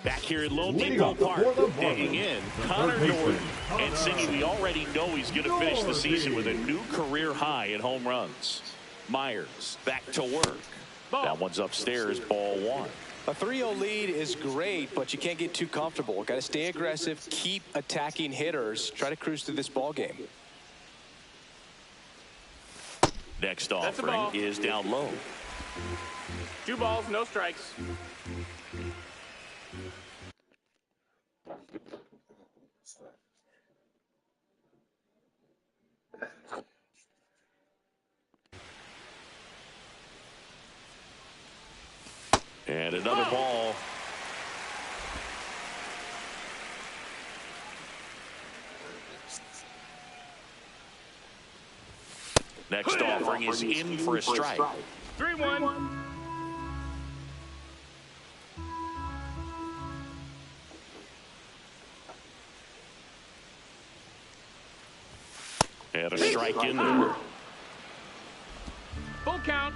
Back here at Lone Depot Park, digging in, Connor Norton. And Cindy, we already know he's going to finish the season with a new career high in home runs. Myers back to work. That one's upstairs, ball one. A 3-0 lead is great, but you can't get too comfortable. Got to stay aggressive, keep attacking hitters, try to cruise through this ball game. Next offering is down low. 2 balls, no strikes. And another ball. Next offering is in for a strike. 3-1. And a strike in there. Full count.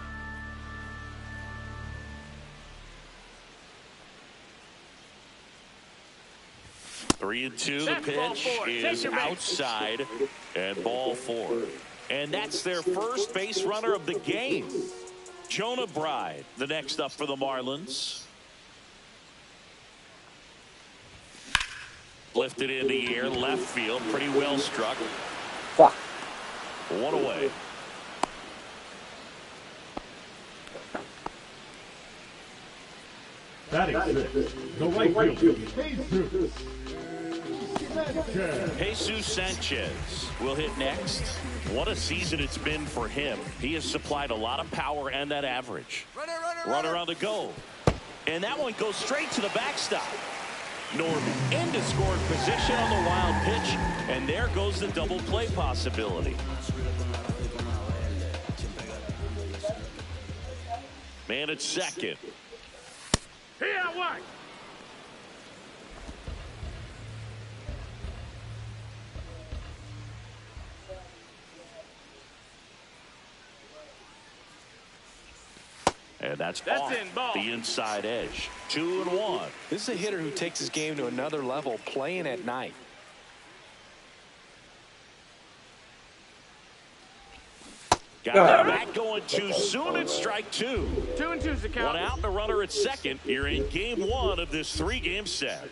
Three and two. The pitch is outside, and ball four. And that's their first base runner of the game. Jonah Bride, the next up for the Marlins. Lifted in the air, left field, pretty well struck. Fuck. One away. Batting sixth, the right field, Jesus Sanchez will hit next. What a season it's been for him. He has supplied a lot of power and that average. Runner on the go. And that one goes straight to the backstop. Norton into scoring position on the wild pitch. And there goes the double play possibility. Man at second. Here, what? And that's off the inside edge. 2-1. This is a hitter who takes his game to another level, playing at night. Got that bat going too soon. It's strike two. 2-2's the count. One out and a runner at second. You're in game one of this 3-game set.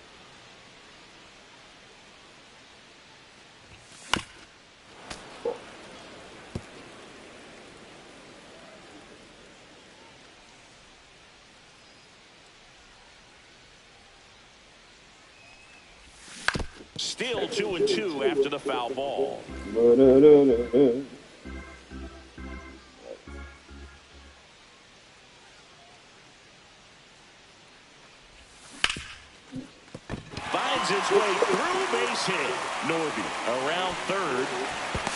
Still 2-2 after the foul ball. Finds its way through, base hit. Norby around third.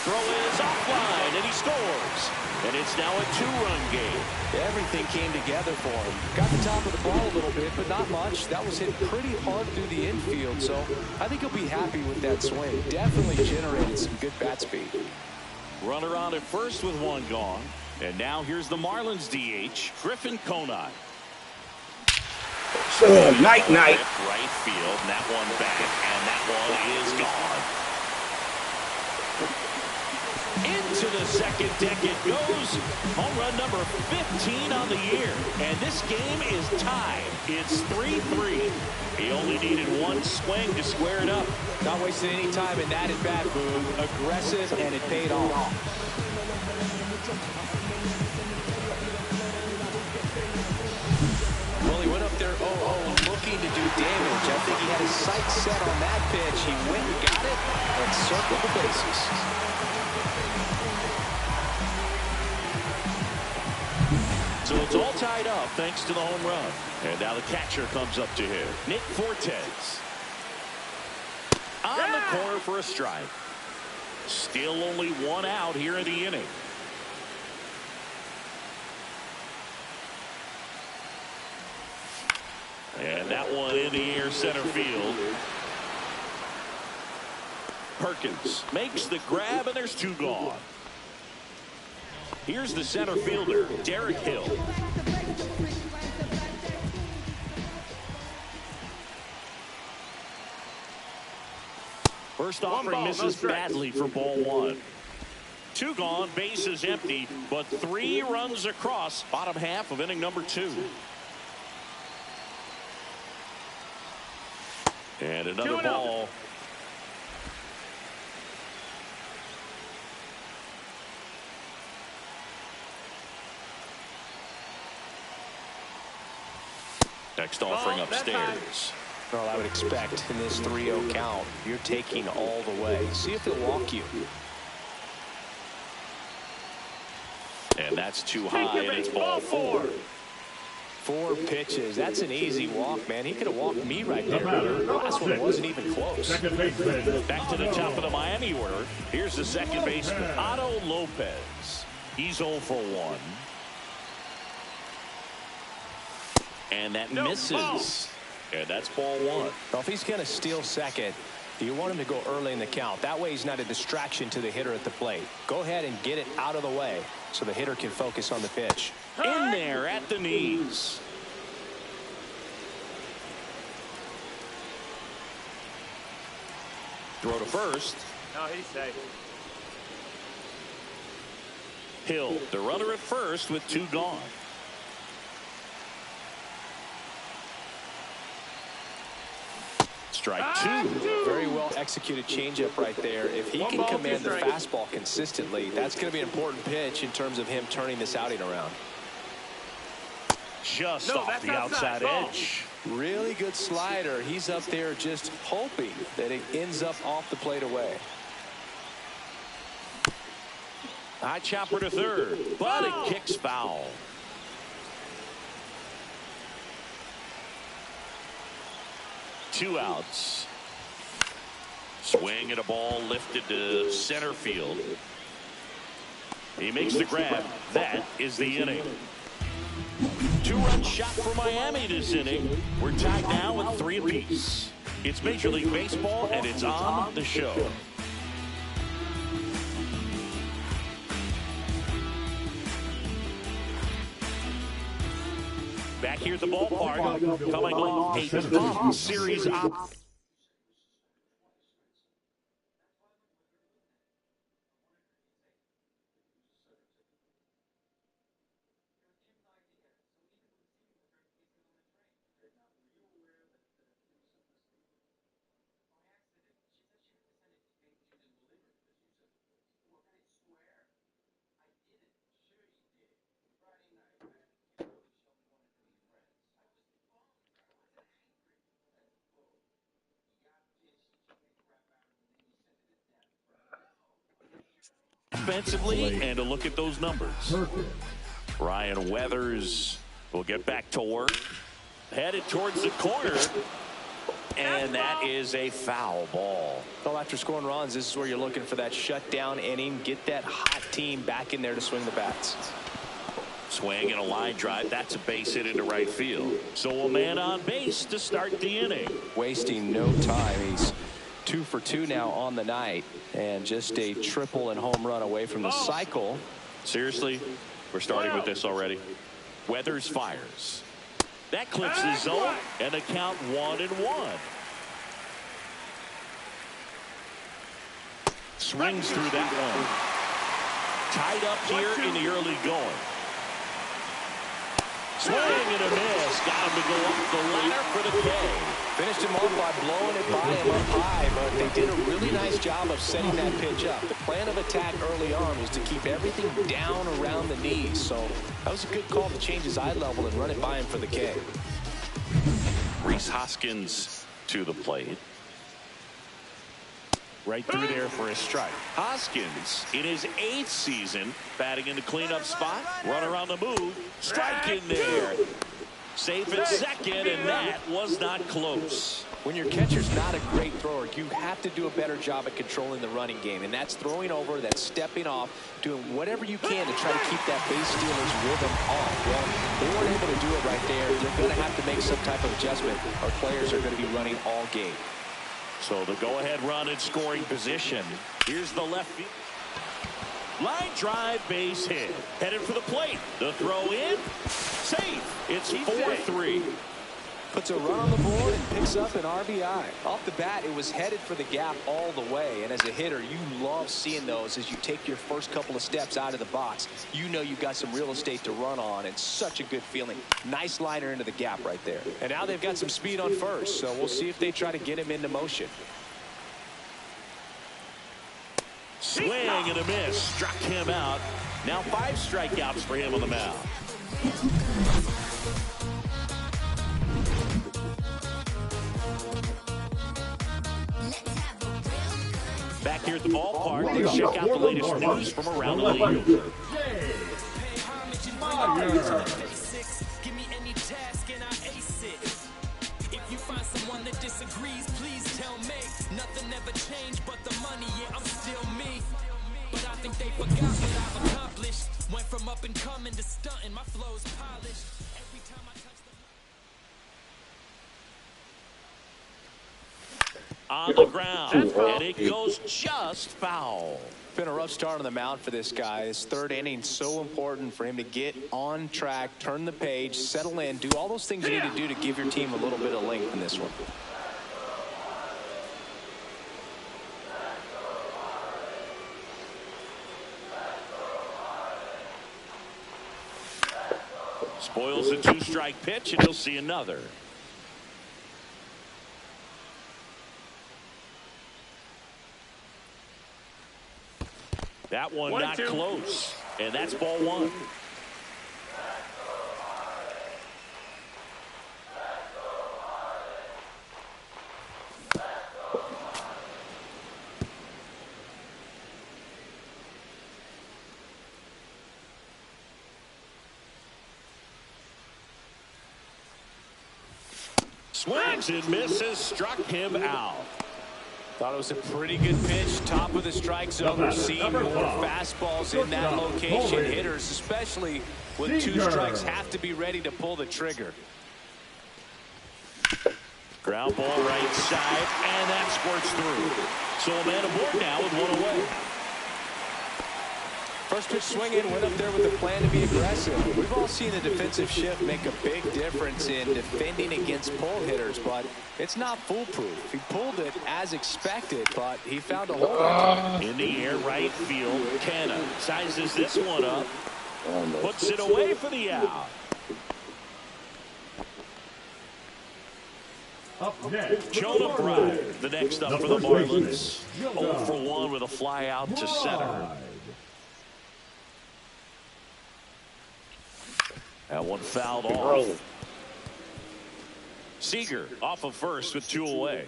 Throw is offline, and he scores. And it's now a 2-run game. Everything came together for him. Got the top of the ball a little bit, but not much. That was hit pretty hard through the infield, so I think he'll be happy with that swing. Definitely generated some good bat speed. Runner on at first with one gone. And now here's the Marlins DH, Griffin Conine. Night. Right field, and that one back, and that one is gone. Into the second deck it goes. Home run number 15 on the year. And this game is tied. It's 3-3. He only needed one swing to square it up. Not wasting any time in that at-bat, Boone. Aggressive, and it paid off. Well, he went up there 0-0 looking to do damage. I think he had his sights set on that pitch. He went and got it and circled the bases. So it's all tied up thanks to the home run. And now the catcher comes up to him. Nick Fortes. On the corner for a strike. Still only one out here in the inning. And that one in the air center field. Perkins makes the grab, and there's two gone. Here's the center fielder, Derek Hill. First offering misses badly for ball one. 2 gone, bases empty, but 3 runs across bottom half of inning number 2. And another ball. Next offering upstairs. Well, I would expect in this 3-0 count, you're taking all the way. See if he'll walk you. And that's too high, and it's ball 4. 4 pitches. That's an easy walk, man. He could have walked me right there. The last one wasn't even close. Back to the top of the Miami order. Here's the second baseman, Otto Lopez. He's 0 for 1. And that misses. And that's ball 1. Well, if he's going to steal second, you want him to go early in the count. That way he's not a distraction to the hitter at the plate. Go ahead and get it out of the way so the hitter can focus on the pitch. In there at the knees. Throw to first. No, he's safe. Hill, the runner at first with 2 gone. Strike 2. Very well executed changeup right there. If he can command the fastball consistently, that's going to be an important pitch in terms of him turning this outing around. Just off the outside edge. Really good slider. He's up there just hoping that it ends up off the plate away. High chopper to third, but it kicks foul. Two outs. Swing and a ball lifted to center field. He makes the grab. That is the inning. 2-run shot for Miami this inning. We're tied now with 3 apiece. It's Major League Baseball, and it's on the show. Back here at the ballpark, coming off a tough series op. Offensively, and a look at those numbers. Ryan Weathers will get back to work. Headed towards the corner. And that is a foul ball. Well, after scoring runs, this is where you're looking for that shutdown inning. Get that hot team back in there to swing the bats. Swing and a line drive. That's a base hit into right field. So a man on base to start the inning. Wasting no time. He's 2 for 2 now on the night, and just a triple and home run away from the cycle. Seriously, we're starting with this already. Weathers fires. That clips the zone, and the count 1-1. Swings through that one. Tied up here in the early going. Swing and a miss. Got him to go up the ladder for the K. Finished him off by blowing it by him up high, but they did a really nice job of setting that pitch up. The plan of attack early on was to keep everything down around the knees, so that was a good call to change his eye level and run it by him for the K. Rhys Hoskins to the plate. Right through there for a strike. Hoskins in his 8th season batting in the cleanup spot. Runner on the move. Strike in there. Safe at second, and that was not close. When your catcher's not a great thrower, you have to do a better job at controlling the running game, and that's throwing over, that's stepping off, doing whatever you can to try to keep that base stealer's rhythm off. Well, they weren't able to do it right there. They're going to have to make some type of adjustment. Our players are going to be running all game. So the go-ahead run in scoring position. Here's the left field. Line drive, base hit. Headed for the plate. The throw in. Safe. It's 4-3. Puts a run on the board and picks up an RBI. Off the bat, it was headed for the gap all the way. And as a hitter, you love seeing those as you take your first couple of steps out of the box. You know you've got some real estate to run on. It's such a good feeling. Nice liner into the gap right there. And now they've got some speed on first, so we'll see if they try to get him into motion. Swing and a miss. Struck him out. Now 5 strikeouts for him on the mound. Back here at the ballpark to check out the latest news from around the league. Give me any task and I ace it. If you find someone that disagrees, please tell me. Nothing ever changed but the money, yeah, I'm still me. But I think they forgot what I've accomplished. Went from up and coming to stunting, my flow's polished. Every time I touch the on the ground, and it goes just foul. Been a rough start on the mound for this guy. His third inning, so important for him to get on track, turn the page, settle in, do all those things you need to do to give your team a little bit of length in this one. Spoils a 2-strike pitch, and you'll see another. That one not close, and that's ball 1. Swings and misses, struck him out. Thought it was a pretty good pitch, top of the strike zone. We're seeing more fastballs in that location. Hitters, especially with 2 strikes, have to be ready to pull the trigger. Ground ball right side, and that squirts through. So a man aboard now with 1 away. First pitch swinging, went up there with a plan to be aggressive. We've all seen the defensive shift make a big difference in defending against pull hitters, but it's not foolproof. He pulled it as expected, but he found a hole. In the air, right field. Canna sizes this one up, puts it away for the out. Up next, Jonah Bride, the next up for the Marlins. 0 for 1 with a fly out to center. That one fouled off. Seager off of first with 2 away.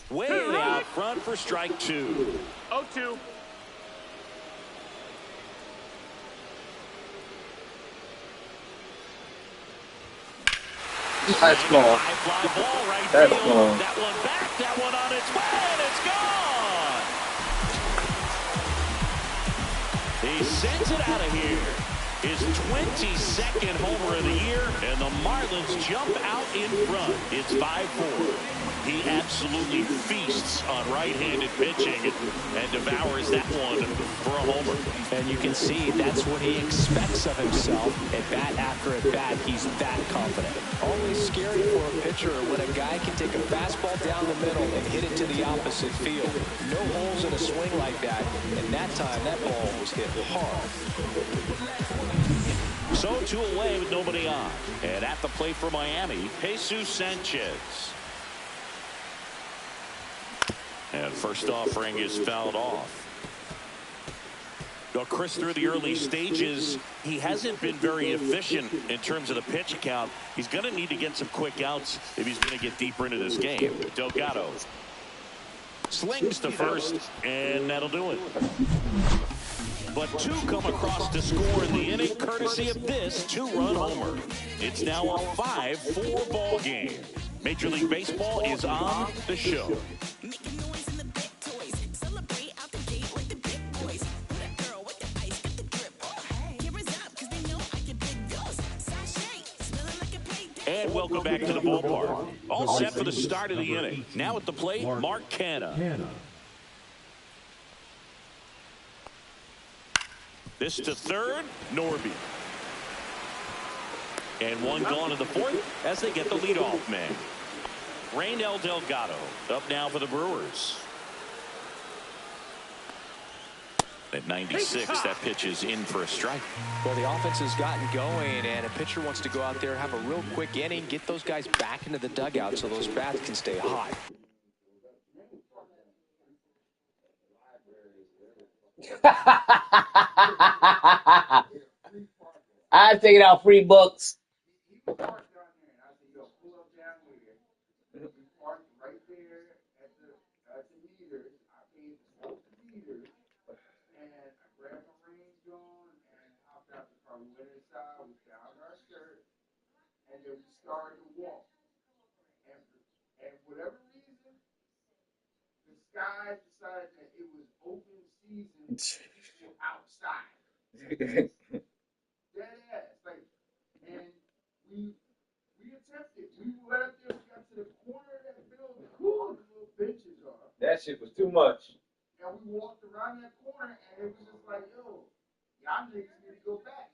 Way out front for strike 2. 0-2. That's ball. High fly ball right That's field. ball. That one back, that one on its way, and it's gone. He sends it out of here. His 22nd homer of the year, and the Marlins jump out in front. It's 5-4. He absolutely feasts on right-handed pitching and devours that one for a homer. And you can see that's what he expects of himself. At bat after at bat, he's that confident. Always scary for a pitcher when a guy can take a fastball down the middle and hit it to the opposite field. No holes in a swing like that, and that time that ball was hit hard. So 2 away with nobody on. And at the plate for Miami, Jesus Sanchez. And first offering is fouled off. Now, Chris, through the early stages, he hasn't been very efficient in terms of the pitch count. He's going to need to get some quick outs if he's going to get deeper into this game. Delgado slings to first, and that'll do it. But 2 come across to score in the inning, courtesy of this 2-run homer. It's now a 5-4 ball game. Major League Baseball is on the show. And welcome back to the ballpark. All set for the start of the inning. Now at the plate, Mark Canha. This to third, Norby. And one gone in the fourth as they get the leadoff man. Raynel Delgado up now for the Brewers. At 96, that pitch is in for a strike. Well, the offense has gotten going, and a pitcher wants to go out there, have a real quick inning, get those guys back into the dugout so those bats can stay hot. I take out free books. And then we started to walk. And for whatever reason, the sky decided that it was open season for outside. Dead ass. Like, and we attempted. We went up there, we got to the corner of that building where the little benches are. That shit was too much. And we walked around that corner and it was just like, yo, y'all niggas need to go back.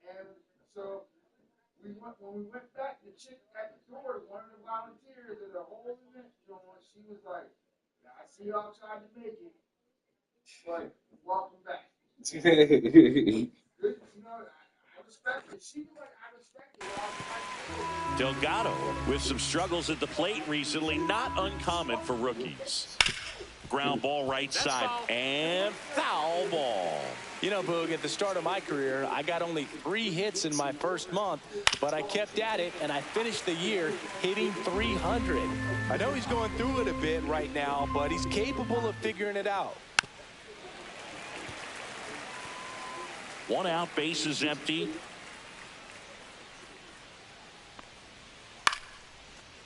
And so when we went back, the chick at the door, one of the volunteers at the whole event joint, she was like, yeah, I see y'all tried to make it, but welcome back. Good, you know, I respect it. She knew I respect it. Delgado with some struggles at the plate recently, not uncommon for rookies. Ground ball right side and foul ball. You know, Boog, at the start of my career, I got only 3 hits in my first month, but I kept at it, and I finished the year hitting 300. I know he's going through it a bit right now, but he's capable of figuring it out. 1 out, base is empty.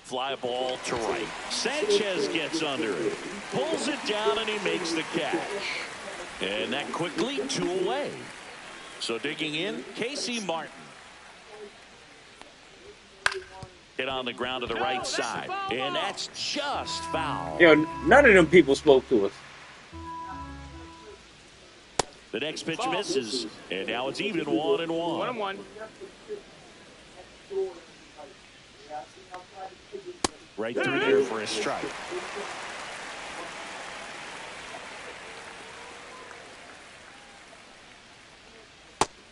Fly ball to right. Sanchez gets under it. Pulls it down and he makes the catch. And that quickly 2 away. So digging in, Casey Martin. Hit on the ground to the right side. And that's just foul. Yo, none of them people spoke to us. The next pitch misses. And now it's even 1-1. 1-1. Right through there for a strike.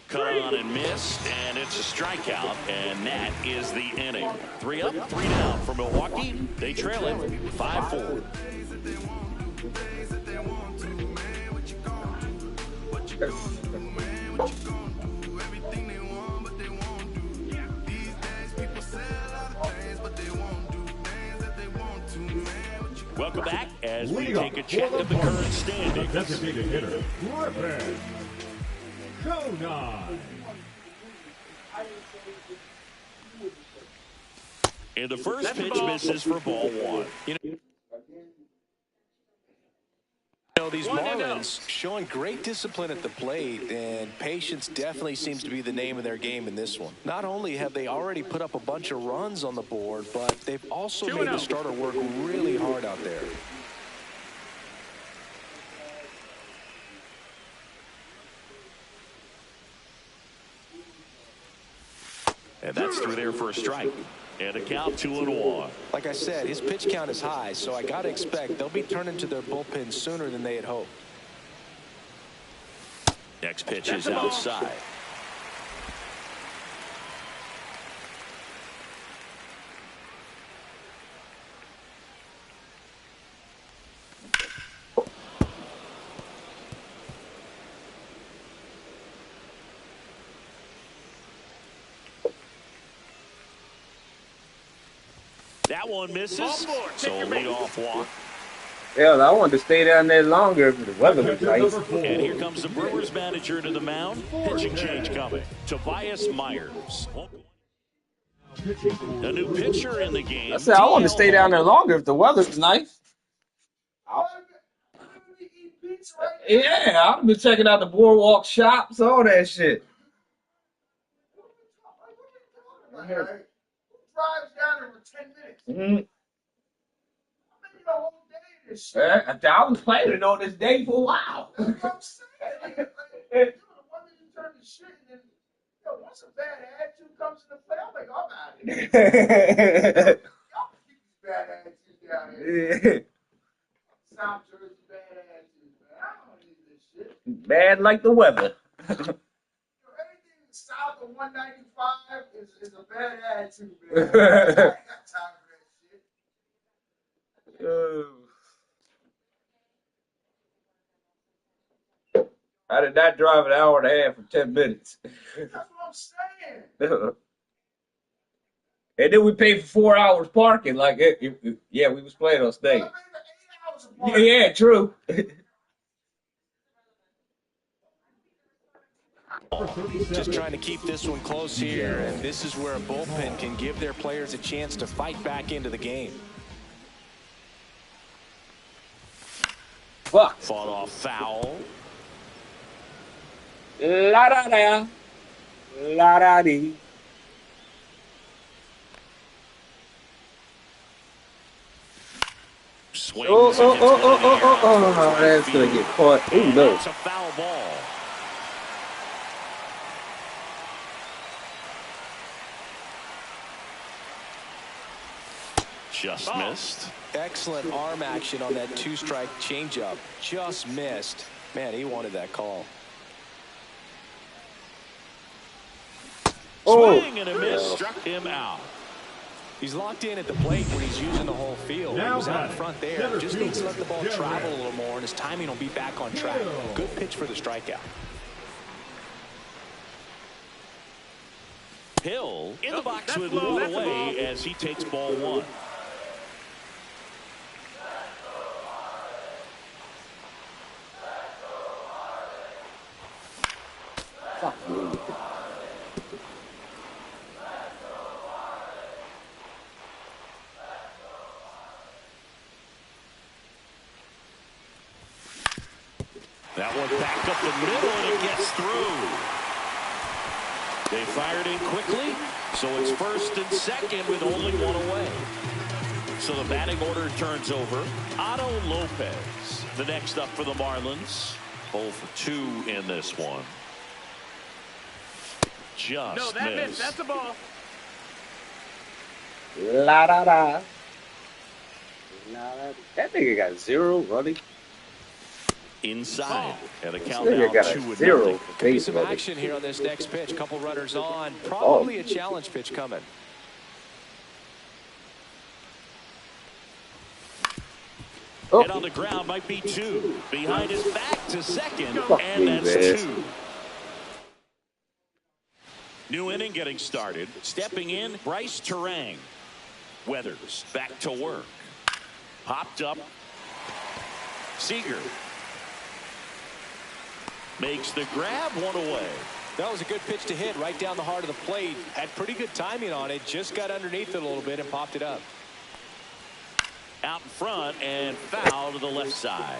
Cut on and missed, and it's a strikeout, and that is the inning. 3 up, 3 down for Milwaukee. They trail it 5-4. Welcome back as we take a check of the current standings. Designated hitter, Griffin. Go-9. And the first pitch misses for ball 1. You know, these Marlins showing great discipline at the plate, and patience definitely seems to be the name of their game in this one. Not only have they already put up a bunch of runs on the board, but they've also made the starter work really hard out there. And that's through there for a strike. And a count 2-1. Like I said, his pitch count is high, so I got to expect they'll be turning to their bullpen sooner than they had hoped. Next pitch is outside. That one misses, so leadoff walk. Hell, I wanted to stay down there longer if the weather was nice. And here comes the Brewers manager to the mound. Pitching change coming. Tobias Myers. A new pitcher in the game. I said I wanted to stay down there longer if the weather was nice. Yeah, I've been checking out the boardwalk shops, all that shit. Who drives down there for 10 minutes? Mm-hmm. I mean, the whole day this shit. I was planning on this day for a while. That's what I'm saying. The one that you turn to shit, and then, once a bad attitude comes into play, I'm like, I'm out of here. Y'all keep these bad attitudes down here. South Jersey bad attitudes, man. I don't need this shit. Bad like the weather. Anything south of 195 is a bad attitude, man. I ain't got time for that shit. I did not drive an hour and a half for 10 minutes. That's what I'm saying. And then we paid for 4 hours parking. Like, yeah, we was playing on stage. Well, I paid for 8 hours of parking. Yeah, true. Just trying to keep this one close here, and this is where a bullpen can give their players a chance to fight back into the game. Fuck. Fought off foul. La da da. La da dee. Swings Oh, that's going to get caught. Ooh, no. It's a foul ball. Just missed. Excellent arm action on that two-strike changeup. Just missed. Man, he wanted that call. Swing and a miss, struck him out. He's locked in at the plate when he's using the whole field. He was out in front there. Just needs to let the ball travel a little more, and his timing will be back on track. Good pitch for the strikeout. Hill in the box with one away as he takes ball one. Fuck me. That one back up the middle, and it gets through. They fired in quickly, so it's first and second with only one away. So the batting order turns over. Otto Lopez, the next up for the Marlins. 0 for 2 in this one. Just No, that missed. missed. That's a ball. La da da. That nigga got 0 running. Inside at a This count nigga now got 2-0. a 0 Could be base some running. action here on this next pitch. Couple runners on. Probably a challenge pitch coming. Oh. Hit on the ground might be 2. Behind his back to second, Fuck and me, that's man. 2. New inning getting started. Stepping in, Bryce Terang. Weathers back to work. Popped up. Seager makes the grab, one away. That was a good pitch to hit right down the heart of the plate. Had pretty good timing on it. Just got underneath it a little bit and popped it up. Out in front and foul to the left side.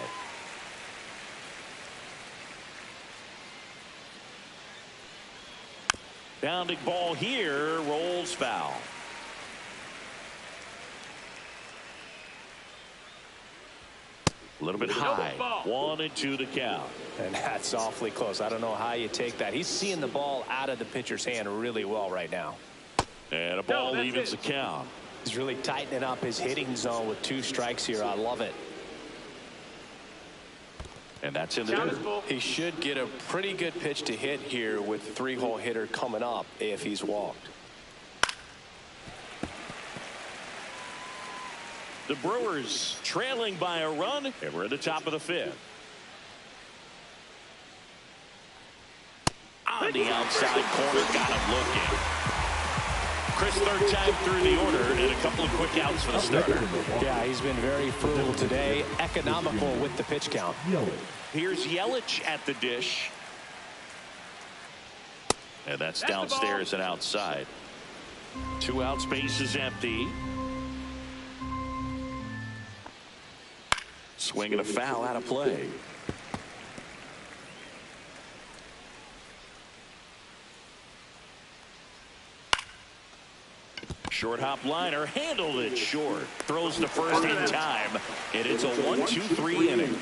Bounding ball here, rolls foul. A little bit high. 1-2 to count. And that's awfully close. I don't know how you take that. He's seeing the ball out of the pitcher's hand really well right now. And a ball evens the count. He's really tightening up his hitting zone with 2 strikes here. I love it. And that's in the Count dirt. is full. He should get a pretty good pitch to hit here with the 3-hole hitter coming up if he's walked. The Brewers trailing by a run, and we're at the top of the 5th. On the outside corner, got him looking. Chris, third time through the order, and a couple of quick outs for the starter. Yeah, he's been very frugal today, economical with the pitch count. Here's Yelich at the dish. And that's downstairs and outside. 2 out, space is empty. Swing and a foul out of play. Short hop liner, handled it short. Throws to first in time, and it's a 1-2-3 inning.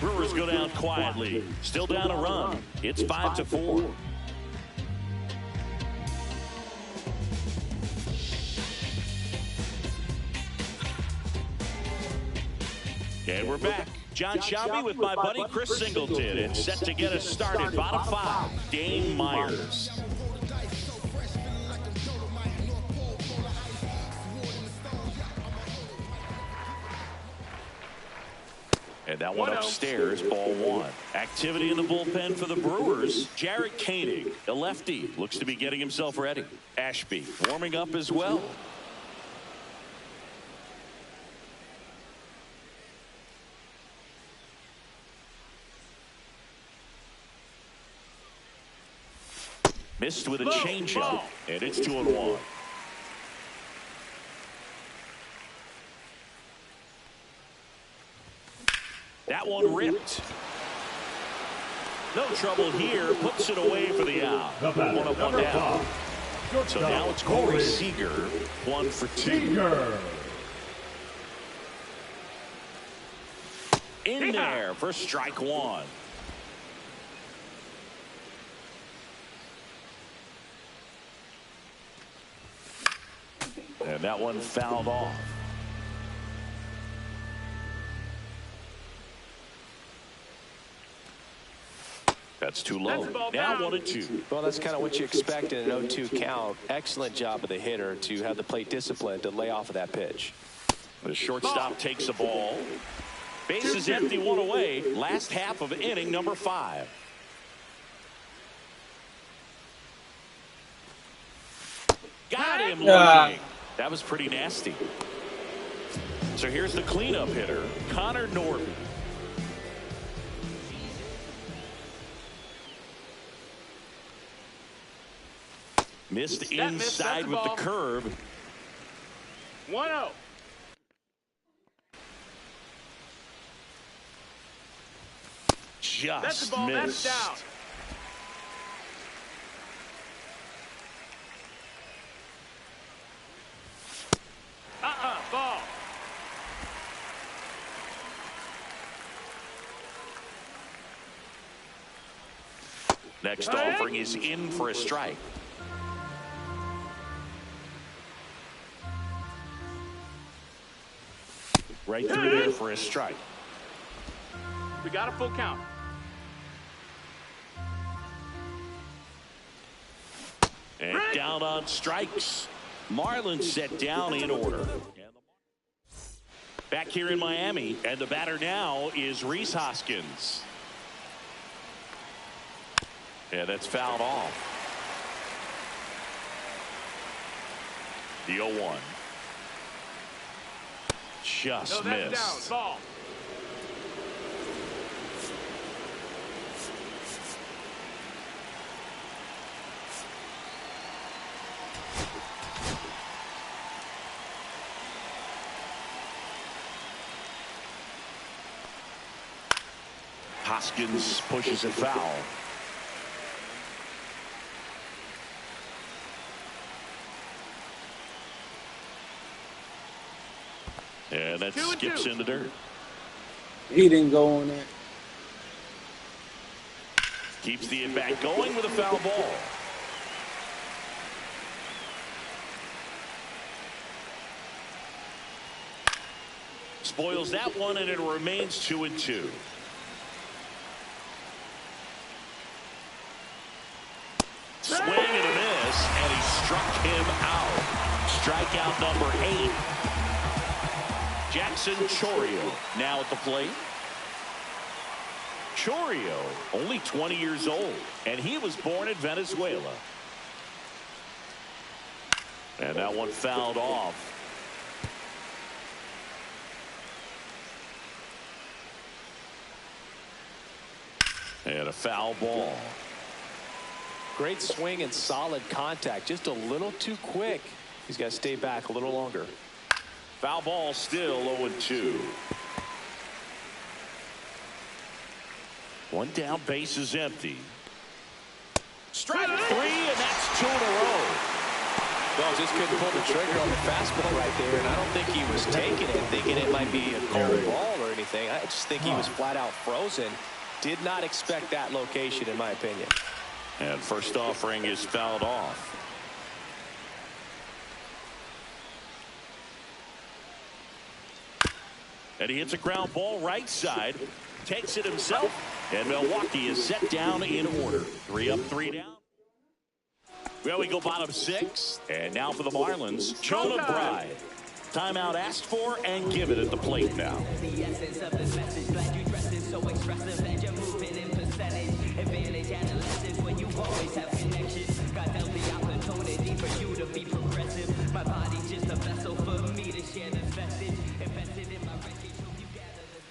Brewers go down quietly. Still down a run. It's 5-4. And we're back. John Shelby with my buddy Chris Singleton. It's set to get us started. Bottom 5, Dane Myers. And that one upstairs, ball 1. Activity in the bullpen for the Brewers. Jarrett Koenig, a lefty, looks to be getting himself ready. Ashby warming up as well. Missed with a changeup, and it's 2-1. That one ripped. No trouble here. Puts it away for the out. 1 up, 1 down. So now it's Corey Seager. 1 for 2. In there for strike 1. And that one fouled off. That's too low. Now 1-2. Well, that's kind of what you expect in an 0-2 count. Excellent job of the hitter to have the plate discipline to lay off of that pitch. The shortstop takes the ball. Base is empty, 1 away. Last half of inning number 5. Got him looking. That was pretty nasty. So here's the cleanup hitter, Connor Norton. Missed inside with the curve. 1-0. Just ball, missed. that's down. Ball. Next offering is in for a strike. Right through there for a strike. We got a full count. And down on strikes. Marlins set down in order. Back here in Miami, and the batter now is Rhys Hoskins. And that's fouled off. The 0-1. Just missed. Down. Ball. Hoskins pushes it foul. And that skips in the dirt. He didn't go on that. Keeps the at-bat going with a foul ball. Spoils that one, and it remains 2-2. Swing and a miss, and he struck him out. Strikeout number 8. Jackson Chourio now at the plate. Chourio, only 20 years old, and he was born in Venezuela. And that one fouled off. And a foul ball. Great swing and solid contact. Just a little too quick. He's got to stay back a little longer. Foul ball, still 0-2. One down, base is empty. Strike 3, and that's 2 in a row. No, just couldn't pull the trigger on the fastball right there, and I don't think he was taking it, thinking it might be a cold ball or anything. I just think he was flat out frozen. Did not expect that location, in my opinion. And first offering is fouled off. And he hits a ground ball right side, takes it himself, and Milwaukee is set down in order. 3 up, 3 down. Well, we go bottom 6, and now for the Marlins, Jonah Bride. Timeout asked for and given at the plate now. The essence of this message, glad you dressed it so expressive and you're moving in percentage. Advantage adolescence when you always have connections. God dealt the opportunity for you to be progressive. My body's just a vessel for me to share this message. Invested in my record, hope you gather this.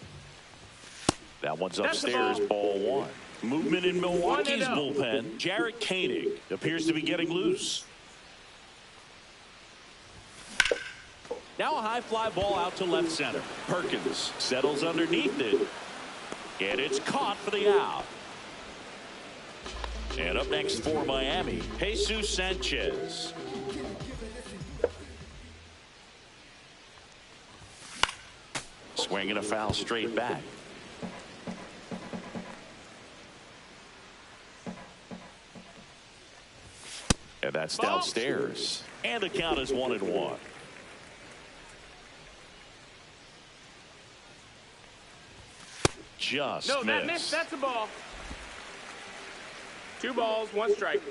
That one's upstairs, ball 1. Movement in Milwaukee's bullpen. Jarrett Koenig appears to be getting loose. Now a high fly ball out to left center. Perkins settles underneath it. And it's caught for the out. And up next for Miami, Jesus Sanchez. Swinging a foul straight back. And that's downstairs. And the count is 1-1. Just No, that missed. That's a ball. 2 balls, 1 strike.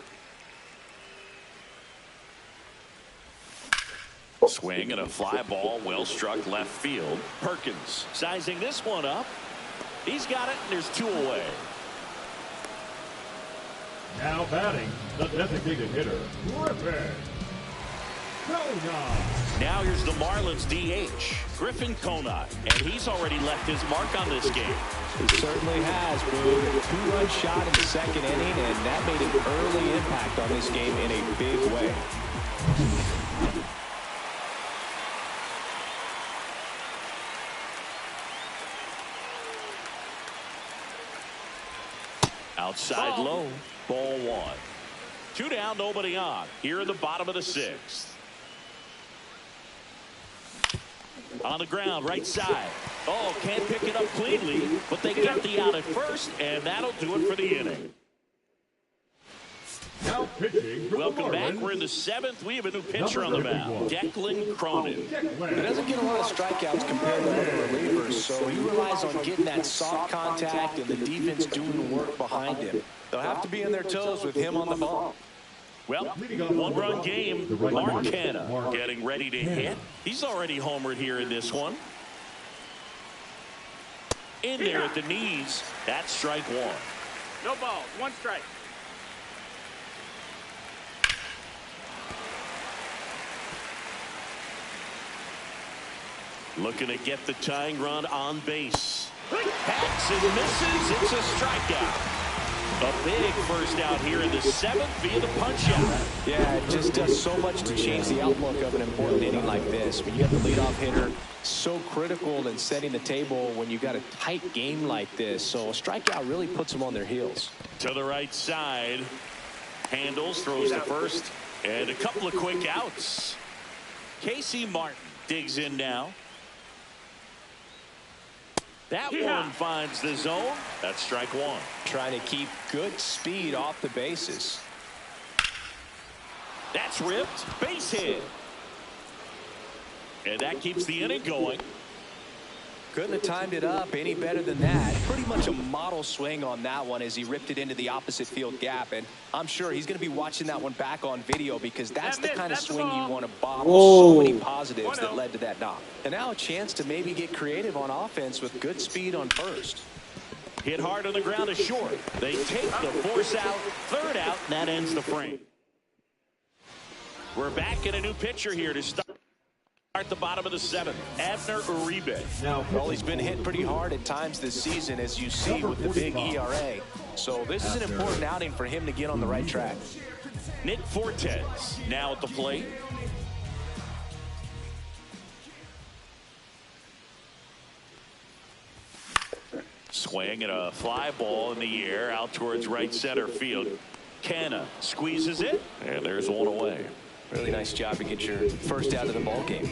Swing and a fly ball, well struck left field. Perkins sizing this one up. He's got it, and there's 2 away. Now batting, the designated hitter, Griffin Conine. Now here's the Marlins DH, Griffin Conine, and he's already left his mark on this game. He certainly has, Boone. A 2-run shot in the 2nd inning, and that made an early impact on this game in a big way. Outside low, ball 1. 2 down, nobody on. Here in the bottom of the 6th. On the ground, right side. Oh, can't pick it up cleanly, but they get the out at first, and that'll do it for the inning. Now pitching for Welcome the back. Marlins, We're in the 7th. We have a new pitcher on the mound, Declan Cronin. He doesn't get a lot of strikeouts compared to other relievers, so he relies on getting that soft contact and the defense doing the work behind him. They'll have to be on their toes with him on the bump. Well, 1-run game. Mark Canha getting ready to hit. He's already homered here in this one. In there at the knees. That's strike 1. No balls, 1 strike. Looking to get the tying run on base. Hacks and misses. It's a strikeout. A big first out here in the 7th via the punch out. Yeah, it just does so much to change the outlook of an important inning like this. When you have the leadoff hitter, so critical in setting the table when you got a tight game like this. So a strikeout really puts them on their heels. To the right side. Handles, throws to first. And a couple of quick outs. Casey Martin digs in now. That one finds the zone. That's strike 1. Trying to keep good speed off the bases. That's ripped. Base hit. And that keeps the inning going. Couldn't have timed it up any better than that. Pretty much a model swing on that one as he ripped it into the opposite field gap. And I'm sure he's going to be watching that one back on video because that's the kind of swing you want to bottle. So many positives that led to that knock. And now a chance to maybe get creative on offense with good speed on first. Hit hard on the ground is short. They take the force out, 3rd out, and that ends the frame. We're back in a new pitcher here to start at the bottom of the 7th. Abner Uribe. Well, he's been hit pretty hard at times this season, as you see with the big ERA. So this is an important outing for him to get on the right track. Nick Fortes now at the plate. Swing and a fly ball in the air out towards right center field. Canha squeezes it, and there's 1 away. Really nice job to get your first out of the ball game.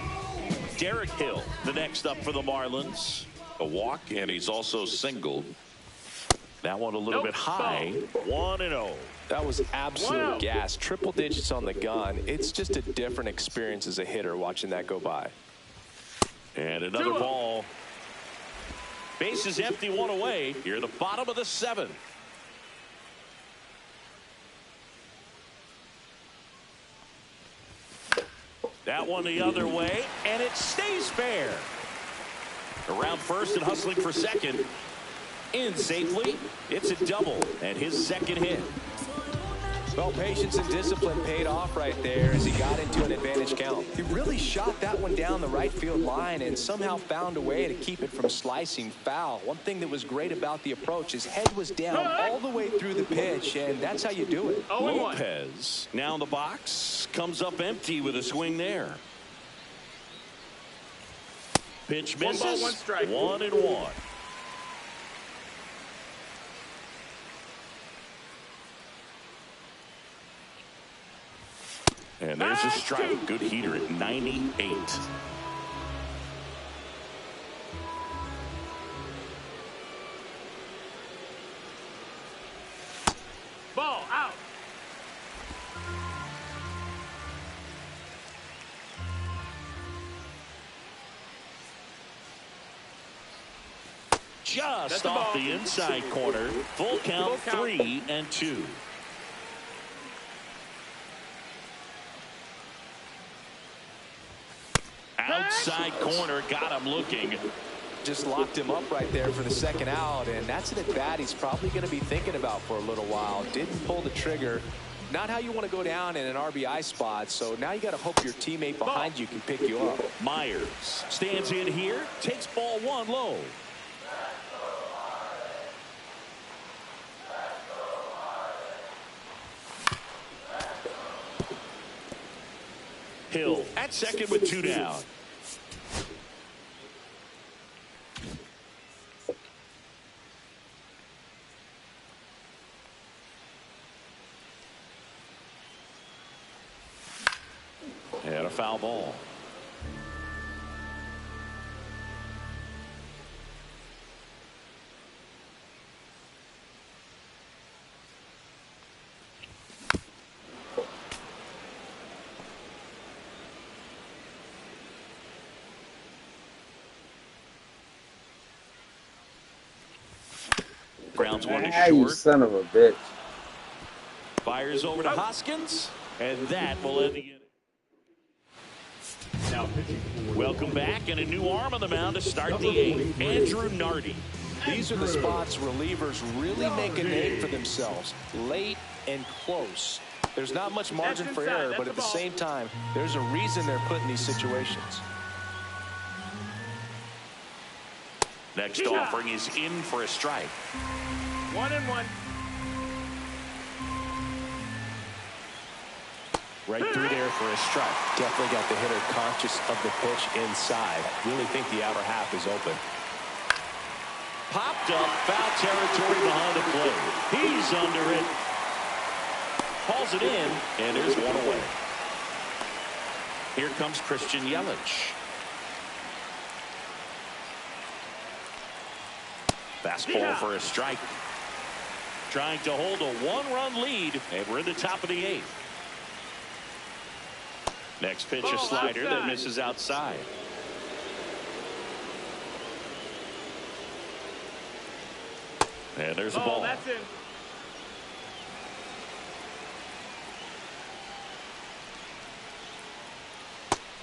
Derek Hill, the next up for the Marlins. A walk, and he's also singled. That one a little bit high. 1-0. That was absolute gas. Triple digits on the gun. It's just a different experience as a hitter watching that go by. And another ball. Base is empty, one away. Here at the bottom of the 7th. That one the other way, and it stays fair. Around first and hustling for second. In safely. It's a double, and his second hit. Well, patience and discipline paid off right there as he got into an advantage count. He really shot that one down the right field line and somehow found a way to keep it from slicing foul. One thing that was great about the approach, his head was down all the way through the pitch, and that's how you do it. Lopez now in the box, comes up empty with a swing there. Pitch misses. 1 ball, 1 strike. 1-1. And there's a strike. Good heater at 98. Ball out. Just off the inside corner. Full count, 3-2. Outside corner, got him looking. Just locked him up right there for the second out, and that's an at-bat he's probably going to be thinking about for a little while. Didn't pull the trigger. Not how you want to go down in an RBI spot, so now you got to hope your teammate behind you can pick you up. Myers stands in here, takes ball 1 low. Hill at second with 2 down. And a foul ball. Grounds one to short. You son of a bitch. Fires over to Hoskins, and that will end the inning. Now pitching for Welcome back, and a new arm on the mound to start the 8th. Andrew Nardi. These are the spots relievers really make a name for themselves. Late and close. There's not much margin for error, but at the same time, there's a reason they're put in these situations. Next offering is in for a strike. 1-1. Right through there for a strike. Definitely got the hitter conscious of the pitch inside. Really think the outer half is open. Popped up, foul territory behind the plate. He's under it. Hauls it in, and there's one away. Here comes Christian Yelich. Fastball for a strike. Trying to hold a 1-run lead, and we're in the top of the 8th. Next pitch, a slider that misses outside. And there's a ball. That's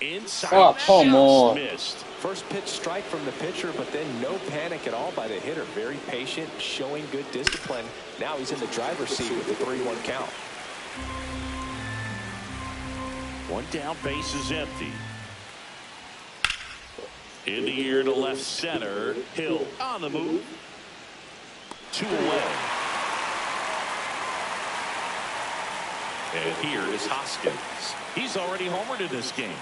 in. Inside. Oh, come on. Missed. First pitch strike from the pitcher, but then no panic at all by the hitter. Very patient, showing good discipline. Now he's in the driver's seat with the 3-1 count. One down, base is empty. In the air to left center. Hill on the move. 2 away. And here is Hoskins. He's already homered in this game.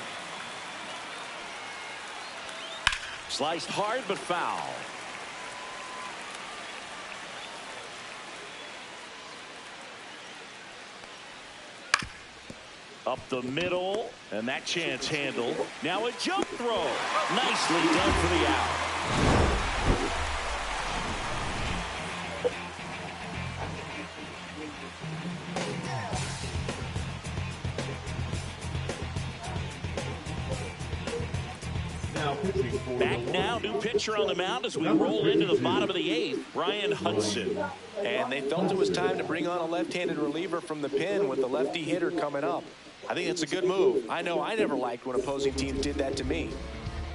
Sliced hard but foul. Up the middle, and that chance handled. Now a jump throw. Nicely done for the out. Back now, new pitcher on the mound as we roll into the bottom of the 8th, Ryan Hudson. And they felt it was time to bring on a left-handed reliever from the pen with the lefty hitter coming up. I think it's a good move. I know I never liked when opposing teams did that to me.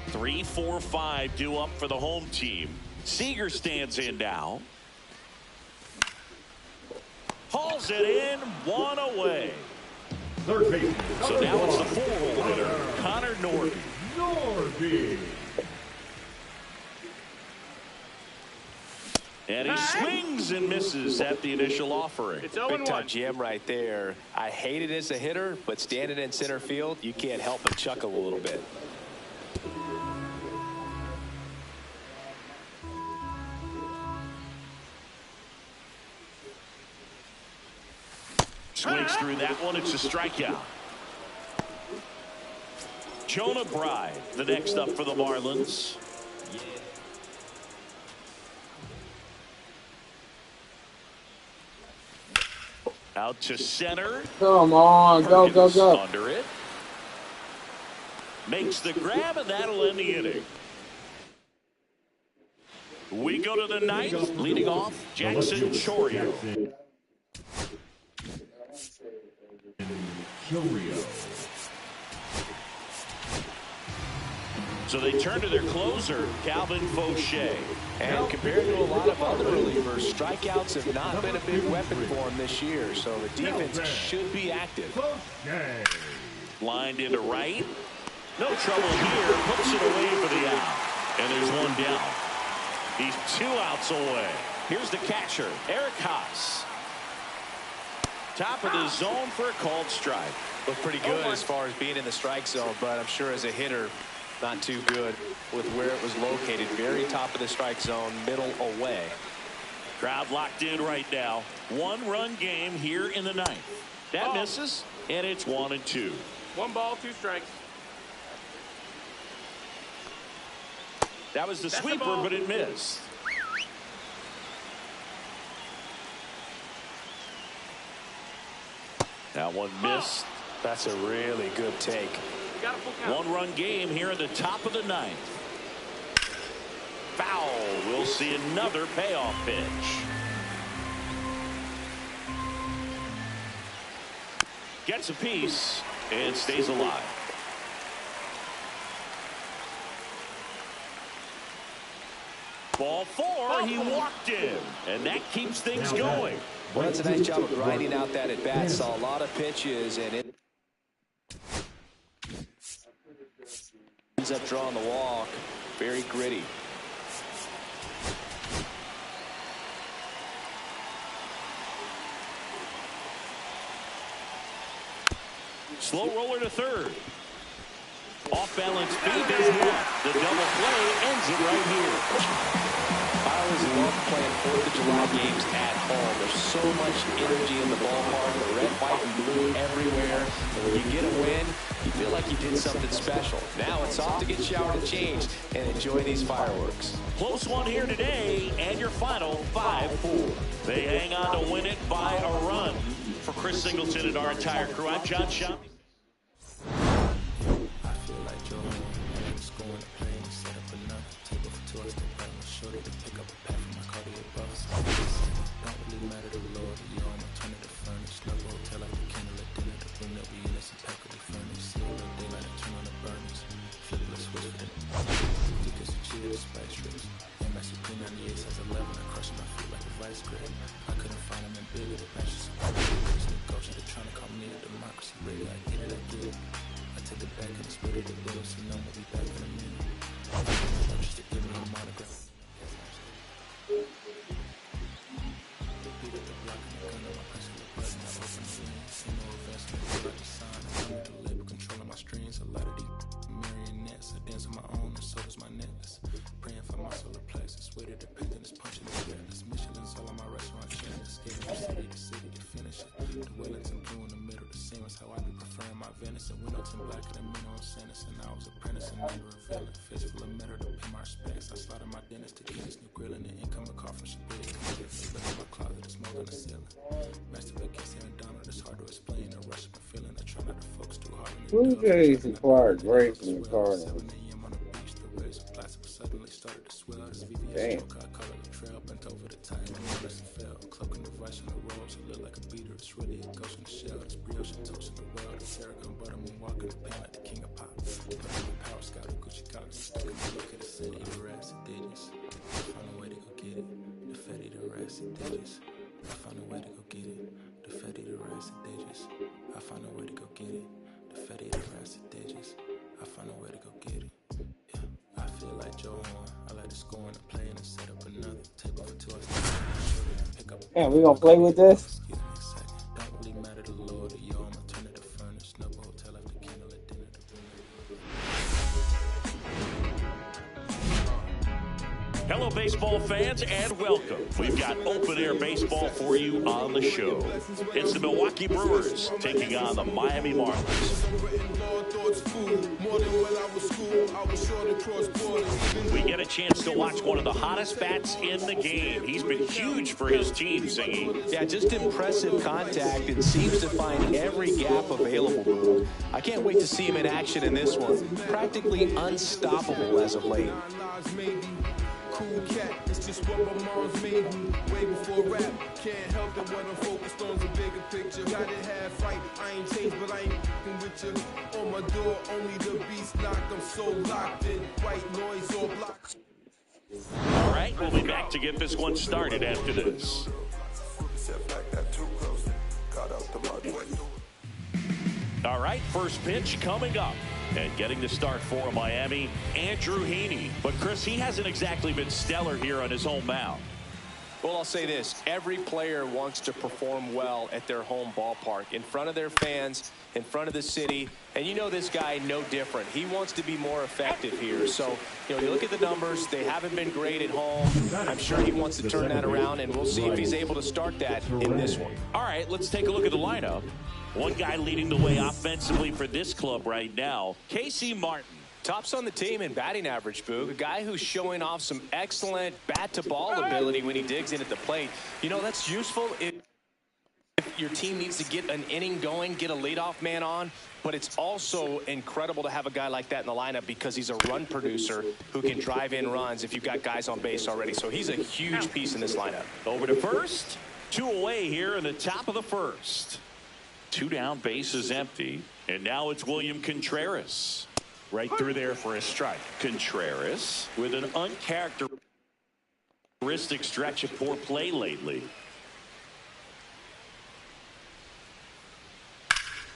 3, 4, 5 due up for the home team. Seager stands in now. Hauls it in, 1 away. Third base. So now it's the 4-hole hitter, Connor Norby. And he swings and misses at the initial offering. It's Big 0-1. time jam right there. I hate it as a hitter, but standing in center field, you can't help but chuckle a little bit. Swings through that one. It's a strikeout. Jonah Bride, the next up for the Marlins. Out to center. Come on, go, go, Perkins go. under it. Makes the grab, and that'll end the inning. We go to the 9th. Leading off, Jackson Chorio. So they turn to their closer, Calvin Fauché. And compared to a lot of other relievers, strikeouts have not been a big weapon for him this year, so the defense should be active. Lined into right. No trouble here. Puts it away for the out. And there's one down. He's 2 outs away. Here's the catcher, Eric Haas. Top of the zone for a called strike. Looked pretty good as far as being in the strike zone, but I'm sure as a hitter, not too good with where it was located. Very top of the strike zone, middle away. Crowd locked in right now. 1-run game here in the 9th. That misses, and it's 1-2. 1 ball, 2 strikes. That was the sweeper, but it missed. Now one missed. That's a really good take. 1-run game here at the top of the 9th. Foul. We'll see another payoff pitch. Gets a piece and stays alive. Ball 4. He walked in, and that keeps things going. Well, that's a nice job of grinding out that at bat. Saw a lot of pitches, and it ends up drawing the walk. Very gritty. Slow roller to third. Off balance feed. There's one. The double play ends it right here. I always love playing 4th of July games at home. There's so much energy in the ballpark, the red, white, and blue everywhere. And when you get a win, you feel like you did something special. Now it's off to get showered and changed and enjoy these fireworks. Close one here today, and your final 5-4. They hang on to win it by a run. For Chris Singleton and our entire crew, I'm John Schaub. The Wellington blue in the middle, the same as how I be preferring my out Venice and window 10 black and a minnow sentence. And I was apprentice and never a villain. Fist full of metal to pay my respects. I slotted my dentist to get this new grill and the incoming call from Shabazz. Look at my closet, the smoke on the ceiling. Master against Aaron Donald, it's hard to explain. A rush of a feeling. I try not to focus too hard. Blue Jays acquired Gray from the Cardinals. Suddenly started to swell. This Damn. VVS I call it a trail, bent over the time and fell. Cloaking the vice on the road, so look like a beater. It's really a ghost in the shell. This brioche and toast in the world. It's Sarah butter moonwalking the pain like the king of pop. Put on the power scout and Gucci collars. Stuck in the look at the city, the racid digits. I found a way to go get it. The fetty, the racid digits. I found a way to go get it. The fetty, the racid digits. I found a way to go get it. The fetty, the racid digits. I found a way to go get it. I feel like Joe Horn. I like to score and play and set up another table for 2 hours. Yeah, we gonna play with this? Excuse me a second. Don't really matter the Lord or yo. I'm gonna turn it to furnace. No hotel after candle at dinner. Hello, baseball fans, and welcome. We've got open-air baseball for you on the show. It's the Milwaukee Brewers taking on the Miami Marlins. We get a chance to watch one of the hottest bats in the game. He's been huge for his team, Singy. Yeah, just impressive contact and seems to find every gap available. I can't wait to see him in action in this one. Practically unstoppable as of late. Cool cat, it's just what my mom's made me way before rap. Can't help it when I'm focused on the bigger picture. Got it half right, I ain't changed, but I ain't with you. On my door, only the beast knocked. I'm so locked in, white noise or block. All right, we'll be back to get this one started after this. All right, first pitch coming up. And getting the start for Miami, Andrew Heaney. But, Chris, he hasn't exactly been stellar here on his home mound. Well, I'll say this. Every player wants to perform well at their home ballpark, in front of their fans, in front of the city. And you know this guy no different. He wants to be more effective here. So, you look at the numbers. They haven't been great at home. I'm sure he wants to turn that around, and we'll see if he's able to start that in this one. All right, let's take a look at the lineup. One guy leading the way offensively for this club right now, Casey Martin. Tops on the team in batting average, Boog. A guy who's showing off some excellent bat-to-ball ability when he digs in at the plate. That's useful if your team needs to get an inning going, get a leadoff man on. But it's also incredible to have a guy like that in the lineup because he's a run producer who can drive in runs if you've got guys on base already. So he's a huge piece in this lineup. Over to first. 2 away here in the top of the first. 2 down, bases empty. And now it's William Contreras. Right through there for a strike. Contreras with an uncharacteristic stretch of poor play lately.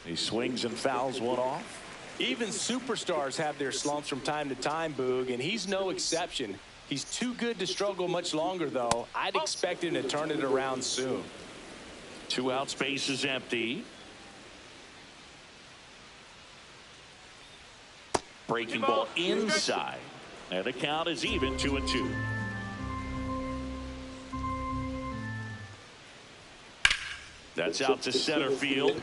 He swings and fouls one off. Even superstars have their slumps from time to time, Boog, and he's no exception. He's too good to struggle much longer, though. I'd expect him to turn it around soon. 2 outs, bases empty. Breaking ball inside. And the count is even, 2-2. That's out to center field.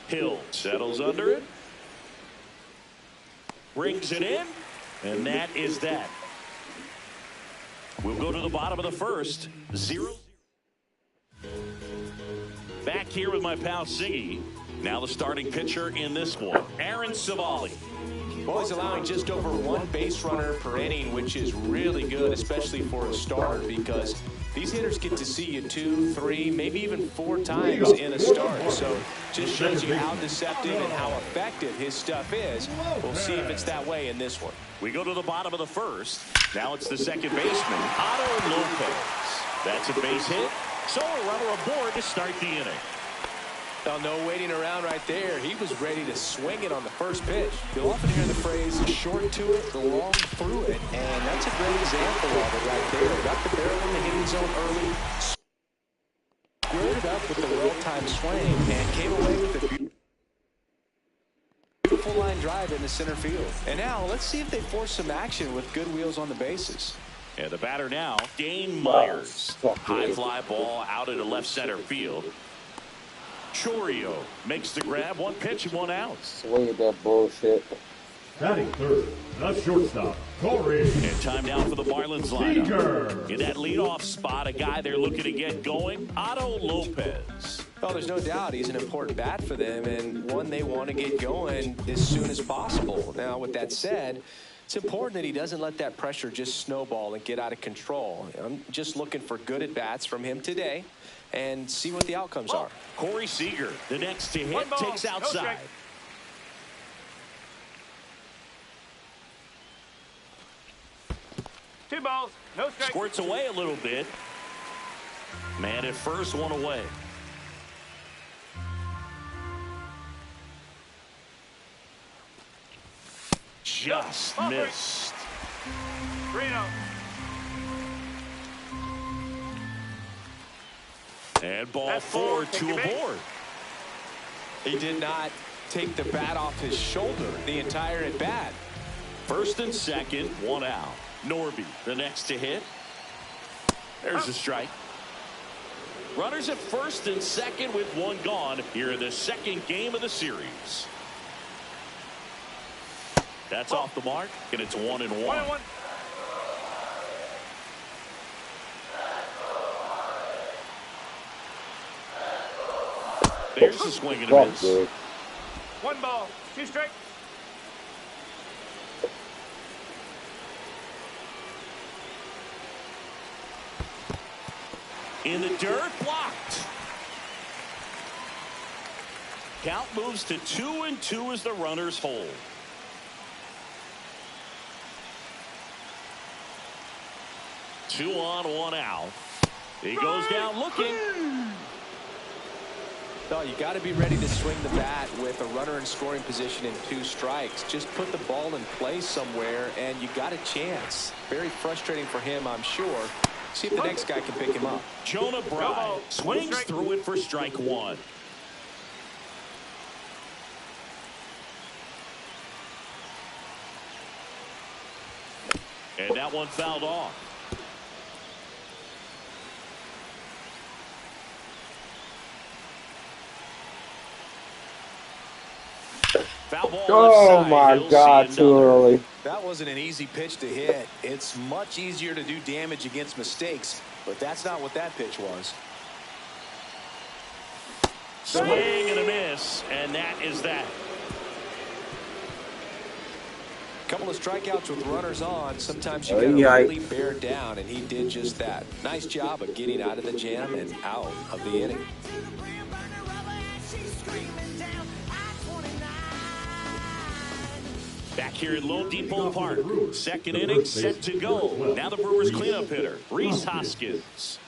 Hill settles under it. Brings it in. And that is that. We'll go to the bottom of the first. 0. Back here with my pal Siggy. Now the starting pitcher in this one, Aaron Savali. Well, he's allowing just over 1 base runner per inning, which is really good, especially for a starter, because these hitters get to see you 2, 3, maybe even 4 times in a start. So just shows you how deceptive and how effective his stuff is. We'll see if it's that way in this one. We go to the bottom of the first. Now it's the second baseman, Otto Lopez. That's a base hit. So a runner aboard to start the inning. Now, no waiting around right there. He was ready to swing it on the first pitch. You'll often hear the phrase, short to it, long through it. And that's a great example of it right there. Got the barrel in the hitting zone early. Squared it up with the well-timed swing and came away with a beautiful line drive into center field. And now, let's see if they force some action with good wheels on the bases. And the batter now, Dane Myers. High fly ball out into left center field. Chorio makes the grab. 1 pitch and 1 out. Swing at that bullshit. Batting third, the shortstop, Corey. And time now for the Marlins lineup. In that leadoff spot, a guy they're looking to get going, Otto Lopez. Well, there's no doubt he's an important bat for them and one they want to get going as soon as possible. Now, with that said, it's important that he doesn't let that pressure just snowball and get out of control. I'm just looking for good at-bats from him today and see what the outcomes are. Corey Seager, the next to hit, takes outside. Two balls, no strike. Squirts away a little bit. Man at first, 1 away. Just missed. Reno. And ball 4, 2 aboard. He did not take the bat off his shoulder the entire at bat. First and second, 1 out. Norby, the next to hit. There's a strike. Runners at first and second with 1 gone here in the second game of the series. That's off the mark, and it's 1-1. 1-1. There's a swing and a miss. 1 ball, 2 strikes. In the dirt, blocked. Count moves to 2-2 as the runners hold. Two on, 1 out. He goes down looking. No, you got to be ready to swing the bat with a runner in scoring position in 2 strikes. Just put the ball in play somewhere, and you got a chance. Very frustrating for him, I'm sure. See if the next guy can pick him up. Jonah Bride swings through it for strike 1. And that one fouled off. Foul ball Oh my God, too early. That wasn't an easy pitch to hit. It's much easier to do damage against mistakes, but that's not what that pitch was. Swing and a miss, and that is that. Couple of strikeouts with runners on. Sometimes you got to really bear down, and he did just that. Nice job of getting out of the jam and out of the inning. Back here at Lone Depot Park, second inning set to go. Now the Brewers cleanup hitter, Rhys Hoskins.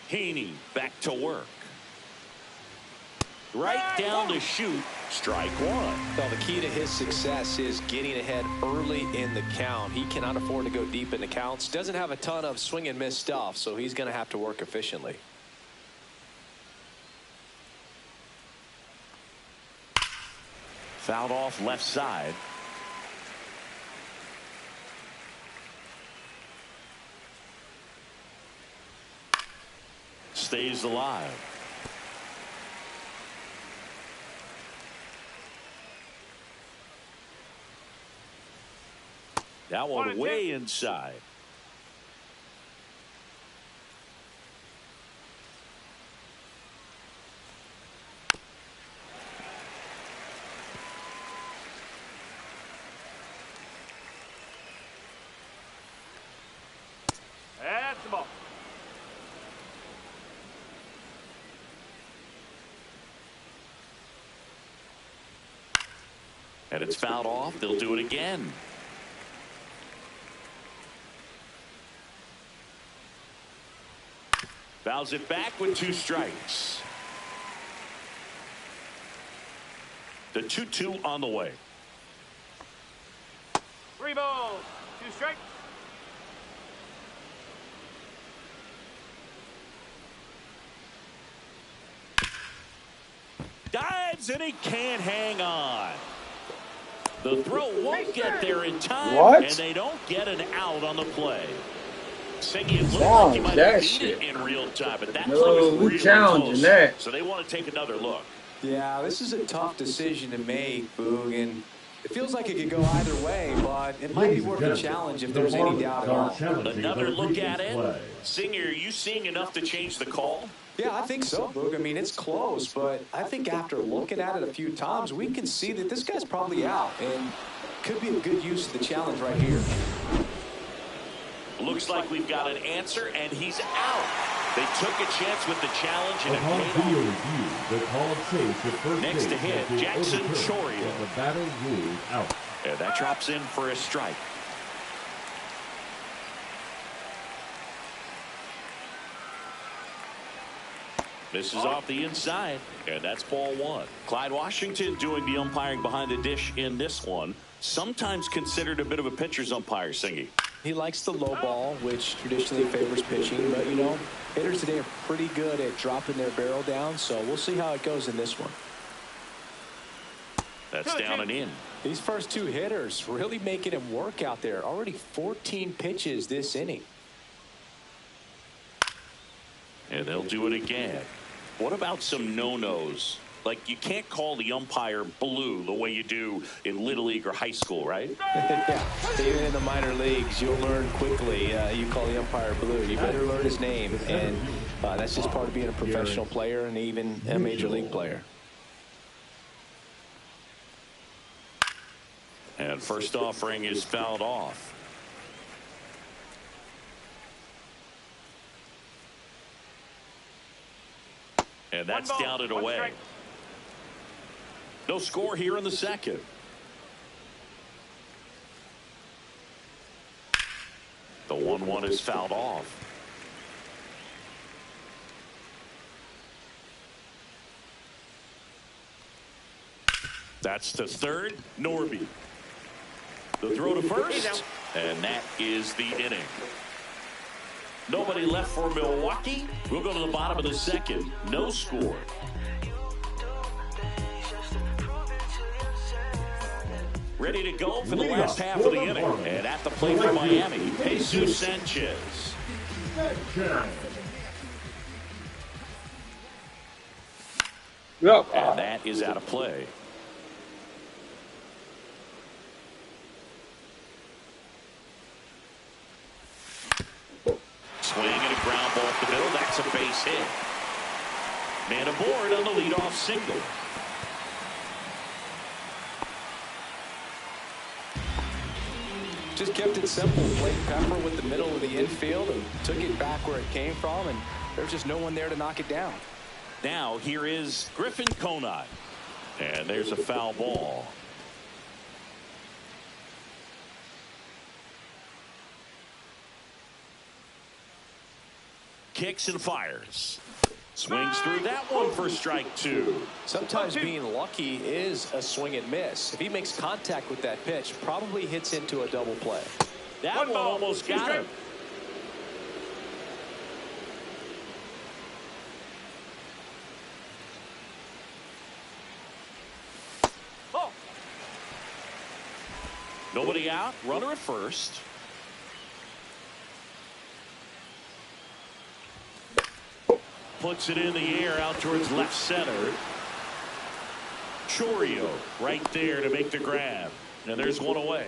Haney back to work. Right down to shoot. Strike 1. Well, the key to his success is getting ahead early in the count. He cannot afford to go deep in the counts. Doesn't have a ton of swing and miss stuff, so he's going to have to work efficiently. Fouled off left side. Stays alive. That one way inside. That's the ball. And it's fouled off. They'll do it again. Fouls it back with 2 strikes. The 2-2 on the way. 3 balls, 2 strikes. Dives and he can't hang on. The throw won't get there in time. What? And they don't get an out on the play. Singy, it looked like he might have beat it in real time, but that play was really close. That. So they want to take another look. Yeah, this is a tough decision to make, Boog, and it feels like it could go either way, but it might be worth a challenge if there's any doubt at all. Another look at it. Singer, are you seeing enough to change the call? Yeah, I think so, Boog. I mean, it's close, but I think after looking at it a few times, we can see that this guy's probably out, and could be a good use of the challenge right here. Looks like we've got an answer, and he's out. They took a chance with the challenge, and it paid off. Next to hit, Jackson Choria. The batter ruled out. And that drops in for a strike. Misses off the inside, and that's ball 1. Clyde Washington doing the umpiring behind the dish in this one. Sometimes considered a bit of a pitcher's umpire, Singy. He likes the low ball, which traditionally favors pitching, but, you know, hitters today are pretty good at dropping their barrel down, so we'll see how it goes in this one. That's down and in. These first 2 hitters really making him work out there. Already 14 pitches this inning. And they'll do it again. What about some no-nos? Like, you can't call the umpire blue the way you do in Little League or high school, right? Yeah, even in the minor leagues, you'll learn quickly. You call the umpire blue. You better learn his name. And that's just part of being a professional player and even a major league player. And first offering is fouled off. And that's down and away. No score here in the second. The 1-1 is fouled off. That's to third, Norby. The throw to first, and that is the inning. Nobody left for Milwaukee. We'll go to the bottom of the second. No score. Ready to go for the last half of the inning. And at the plate for Miami, Jesus Sanchez. And that is out of play. Swing and a ground ball up the middle. That's a base hit. Man aboard on the leadoff single. Just kept it simple. Played Pepper with the middle of the infield and took it back where it came from, and there's just no one there to knock it down. Now here is Griffin Conine. And there's a foul ball. Kicks and fires. Swings through that one for strike 2. Sometimes being lucky is a swing and miss. If he makes contact with that pitch, probably hits into a double play. That one almost got him. Nobody out. Runner at first. Puts it in the air out towards left center. Choria right there to make the grab. And there's one away.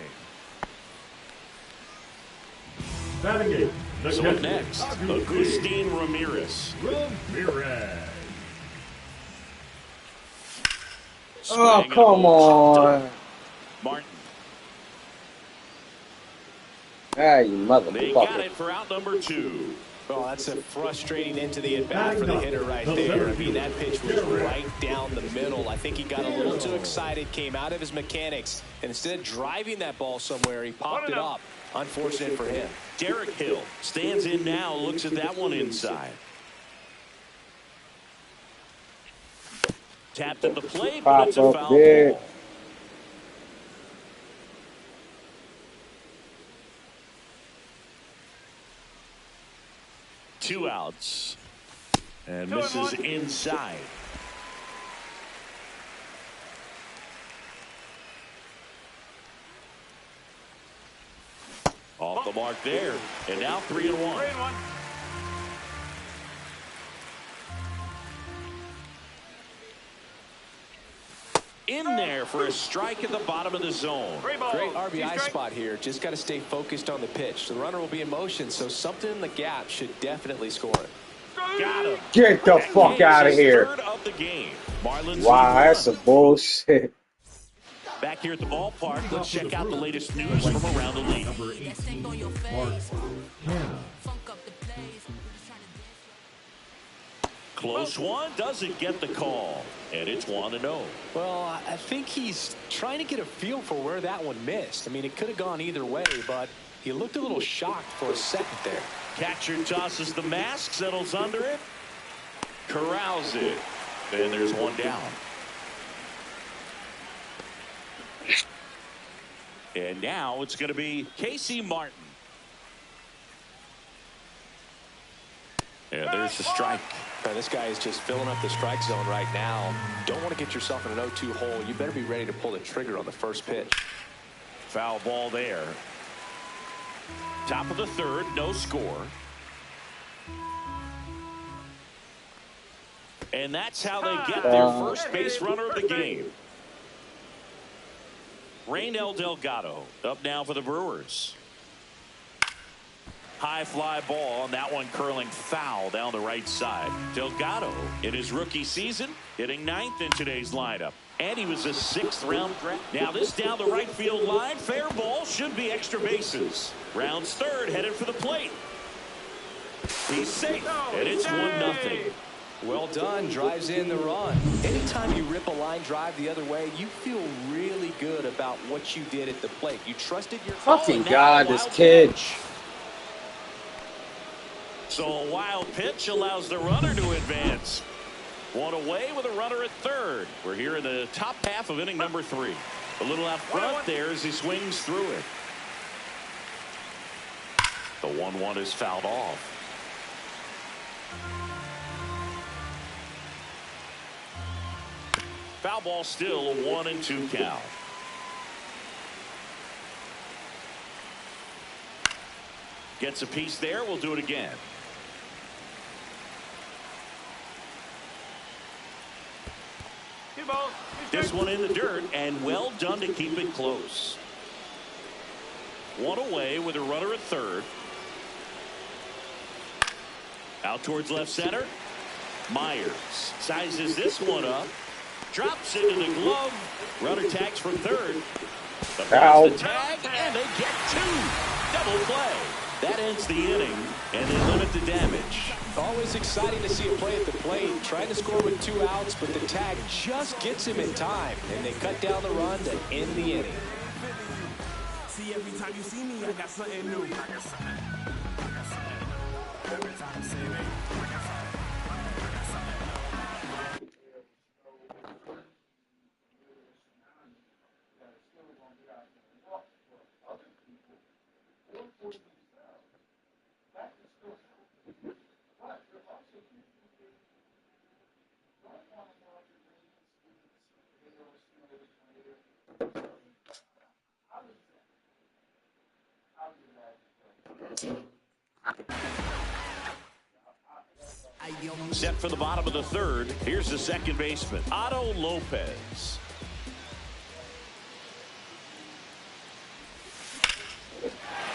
Batting eight. The So catcher, next, Agustin Ramirez. Ramirez. Oh, Swing and a come ball chopped on. up. Martin. Ah, you They got motherfucker. it for out number 2. Well, that's a frustrating into the at-bat for the hitter right there. I mean, that pitch was right down the middle. I think he got a little too excited, came out of his mechanics, and instead of driving that ball somewhere, he popped it up. Unfortunate for him. Derek Hill stands in now, looks at that one inside. Tapped at the plate, but it's a foul ball. 2 outs. And misses inside. Off the mark there. And now 3-1. 3-1. In there for a strike at the bottom of the zone. Great RBI spot here. Just got to stay focused on the pitch. The runner will be in motion, so something in the gap should definitely score it. Got him. Get the fuck out of here. Third of the game. Marlins Wow, that's some bullshit. Back here at the ballpark, let's check out the latest news from around the league. Number 18, Mark Hanna. Close one, doesn't get the call. And it's 1-0. Well, I think he's trying to get a feel for where that one missed. I mean, it could have gone either way, but he looked a little shocked for a second there. Catcher tosses the mask, settles under it, corrals it, and there's one down. And now it's going to be Casey Martin. And there's the strike. This guy is just filling up the strike zone right now. Don't want to get yourself in an 0-2 hole. You better be ready to pull the trigger on the first pitch. Foul ball there. Top of the third, no score. And that's how they get their first base runner of the game. Raynel Delgado up now for the Brewers. High fly ball, and that one curling foul down the right side. Delgado, in his rookie season, hitting 9th in today's lineup. And he was a 6th-round draft. Now this down the right field line. Fair ball, should be extra bases. Rounds third, headed for the plate. He's safe, and it's 1-0. Well done, drives in the run. Anytime you rip a line drive the other way, you feel really good about what you did at the plate. You trusted your... Fucking God, this kid. So a wild pitch allows the runner to advance. One away with a runner at third. We're here in the top half of inning number 3. A little out front there as he swings through it. The 1-1 is fouled off. Foul ball still, a 1-2 count. Gets a piece there. We'll do it again. This one in the dirt, and well done to keep it close. One away with a runner at third. Out towards left center. Myers sizes this one up. Drops it in the glove. Runner tags for third. The tag, and they get 2. Double play. That ends the inning, and they limit the damage. Always exciting to see a play at the plate. Trying to score with 2 outs, but the tag just gets him in time, and they cut down the run to end the inning. See, every time you see me, I got something new. Every time you see me, I got something. Set for the bottom of the third. Here's the second baseman, Otto Lopez.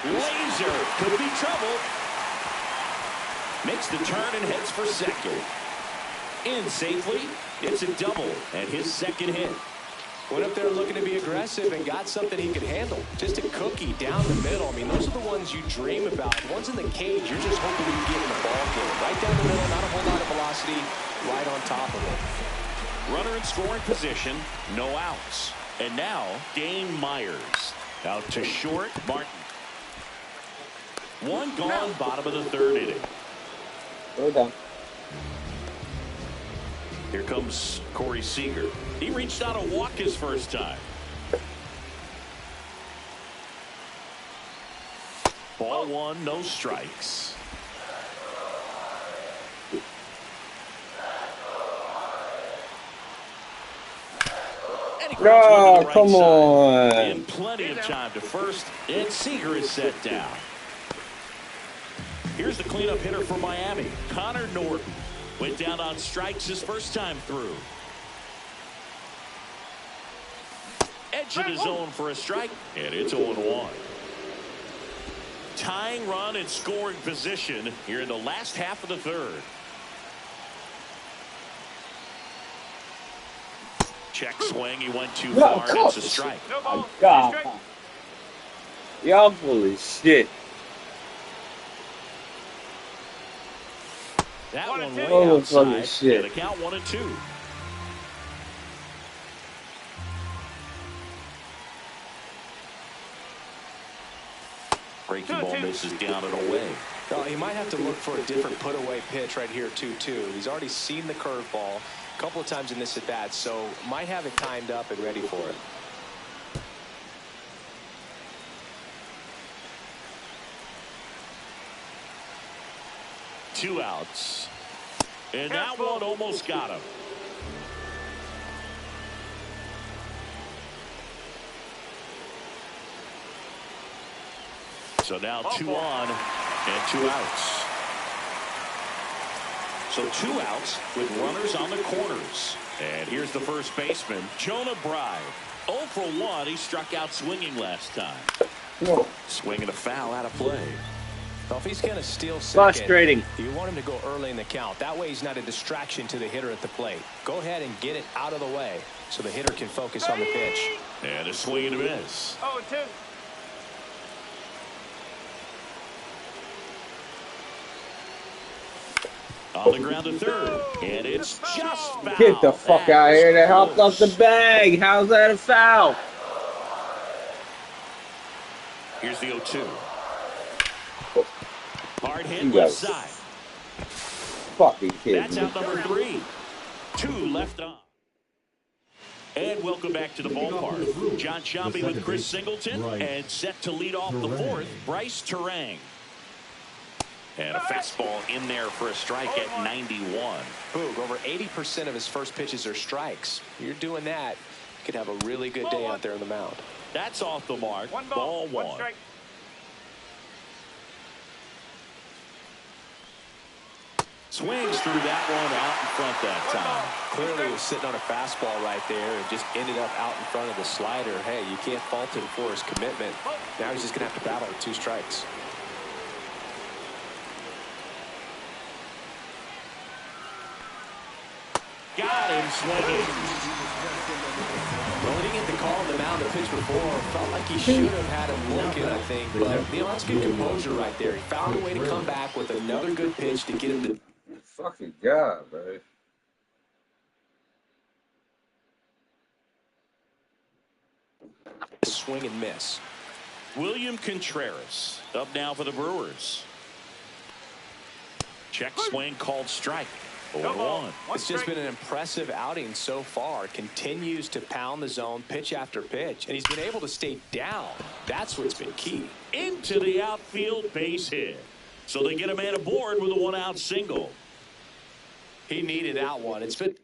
Lays laser. Could be trouble. Makes the turn and heads for second. In safely. It's a double and his second hit. Went up there looking to be aggressive and got something he could handle. Just a cookie down the middle. I mean, those are the ones you dream about. The ones in the cage, you're just hoping you get in the ball game. Right down the middle, not a whole lot of velocity, right on top of it. Runner in scoring position, no outs. And now, Dane Myers. Out to short, Martin. One gone, bottom of the third inning. Go down. Here comes Corey Seager. He reached out a walk his first time. Ball one, no strikes. Oh, come on. And plenty of time to first, and Seager is set down. Here's the cleanup hitter for Miami, Connor Norton. Went down on strikes his first time through. Edge of the zone for a strike, and it's 0-1. Tying run in scoring position here in the last half of the third. Check swing, he went too far, and it's a strike. Oh, God. Y'all full of shit. That one way outside, shit. and the count 1-2. Breaking ball misses down and away. Well, he might have to look for a different put-away pitch right here, 2-2. He's already seen the curveball a couple of times in this at-bat, so might have it timed up and ready for it. Two outs. And that one almost got him. So now 2 on and 2 outs. So 2 outs with runners on the corners. And here's the first baseman, Jonah Bride. 0 for 1. He struck out swinging last time. Whoa. Swinging a foul out of play. Well, if he's going to steal second, frustrating. You want him to go early in the count. That way he's not a distraction to the hitter at the plate. Go ahead and get it out of the way so the hitter can focus on the pitch. And a swing and a miss. 0-2. On the ground to third. And it's just foul. Get the fuck out of here. That helped off the bag. How's that a foul? Here's the 0-2. Hard hit left side. Fucking kidding That's out number 3. 2 left on. And welcome back to the ballpark. John Sciambi with Chris Singleton. And set to lead off the fourth, Bryce Terang. And a fastball in there for a strike at 91. Boog, over 80% of his first pitches are strikes. You're doing that, you could have a really good day out there on the mound. That's off the mark. Ball one. Strike. Swings through that one out in front that time. Clearly was sitting on a fastball right there and just ended up out in front of the slider. Hey, you can't fault him for his commitment. Now he's just going to have to battle with 2 strikes. Got him swinging. Well, he didn't get the call on the mound the pitch before. Felt like he should have had him looking, I think. But, you know, that's good composure right there. He found a way to come back with another good pitch to get him to... Fucking God, man. Swing and miss. William Contreras up now for the Brewers. Check swing called strike. 0-1. It's just been an impressive outing so far. Continues to pound the zone pitch after pitch, and he's been able to stay down. That's what's been key. Into the outfield, base hit. So they get a man aboard with a 1-out single. He needed that one. It's been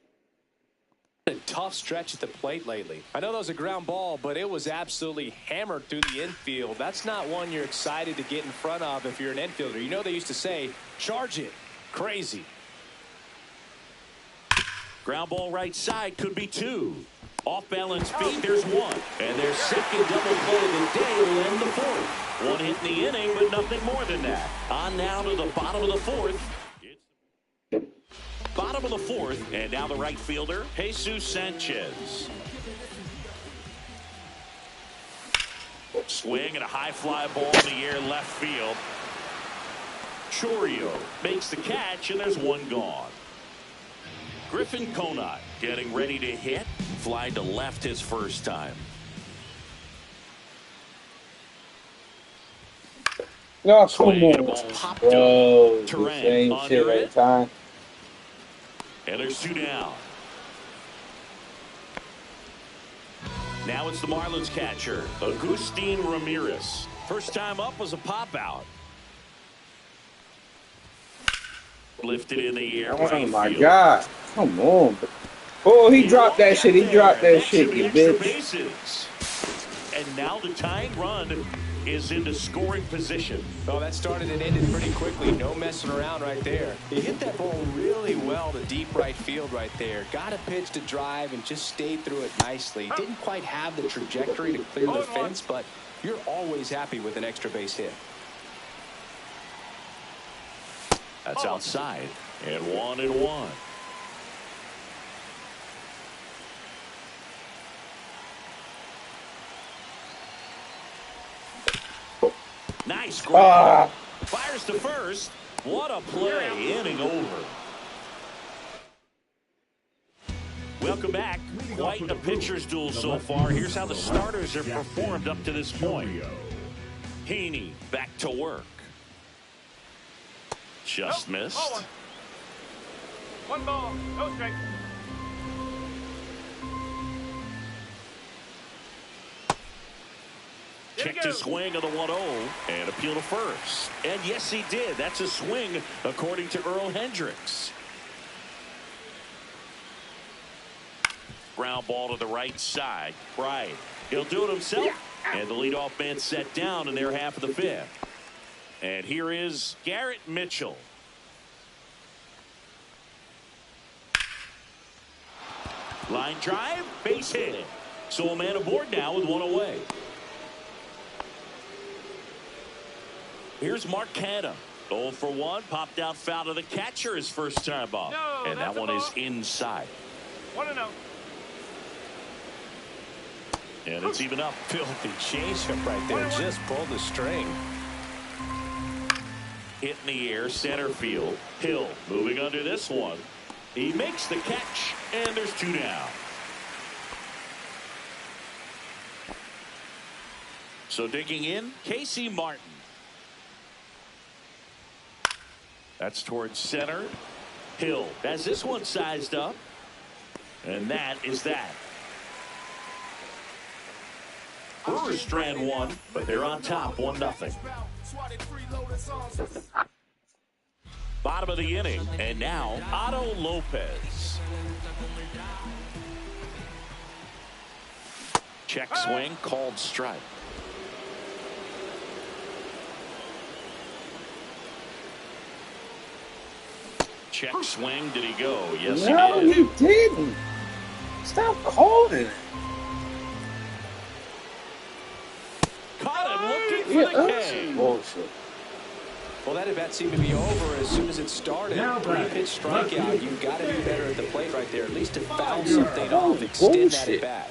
a tough stretch at the plate lately. I know that was a ground ball, but it was absolutely hammered through the infield. That's not one you're excited to get in front of if you're an infielder. You know they used to say, charge it. Crazy. Ground ball right side, could be 2. Off balance feet, there's 1. And their second double play of the day will end the fourth. One hit in the inning, but nothing more than that. On now to the bottom of the fourth. Bottom of the fourth, and now the right fielder, Jesus Sanchez. Swing and a high fly ball in the air left field. Chorio makes the catch, and there's one gone. Griffin Conant getting ready to hit. Fly to left his first time. Oh, come on, bro. The same shit every time. And there's two down. Now it's the Marlins catcher, Agustin Ramirez. First time up was a pop out. Lifted in the air. Oh my God. Come on. Oh, he dropped that shit. He dropped that shit, you bitch. Bases. And now the tying run is into scoring position. Oh, that started and ended pretty quickly. No messing around right there. He hit that ball really well to deep right field right there. Got a pitch to drive and just stayed through it nicely. Didn't quite have the trajectory to clear the fence, but you're always happy with an extra base hit. That's outside. And 1-1. Nice grab. Fires to first. What a play. Inning over. Welcome back. Quite a pitcher's duel so far. Here's how the starters have performed up to this point. Heaney back to work. Just missed. One ball, no strike. Checked his swing on the 1-0 and appeal to first. And yes, he did. That's a swing, according to Earl Hendricks. Ground ball to the right side. Right. He'll do it himself. And the leadoff man set down in their half of the fifth. And here is Garrett Mitchell. Line drive, base hit. So a man aboard now with one away. Here's Mark Canha. 0 for 1. Popped out foul to the catcher his first time up. No, and that one is inside. 1-0. And it's even up. Filthy changeup right there. Just pulled the string. Hit in the air, center field. Hill moving under this one. He makes the catch, and there's two down. So digging in, Casey Martin. That's towards center. Hill has this one sized up. And that is that. Brewers strand one, but they're on top 1-0. Bottom of the inning, and now Otto Lopez. Check swing, called strike. Check swing, did he go? Yes, no, he did. he didn't. Stop calling it. Caught him looking for the K. Bullshit. Well, that at-bat seemed to be over as soon as it started. 3-pitch strikeout. You've got to do better at the plate right there, at least to foul something off, extend that at-bat.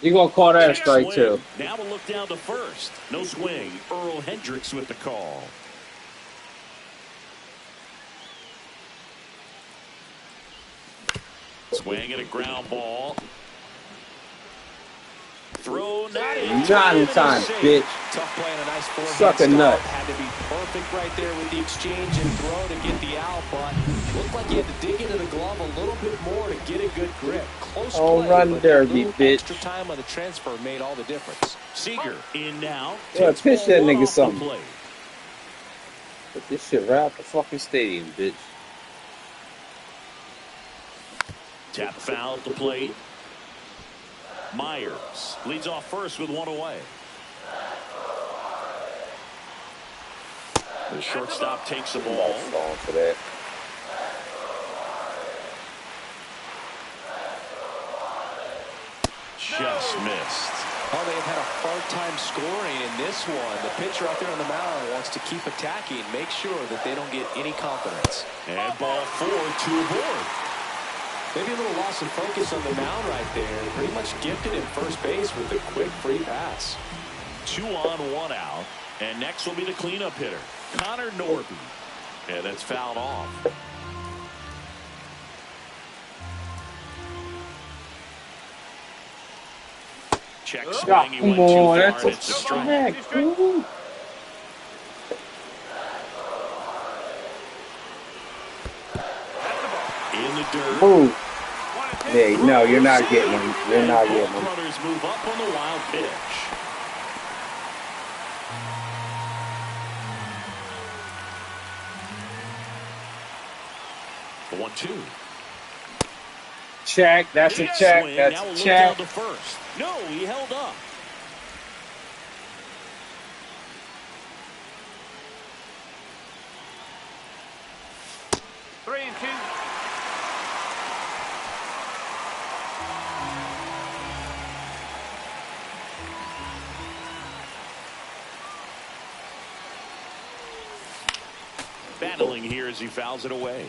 You're going to call that a strike, too. Now we'll look down to first. No swing. Earl Hendricks with the call. Swing and a ground ball. Throw not in time, bitch. Tough play and a nice forehand Suck a nut. Had to be perfect right there with the exchange and throw to get the out, but looked like he had to dig into the glove a little bit more to get a good grip. Close Home play, run but derby, a bitch. extra time on the transfer made all the difference. Seager in now. Yeah, pitch that nigga something. Play. Put this shit right out the fucking stadium, bitch. Tap foul at the plate. Myers leads off first with one away. The shortstop takes the ball. For that. Just missed. Oh, they have had a hard time scoring in this one. The pitcher out there on the mound wants to keep attacking, make sure that they don't get any confidence. And ball 4, 2 aboard. Maybe a little loss of focus on the mound right there. Pretty much gifted in first base with a quick free pass. 2 on, 1 out. And next will be the cleanup hitter, Connor Norby. And that's fouled off. Check swing. He went too far, and it's a strike. In the dirt. Move. Hey, no, you're not getting him. You're not getting him. Runners move up on the wild pitch. The 1-2. Check. That's a check. That's a check. To first. No, he held up. Three and 2. Battling here as he fouls it away.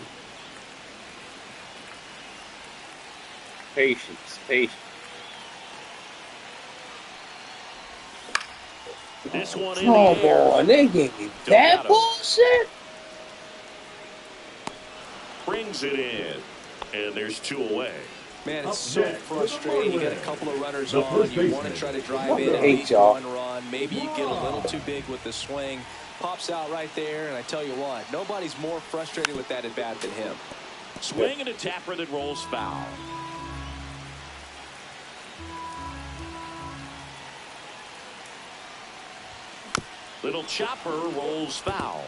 Patience. Patience. This one in Come the air. on, they gave me that bullshit. Brings it in, and there's 2 away. Man, it's so frustrating. You got a couple of runners on. You want to try to drive in at Hate least y'all. 1 run. Maybe you get a little too big with the swing. Pops out right there, and I tell you what, nobody's more frustrated with that at bat than him. Swing and a tapper that rolls foul. Little chopper rolls foul.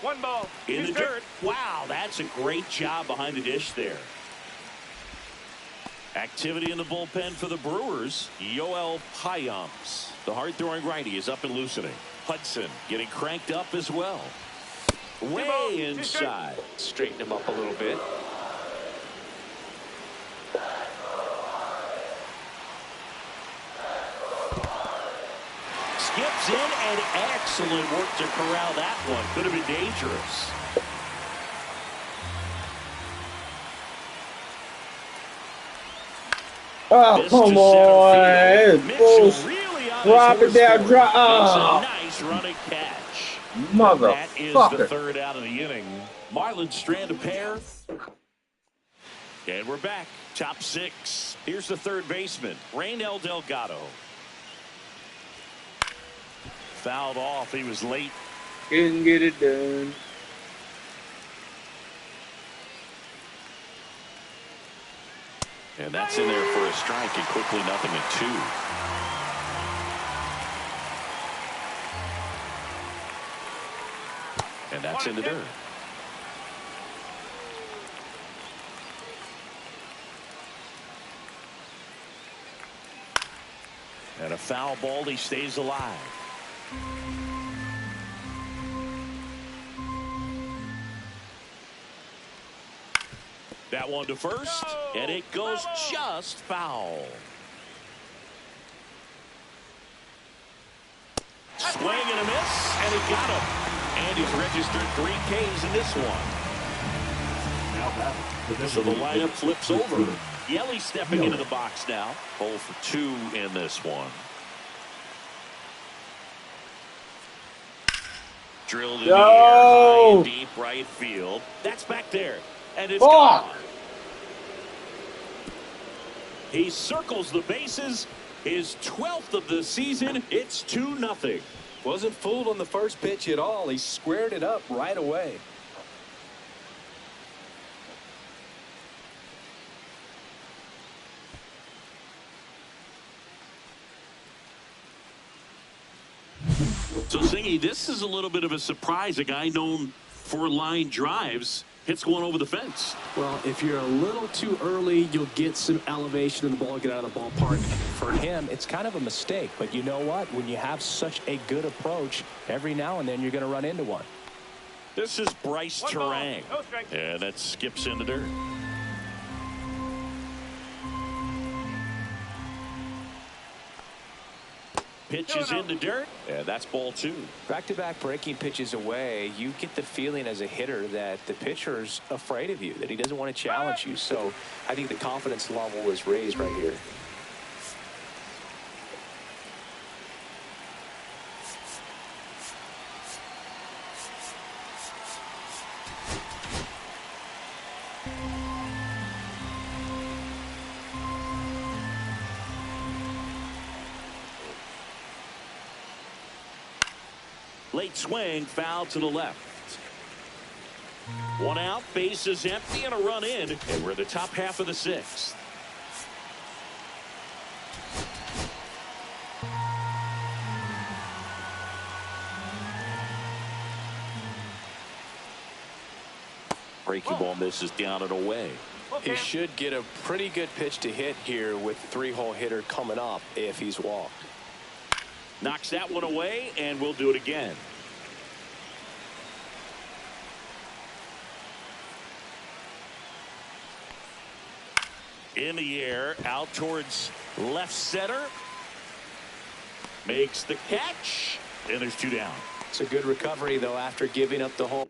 One ball. In the dirt. Wow, that's a great job behind the dish there. Activity in the bullpen for the Brewers. Yoel Payamps, the hard-throwing righty, is up and loosening. Hudson getting cranked up as well. Way inside. Straighten him up a little bit. Skips in, and excellent work to corral that one. Could have been dangerous. Oh, come on. Bullshit. Really Drop it down. Drop. Oh. Oh. Nice running catch. Motherfucker. That is the 3rd out of the inning. Marlins strand a pair. And we're back. Top 6. Here's the 3rd baseman, Raynel Delgado. Fouled off. He was late. Couldn't get it done. And that's in there for a strike, and quickly 0-2. And that's in the dirt. And a foul ball. He stays alive. That one to first, and it goes just foul. Swing and a miss, and he got him. And he's registered 3 Ks in this one. So the lineup flips over. Yelly stepping into the box now. 0 for 2 in this one. Drilled in the air, high and deep right field. That's back there. And it's gone. He circles the bases. His 12th of the season. It's 2-0. Wasn't fooled on the first pitch at all. He squared it up right away. So, Zingy, this is a little bit of a surprise. A guy known for line drives hits one over the fence. Well, if you're a little too early, you'll get some elevation in the ball, get out of the ballpark. For him, it's kind of a mistake. But you know what? When you have such a good approach, every now and then you're going to run into one. This is Bryce Terang. And that skips in the dirt. Pitches in the dirt, and that's ball 2. Back-to-back breaking pitches away, you get the feeling as a hitter that the pitcher's afraid of you, that he doesn't want to challenge you. So I think the confidence level is raised right here. Late swing, foul to the left. 1 out, bases empty, and a run in. And we're the top half of the 6th. Breaking ball misses down and away. He should get a pretty good pitch to hit here with the 3-hole hitter coming up if he's walked. Knocks that one away, and we'll do it again. In the air, out towards left center. Makes the catch, and there's 2 down. It's a good recovery, though, after giving up the home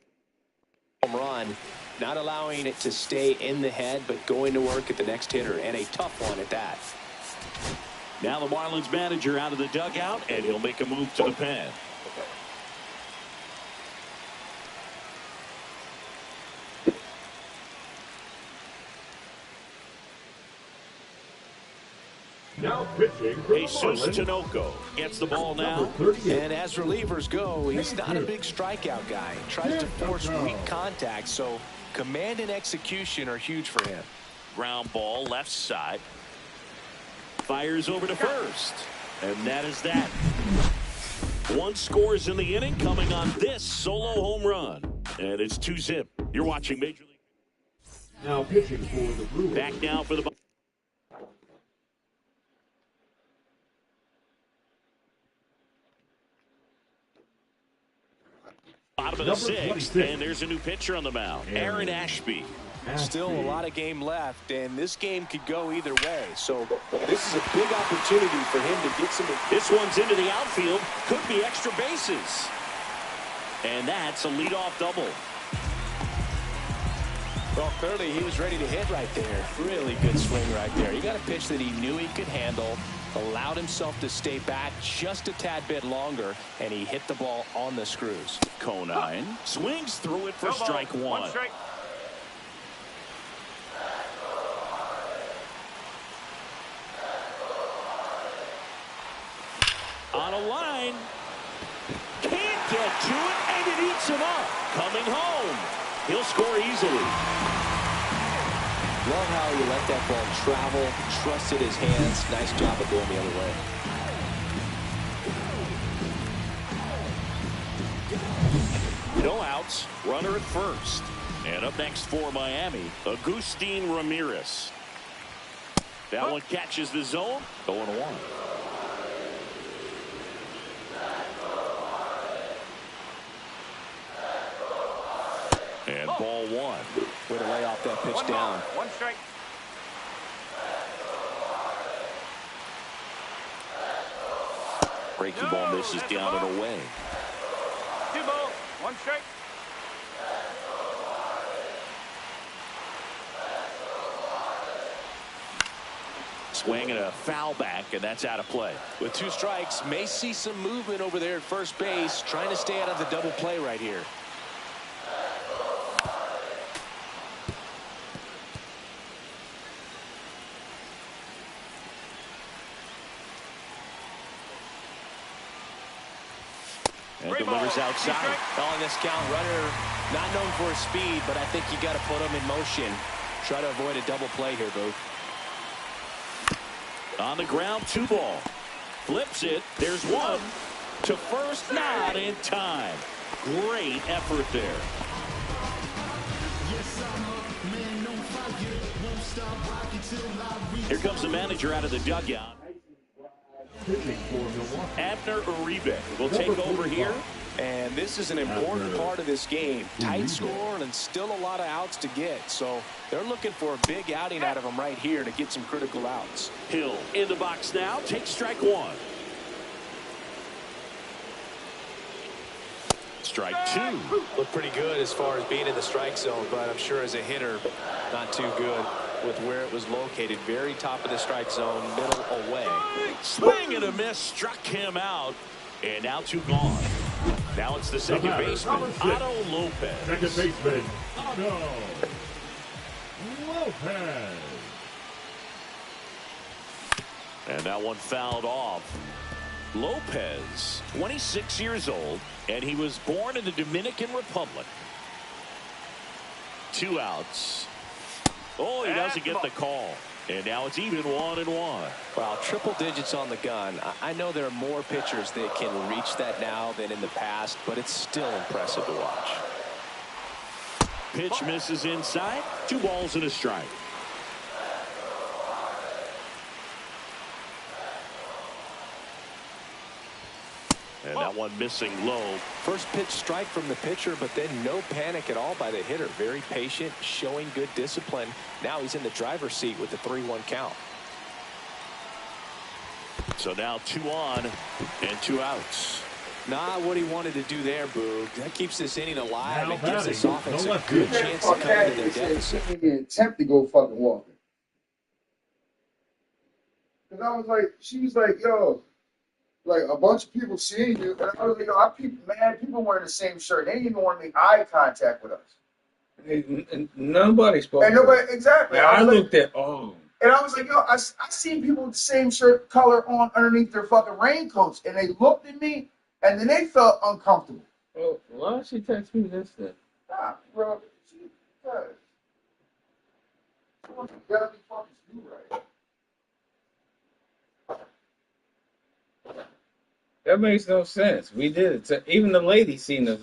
run. Not allowing it to stay in the head, but going to work at the next hitter, and a tough one at that. Now the Marlins manager out of the dugout, and he'll make a move to the pen. Now pitching for the Jesus Marlins. Tinoco gets the ball now. And as relievers go, he's not a big strikeout guy. He tries to force weak contact, so command and execution are huge for him. Ground ball, left side. Fires over to first. And that is that. 1 scores in the inning coming on this solo home run. And it's 2-zip. You're watching Major League. Now pitching for the Brewers. Back now for the bottom of the 6th, and there's a new pitcher on the mound, Aaron Ashby. Still a lot of game left, and this game could go either way. So this is a big opportunity for him to get some. This one's into the outfield. Could be extra bases. And that's a leadoff double. Well, clearly he was ready to hit right there. Really good swing right there. He got a pitch that he knew he could handle, allowed himself to stay back just a tad bit longer, and he hit the ball on the screws. Conine swings through it for strike 1. 1 strike. On a line. Can't get to it, and it eats him up. Coming home. He'll score easily. Love how he let that ball travel, trusted his hands. Nice job of going the other way. No outs. Runner at first. And up next for Miami, Agustin Ramirez. That one catches the zone. 0-1. And ball 1. Way to lay off that pitch down. 1 strike. Breaking ball misses down and away. 2 balls, 1 strike. Swing and a foul back, and that's out of play. With 2 strikes, may see some movement over there at first base, trying to stay out of the double play right here. And delivers outside. Calling this count, runner not known for his speed, but I think you got to put him in motion. Try to avoid a double play here, Booth. On the ground, 2 ball. Flips it. There's 1. To first, not in time. Great effort there. Here comes the manager out of the dugout. Abner Uribe will take over here. And this is an important part of this game. Tight score and still a lot of outs to get. So they're looking for a big outing out of him right here to get some critical outs. Hill in the box now. Takes strike one. Strike two. Look pretty good as far as being in the strike zone, but I'm sure as a hitter, not too good with where it was located. Very top of the strike zone, middle away. Swing and a miss. Struck him out. And now two gone. Now it's the second baseman, Otto Lopez. Second baseman, Otto Lopez. And that one fouled off. Lopez, 26 years old, and he was born in the Dominican Republic. 2 outs. Oh, he doesn't get the call. And now it's even 1-1. Wow, triple digits on the gun. I know there are more pitchers that can reach that now than in the past, but it's still impressive to watch. Pitch misses inside. 2 balls and a strike. And that one missing low. First pitch strike from the pitcher, but then no panic at all by the hitter. Very patient, showing good discipline. Now he's in the driver's seat with the 3-1 count. So now 2 on and 2 outs. Not what he wanted to do there, Boog. That keeps this inning alive Now and gives this batting, offense no a left good field. chance to come into their deficit. She didn't attempt to go fucking walking. Because I was like, she was like, yo, like a bunch of people seeing you. And I was like, yo, people wearing the same shirt. They didn't even want to make eye contact with us. Nobody spoke. And nobody, exactly. Now, I was looked at, oh. And I was like, yo, I seen people with the same shirt color on underneath their fucking raincoats. And they looked at me, and then they felt uncomfortable. Oh, why did she text me this then? Nah, bro. She does. You gotta be fucking you right. That makes no sense. We did it. Even the lady seen us.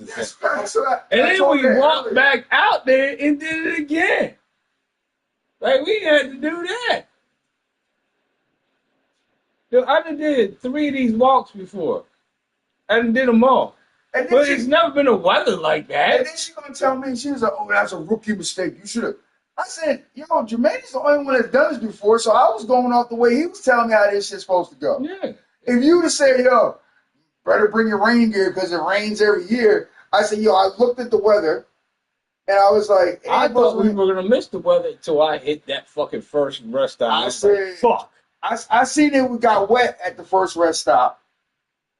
And then told we her walked earlier. back out there and did it again. Like, we had to do that. Dude, I done did 3 of these walks before. I done did them all. But it's never been a weather like that. And then she gonna tell me, she was like, oh, that's a rookie mistake. You should have. I said, yo, Jermaine's the only one that's done this before, so I was going off the way he was telling me how this shit's supposed to go. Yeah. If you would have said, yo, better bring your rain gear because it rains every year, I said, yo, I looked at the weather, and I was like, I thought we were going to miss the weather until I hit that fucking first rest stop. I said, fuck. I seen it, we got wet at the first rest stop,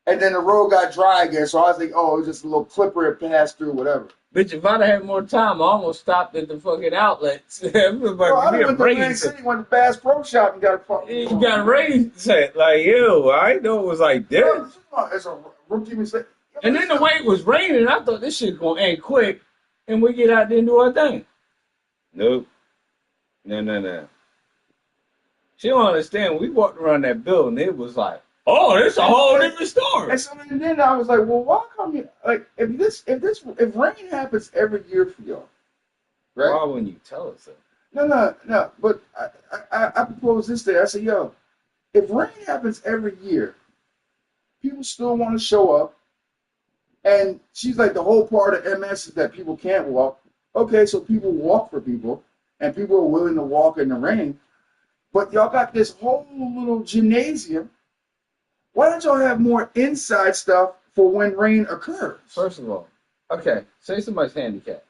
and then the road got dry again, so I was like, oh, it was just a little clipper that passed through, whatever. Bitch, if I'd have had more time, I almost stopped at the fucking outlets. I went to Atlantic City, went to Bass Pro Shop and got a fucking... You got a raise set. Like, yo, I didn't know it was like this. It's a rookie mistake. And then the way it was raining, I thought this shit going to end quick, and we get out there and do our thing. Nope. No. She don't understand. We walked around that building, it was like, oh, it's a whole different story. And so then I was like, well, why come you, like, if rain happens every year for y'all, right? Why wouldn't you tell us that? No, but I proposed this day. I said, yo, if rain happens every year, people still want to show up. And she's like, the whole part of MS is that people can't walk. Okay, so people walk for people, and people are willing to walk in the rain. But y'all got this whole little gymnasium. Why don't y'all have more inside stuff for when rain occurs? First of all, okay, say somebody's handicapped.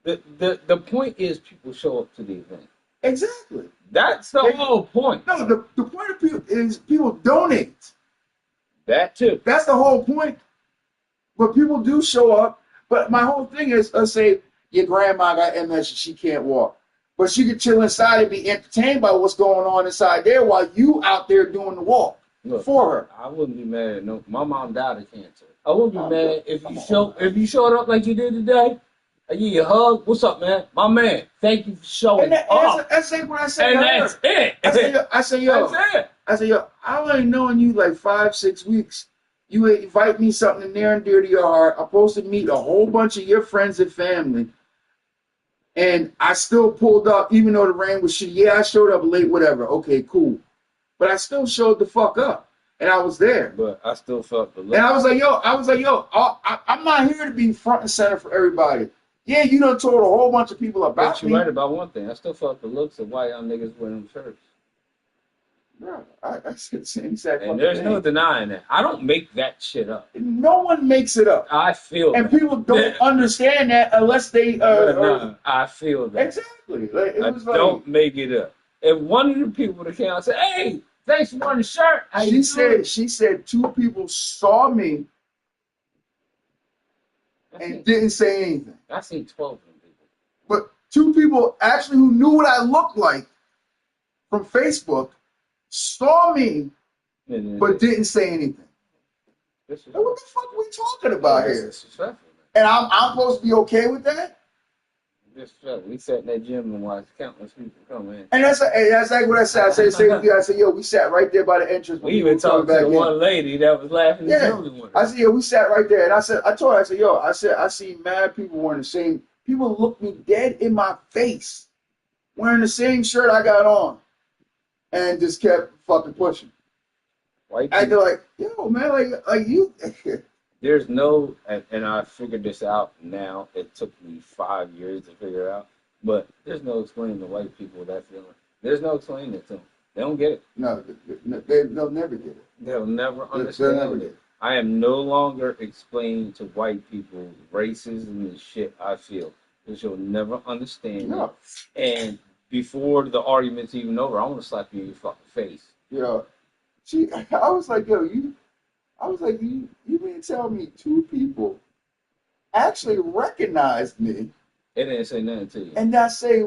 The point is people show up to the event. Exactly. That's the whole point. No, the point of people is people donate. That too. That's the whole point. But people do show up. But my whole thing is, let's say your grandma got MS and she can't walk. But she could chill inside and be entertained by what's going on inside there while you out there doing the walk. Look, for her. I wouldn't be mad at no. My mom died of cancer. I wouldn't be mad if you showed up like you did today. I give you a hug. What's up, man? My man. Thank you for showing up. That's what I said. And that's it. I said, yo. I only known you like 5-6 weeks. You invite me something near and dear to your heart. I'm supposed to meet a whole bunch of your friends and family. And I still pulled up, even though the rain was shitty. Yeah, I showed up late, whatever. Okay, cool. But I still showed the fuck up. and I was there. But I still felt the look. And I was like, yo, I'm not here to be front and center for everybody. Yeah, you done told a whole bunch of people about But you're right about one thing. I still felt the looks of why young niggas wearing them shirts. Bro, I said the same exact And there's no denying that. I don't make that shit up. No one makes it up. I feel and that. people don't understand that unless they no, I feel that. Exactly. Like, it was don't make it up. If one of the people that came out said, "Hey, thanks for wearing the shirt," she said 2 people saw me and didn't say anything. I seen 12 of them people. But 2 people actually who knew what I looked like from Facebook saw me, but didn't say anything. Like, what the fuck are we talking about here? And I'm supposed to be okay with that? We sat in that gym and watched countless people come in. And that's like what I said. I said, yo, we sat right there by the entrance. We even talked to one lady that was laughing. Yeah. I said, we sat right there. And I told her, I see mad people wearing the same, people look me dead in my face wearing the same shirt I got on. And just kept fucking pushing. Acting like, yo, man, like you. There's no, and I figured this out now. It took me 5 years to figure it out. But there's no explaining to white people that feeling. There's no explaining it to them. They don't get it. No, they'll never get it. They'll never understand never get it. I am no longer explaining to white people racism and shit I feel. Because you'll never understand it. And before the argument's even over, I want to slap you in your fucking face. Yeah. I was like, yo, you mean to tell me 2 people actually recognized me? It didn't say nothing to you. And not say,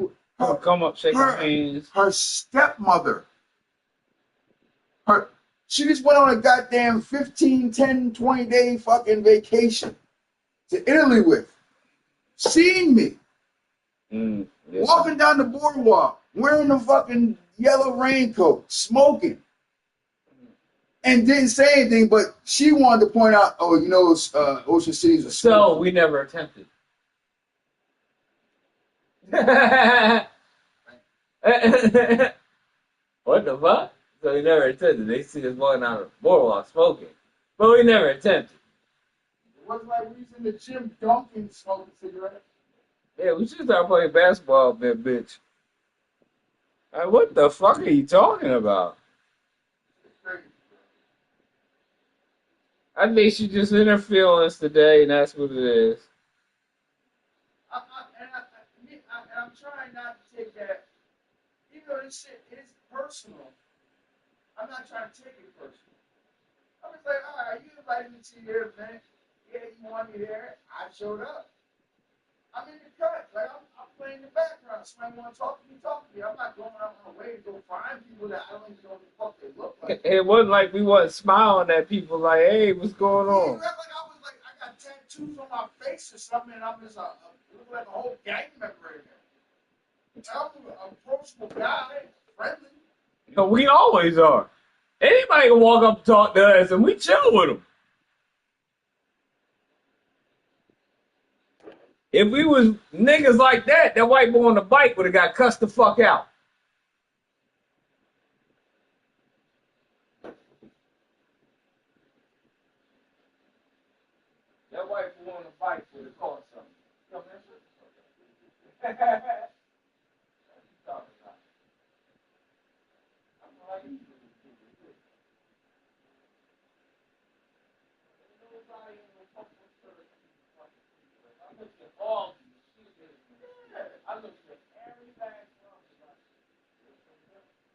come up, shake her hands. Her stepmother. She just went on a goddamn 15, 10, 20 day fucking vacation to Italy with. Seen me. Walking down the boardwalk, wearing the fucking yellow raincoat, smoking. And didn't say anything, but she wanted to point out, Ocean City's a school. So we never attempted. What the fuck? So we never attempted. They see us walking down the boardwalk smoking. But we never attempted. It wasn't like we was in the gym dunking, smoking cigarettes. Yeah, we should start playing basketball up there, bitch. Like, what the fuck are you talking about? I think she's just in her feelings today, and that's what it is. I'm trying not to take that. Even though this shit is personal, I'm not trying to take it personal. I was like, all right, you invited me to your event. Yeah, you want me there. I showed up. I'm in the cut. Like, I'm playing the background. Somebody want to talk to me, talk to me. I'm not going out of my way to go find people that I don't even know what the fuck they look like. It wasn't like we wasn't smiling at people like, hey, what's going on? I was like, I got tattoos on my face or something, and I'm just look like a whole gang member in there. I'm an approachable guy, friendly. You know, we always are. Anybody can walk up and talk to us, and we chill with them. If we was niggas like that, that white boy on the bike would have got cussed the fuck out. That white boy on the bike would have caught something. Come here.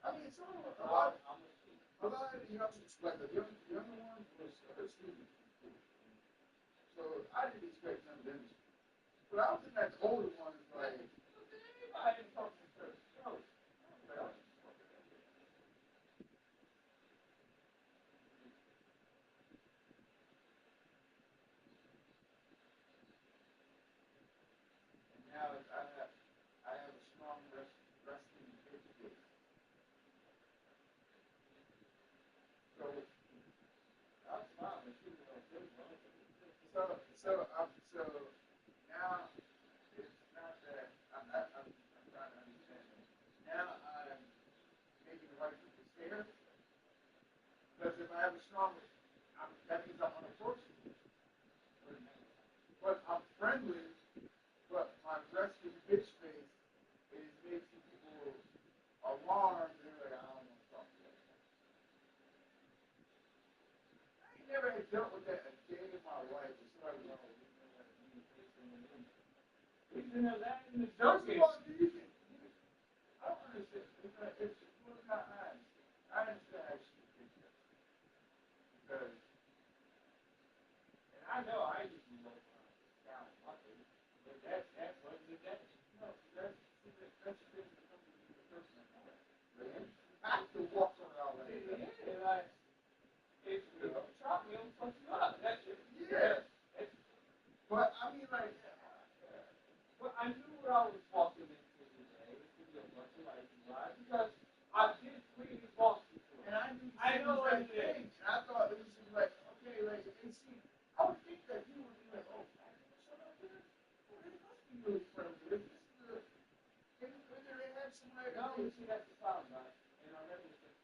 I mean, it's a lot of the youngsters, like the younger ones, was students. So I didn't expect none of them. But I was in that older ones, like, I didn't talk to church. Now I have a strong wrestling education. So I'm smiling. So now it's wrong with that means I'm unapproachable. But I'm friendly, but my resting bitch face is making people alarmed. They're like, I don't know something. I ain't never had dealt with that a day in my life. Somebody was like, you know that in the junkie. I don't understand. It's not honest. I understand how she thinks that. Because, and I know I used to know down nothing, but that's what it is. No, that's the thing that comes with the person I know. I have to walk around like that. Yeah, like, if you don't try me, I'm fucking up. That's it. Yeah. But, I mean, like, but I knew what I was walking into today. It could be a bunch of like lies because I did 3 balls before. And I know what it is. And I thought it was just like, okay, like, and see, I would think that you would be like, oh, shut up here. Well, they must be really friendly. This is the, and they have somebody. No, you see, that's the problem, right? And I remember this.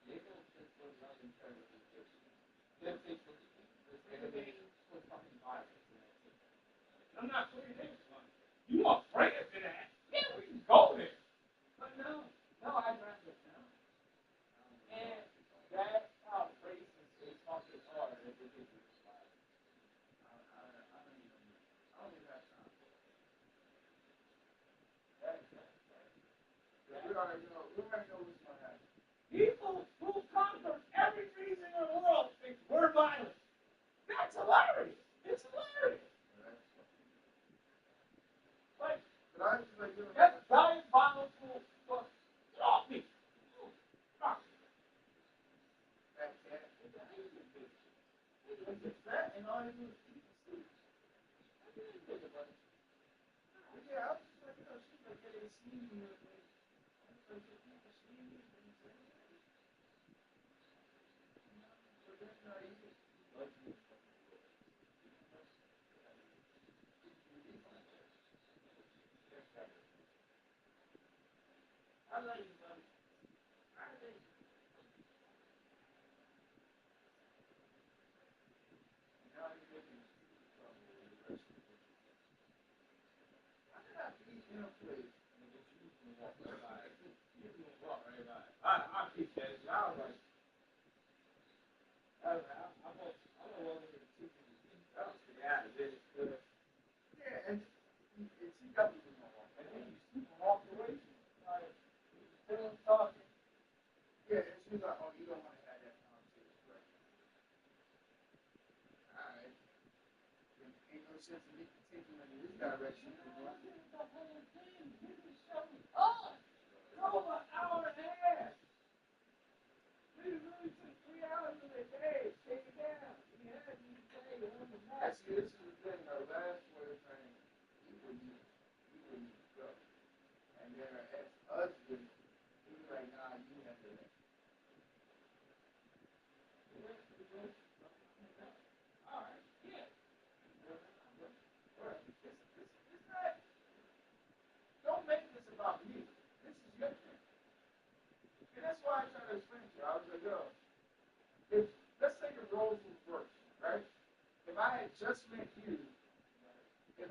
They don't take what love and care with this. They'll take what they put fucking violence. I'm not putting it in. You want friends in that? Yeah, we can go there. But no, I'd rather now. And that's how racist is fucking hard. I don't even have time for it. We already know what's going to happen. People who conquer every reason in the world think we're violent. That's hilarious. It's hilarious. Like, that's diabolical. Get off me. That and all you do is eat and sleep. I didn't think about it. Yeah, I was just like, she's like, yeah, they see me. I was like, people see me. But then, like, I like you, buddy. I think. Now you're getting I did not be in a place and that you can walk right by. You can walk right by. I appreciate it. I was like, I'm gonna walk over to the teacher. Yeah, and she got me to walk. And then you walk away. Like, still talking. Yeah, and she was like, oh, you don't want to have that conversation, right? All right. Ain't no sense in me continuing in this direction. Oh, over an hour and a half. We really took 3 hours of the day. Take it down. We had you say on the match. See, this is the thing. Our last word thing, we wouldn't go. And then our ex-husband, he was like, nah, you have to. All right, yeah. It's not, don't make this about me. This is your thing. And that's why I try to explain to you. I was like, yo, let's say the roles reversed, right? If I had just met you, and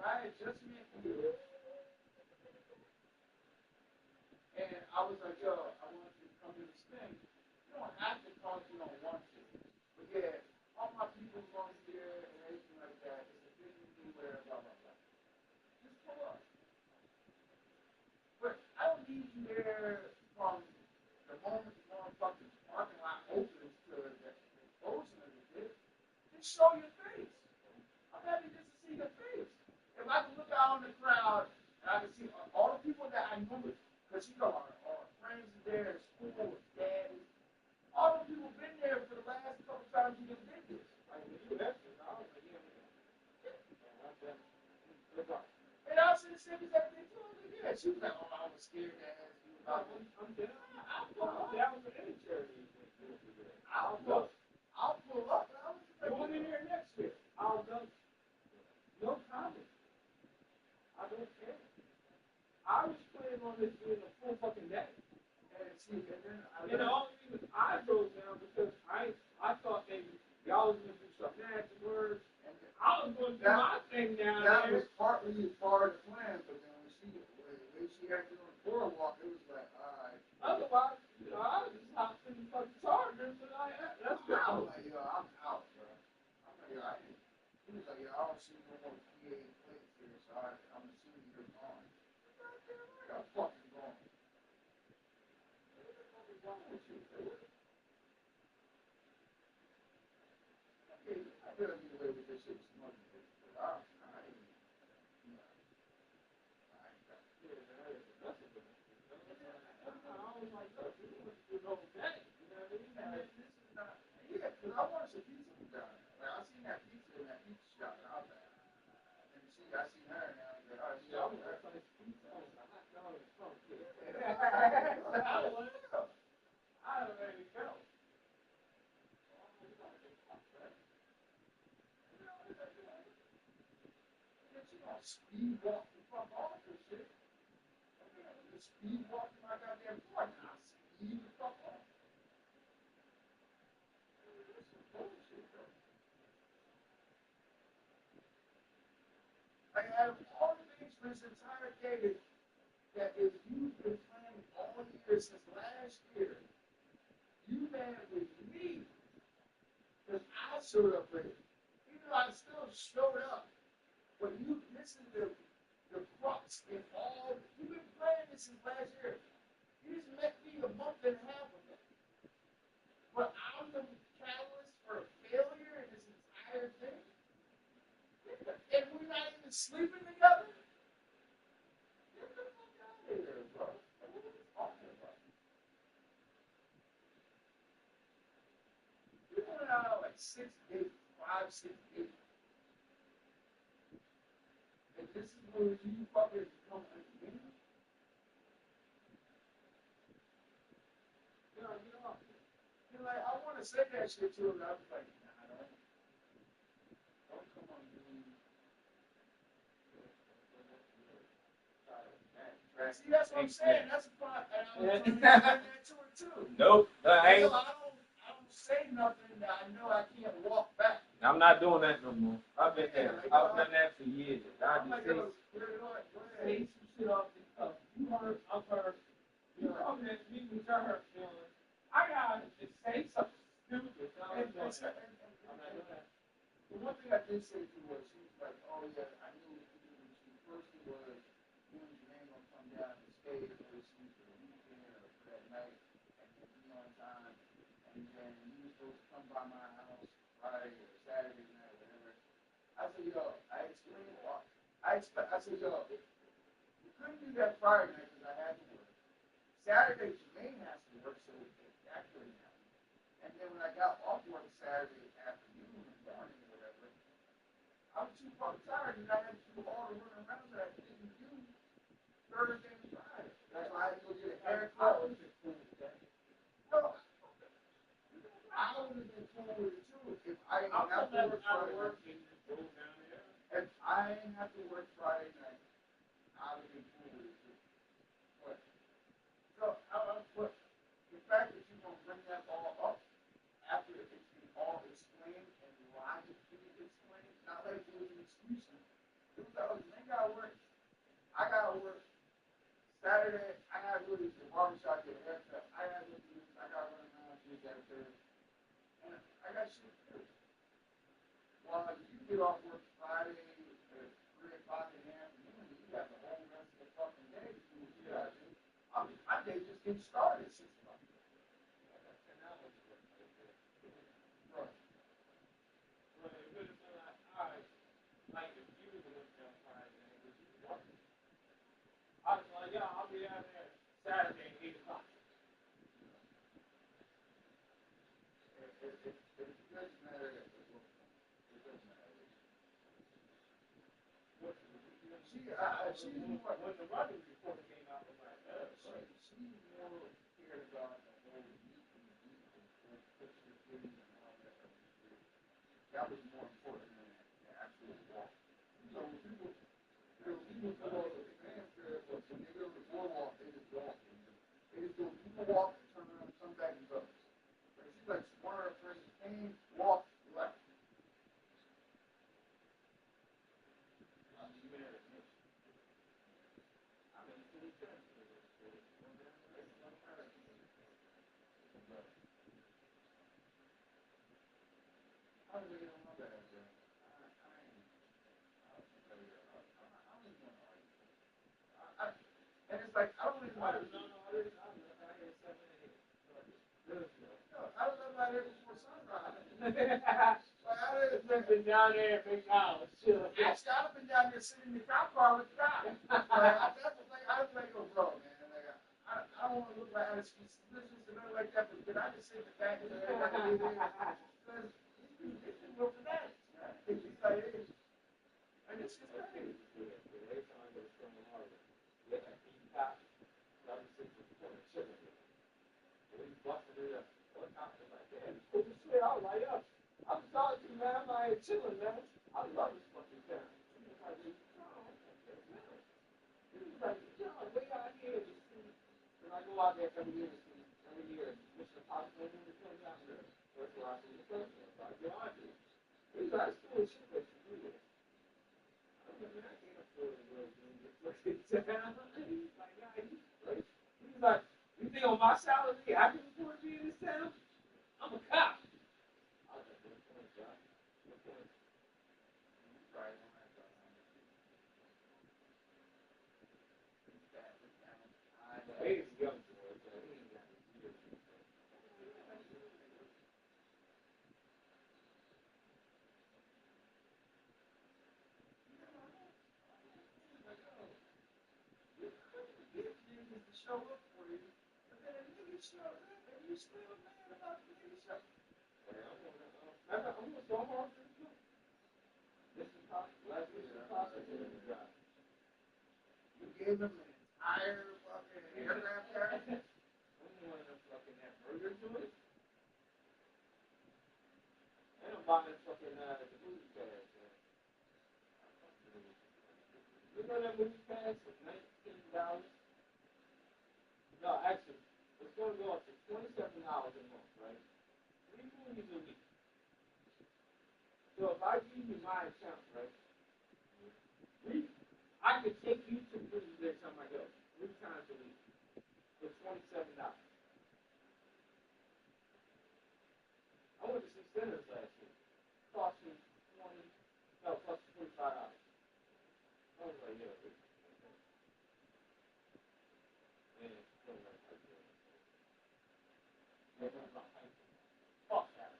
I was like, yo, I want you to come to this thing, you don't have to come if you don't want to. But yeah, all my people going here and everything like that, it's a big thing where blah, blah, blah. Just pull up. But I don't need you there from the moment the motherfucking parking lot opens to the closing of the bit. Just show your face. I'm happy just to see your face. If I can look out on the crowd and I can see all the people that I know, because you know our friends are there at school, dad, all the people been there for the last couple times you done did this. Like when you left it, I was like, yeah. And I was in the same exact thing too. I was like, yeah. She was like, oh, I was scared to ask you about it. I'm dead. I'll pull up. That was an charity. I'll pull up. And I was just like, going in there next year. I'll go. No comment. I don't care. I was planning on this being a full fucking day. And see, and then the only reason I drove down because I thought like, all right. Otherwise, you know, I just hopped in the fucking Chargers and let's go. I'm like, yo, I'm out, bro. I'm like, yo, he was like, yo, I don't see no more PA plates here, so I'm assuming you're gone. I'm fucking gone. What the fuck is wrong with you, dude? Okay, you're not gonna get away with this shit as much as this, but I ain't. Yeah, because I wanted some pizza from down there. Like, I seen that pizza in that pizza shop, and I was like, and I seen her, and I was like, oh, she always has nice pizza. I was like, I don't really go. She gonna speed walk the fuck off this shit. The speed walk to my goddamn point. I speed the fuck off. This is bullshit, bro. I have all the things for this entire day that if you've been playing all year since last year, you mad with me because I showed up late. Even though I still showed up. But this is the crux in all. You've been playing this since last year. You just met me a month and a half ago. But I'm the catalyst for a failure in this entire thing. And we're not even sleeping together. Get the fuck out of here, bro. What are you talking about? We went out like 6 days, 5, 6 days. And this is where you fucking come to me. You're like, I want to say that shit to him. I was like, nah, don't come on me. See, that's what I'm saying. That's a part. And I was trying to explain that to her too. Nope. I don't say nothing that I know I can't walk back. I'm not doing that no more. I've been there. I've done that for years. I just say some shit off the cuff. You hurt, I'm hurt. You come next week with your hurt feelings. I gotta just say something stupid. The one thing I did say to her, she was like, oh yeah, I knew it was she first it was you and Jermaine gonna come down and stay for the weekend or for that night and then be on time. And then you were supposed to come by my house Friday or Saturday night or whatever. I said, yo, I explained why. I said, yo, you couldn't do that Friday night because I had to work. Saturday, Jermaine has to work, so that couldn't happen. And then when I got off work Saturday afternoon or morning or whatever, I was too fucking tired and I had to do all the running around that I didn't do Thursday and Friday. That's why I had to go get a haircut. No, I would have been cool with it too if I didn't have to work Friday. If I didn't have to work Friday night, I would have been cool with it too. But the fact that you're gonna bring that all up after it's been all explained and logically explained, not like it was an excuse. It was like, they gotta work. I gotta work. Saturday, I gotta go to the barbershop, get a haircut. I gotta go do this. I gotta run around, do that, third. And I got shit to do. While you get off work Friday at 3 o'clock in the afternoon, you got the whole rest of the fucking day to do what you gotta do. My day just getting started at 6 o'clock. Right. Well, it would have been like, all right, like if you were to work on Friday, would you work? I was like, yeah, I'll be out there Saturday at 8 o'clock. It doesn't matter. It doesn't matter. She's more, when the running report came out, was like, she's more scared about the whole meet and picture thing and all that. That was more important than the actual walk. So when people go all the fans there, when they go to the boardwalk, they just walk. They just go, people walk and turn around and come back and go. But if she's like, one of her friends came, walked, left. And it's like, I don't even want to. I don't know about it before sunrise. I've been down there at Big House. Actually, I've been down there sitting in the cop car with the guy. I was like, oh, bro, man. Like, I don't want to look like I was suspicious or nothing like that, but can I just say the fact that I got to be there? Because it's been real for that. It's like, hey, and it's just crazy. I was like, yo, I'm talking to you, man. I'm out here chilling, man. I love this fucking town. He was like, yo, way out here. And I go out there every year. Mr. Possible comes out there. That's where I see the person. I go out there. He's like, that's cool shit that you do this. I was like, man, I can't afford to go to this fucking town. He's like, nah, he's like, you think on my salary I can afford to be in this town? I'm a cop. Show up for you, but then a nigga shows up and you still mad about the nigga show up. I'm gonna go home for you. This is possible. You gave him an entire fucking aircraft carrier. I'm one of them fucking that burger joints. And I'm buying fucking the movie pass. You know that movie pass for $19? No, actually, it's going to go up to $27 a month, right? 3 movies a week. So if I give you my account, right? I could take you to movies every time I go, 3 times a week, for $27. I went to see Sinners last year. It cost me cost me $45. I was like, yeah. Fuck that.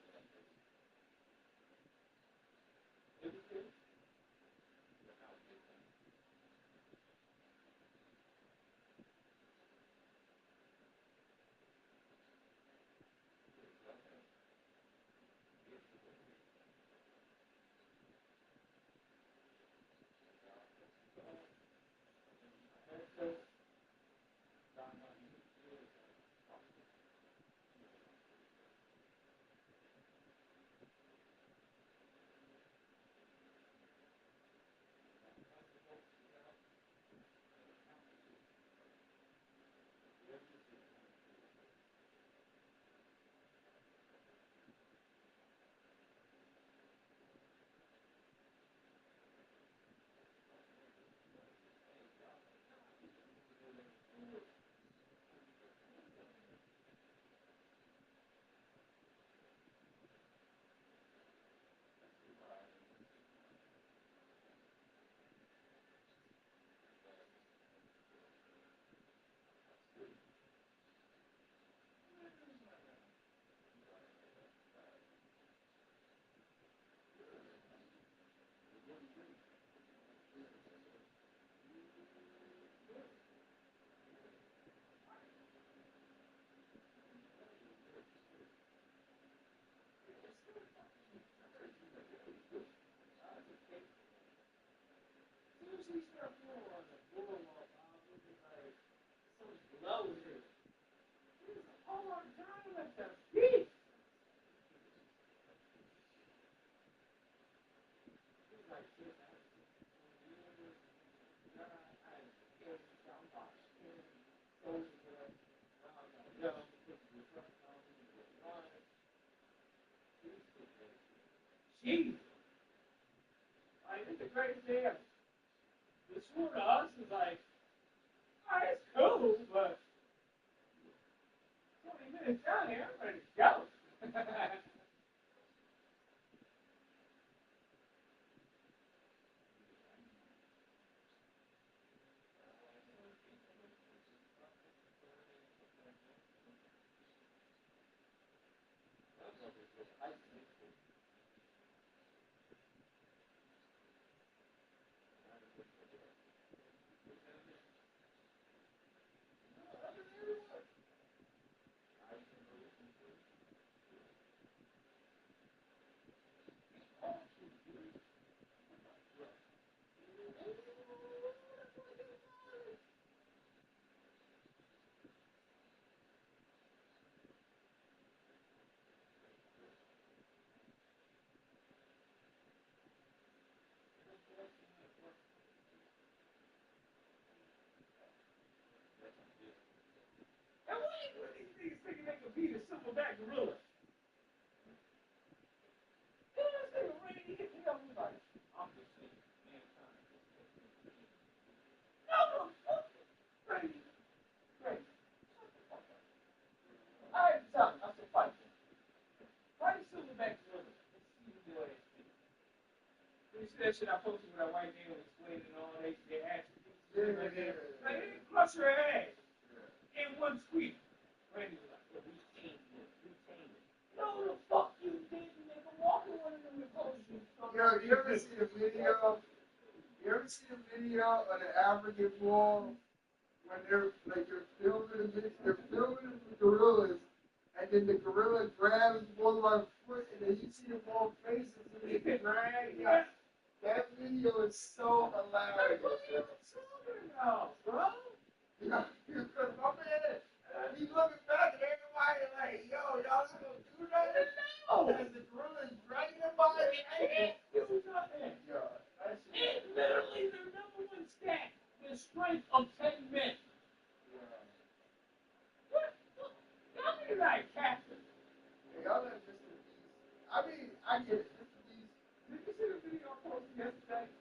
Jesus. Like, it's a crazy thing. The tour to us is like, all right, it's cool, but 20 minutes. It's down here. I'm ready to go. And why do these niggas thinking they can beat a silverback gorilla? You know what I'm saying? Randy hit me up. He's like, I'm just saying, mankind. No, fuck Randy. Randy. I had to tell him. I said, fight him. Fight a silverback gorilla. Let's see who your ass is. You see that shit I posted with that white man was explaining all their asses? Yeah. Like, they didn't crush her ass in one squeak. Randy was like, yeah, we tamed it. No, the fuck you didn't, nigga. Walk in one of them implosions. Yo, you ever see the video? You ever see the video of the African bull when they're filming the gorillas, and then the gorilla grabs the bull by the foot, and then you see the bull faces and they drag. Yeah. That video is so hilarious. What are you talking about, bro? Yeah, because my man, he's looking back at everybody like, yo, y'all not gonna do nothing? No. As the gorilla's dragging him by the ankle. Do nothing. Yo, that shit. It's literally their number one stat. The strength of 10 men. What? Y'all niggas like captain. Hey, y'all let Mr. Beast. I mean, I get it. Mr. Beast. Did you see the video I posted yesterday?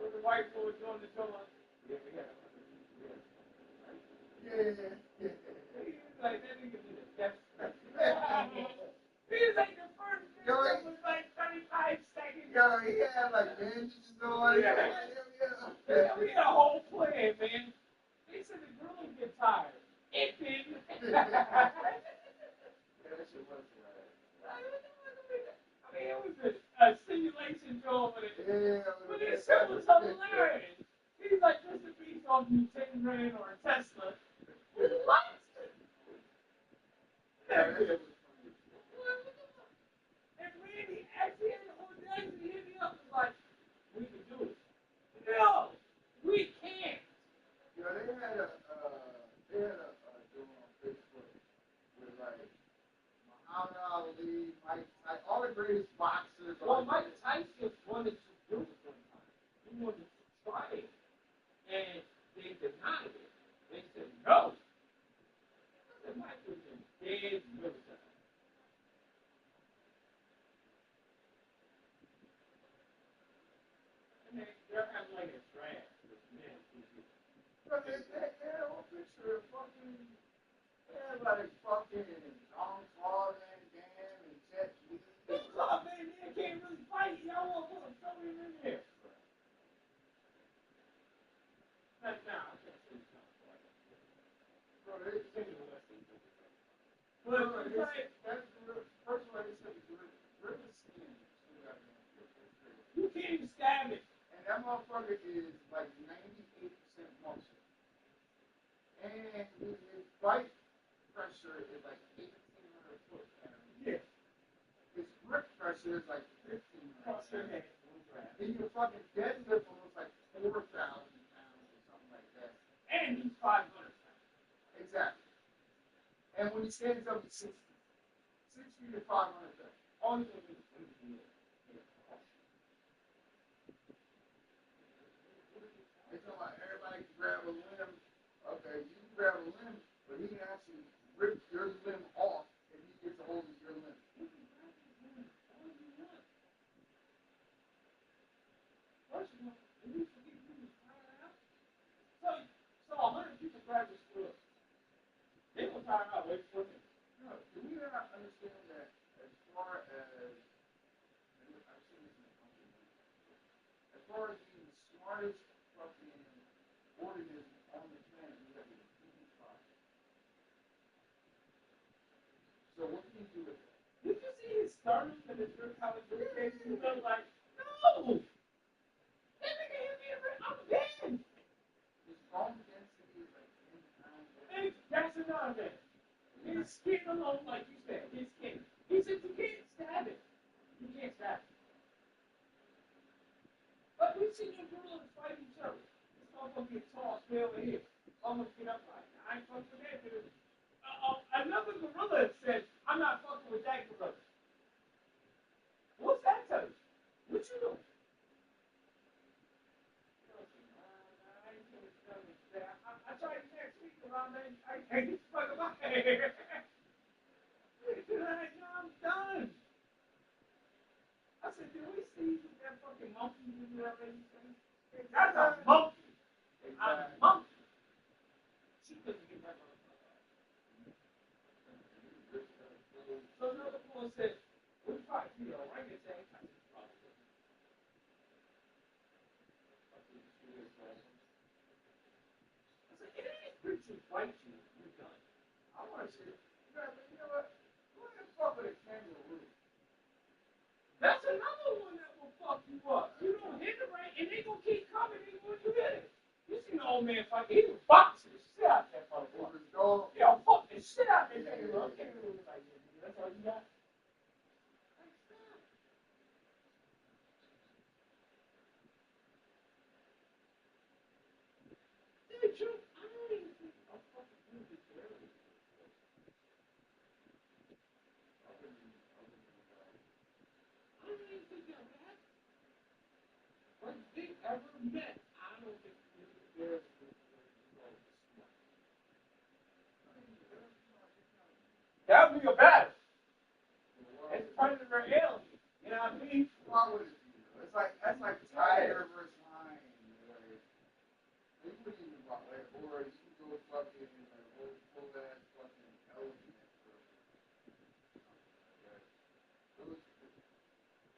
Where the white boy was doing the show like, yeah, we got it. Yeah. He's like, that nigga did it. He's like the first video was like 35 seconds. Yo, he had like bandages on. Yeah, we had a whole plan, man. They said the girls get tired. It didn't. That shit was I mean, it was a simulation show, but it still was hilarious. He's like Mr. Beast on the 10 grand or a Tesla. What? And Randy actually had the audacity to hit me up and like, we can do it. No, we can't. You know, they had a deal on Facebook with like Muhammad Ali, Mike Tyson, all the greatest boxers. Well, Mike Tyson wanted to do it sometime. He wanted to try it. And they denied it. They said no. I said, Mike was in dead military. And they're having like a draft with men. But they had a whole picture of fucking, they had like fucking Jean-Claude Van Damme and Jet Li. Jean-Claude Van Damme can't really fight. Y'all want to put him in there. Like, nah, I can't say Jean-Claude. Bro, they Take it away. But that's the first one they said gorilla skin. You can't even stab it. And that motherfucker is like 98% muscle. And his bite pressure is like 1,800 foot pounds. Yeah. His grip pressure is like 1,500 Cross your pounds. head. Then your fucking deadlift almost like 4,000 pounds or something like that. And he's 500 pounds. Exactly. And when he stands up, he's 60. 60 to 500 pounds. All he's going to do is They talking about everybody can grab a limb. Okay, you can grab a limb, but he can actually rip your limb off if he gets a hold of your limb. So 100 people grab this foot. They will tire out. Wait for me. No, do we not understand that as far as, and I've seen this in the country, as far as being the smartest fucking organism on the planet, we have a human spot. So what can you do with that? Did you see his starters in his first college education? He was like, no! That nigga hit me in the, I'm dead! His bone density is like 10 times. Hey, that's another thing. His skin alone, like you said, his skin. He said you can't stab it. You can't stab it. But we've seen your gorillas fight each other. This motherfucker get tall, stay over here. Almost get up like, I ain't fucking with that dude. Another gorilla said, I'm not fucking with that gorilla. What's that tell you? What you doing? I tried next week around that. I can't get the fuck out of here. I'm done. I said, did we see that fucking monkey you have anything? That's a monkey. A monkey. She couldn't get that motherfucker out. So another boy said, we probably see a orangutan. I said, probably. I said, it ain't creatures bite you, you're done. I want to see it. You know what? Go ahead and fuck with a kangaroo. That's another one that will fuck you up. You don't hit it right, and they gonna keep coming even when you hit it. You see the old man fight, he was boxing the shit out that motherfucker. Yeah, fuck the shit out that kangaroo. Kangaroo was like, that's all you got? Dude, I don't even think I'll fucking do this early. I don't even think they're bad. But they ever met, I don't think they're that would be a battle. It's predator alien. You know what I mean? Why would it be? It's like that's like tiger versus lion. Like, you wouldn't even walk like, or you can go fucking like pull that fucking elephant.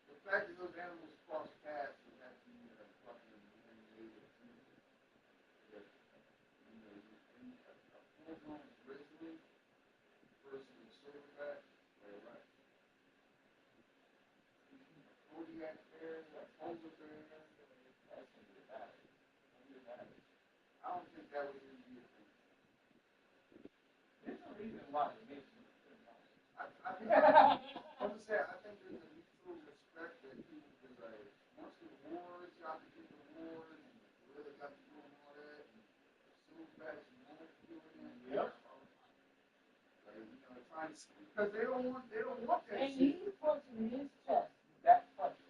The fact that those animals cross paths would have to be fucking man-made. A full-blown grizzly versus a silverback, right? Kodiak bear, a polar bear, that's gonna be a battle. I don't think that would even be a thing. There's no reason why it makes me I'm just saying, I think there's a mutual respect that people be like, once the wars got to get the wars, and the gorilla got to doing all that, and the silverbacks and all that doing that. Yep. Like, you know, trying to, because they don't want that and shit. And he's punching his chest. That punching.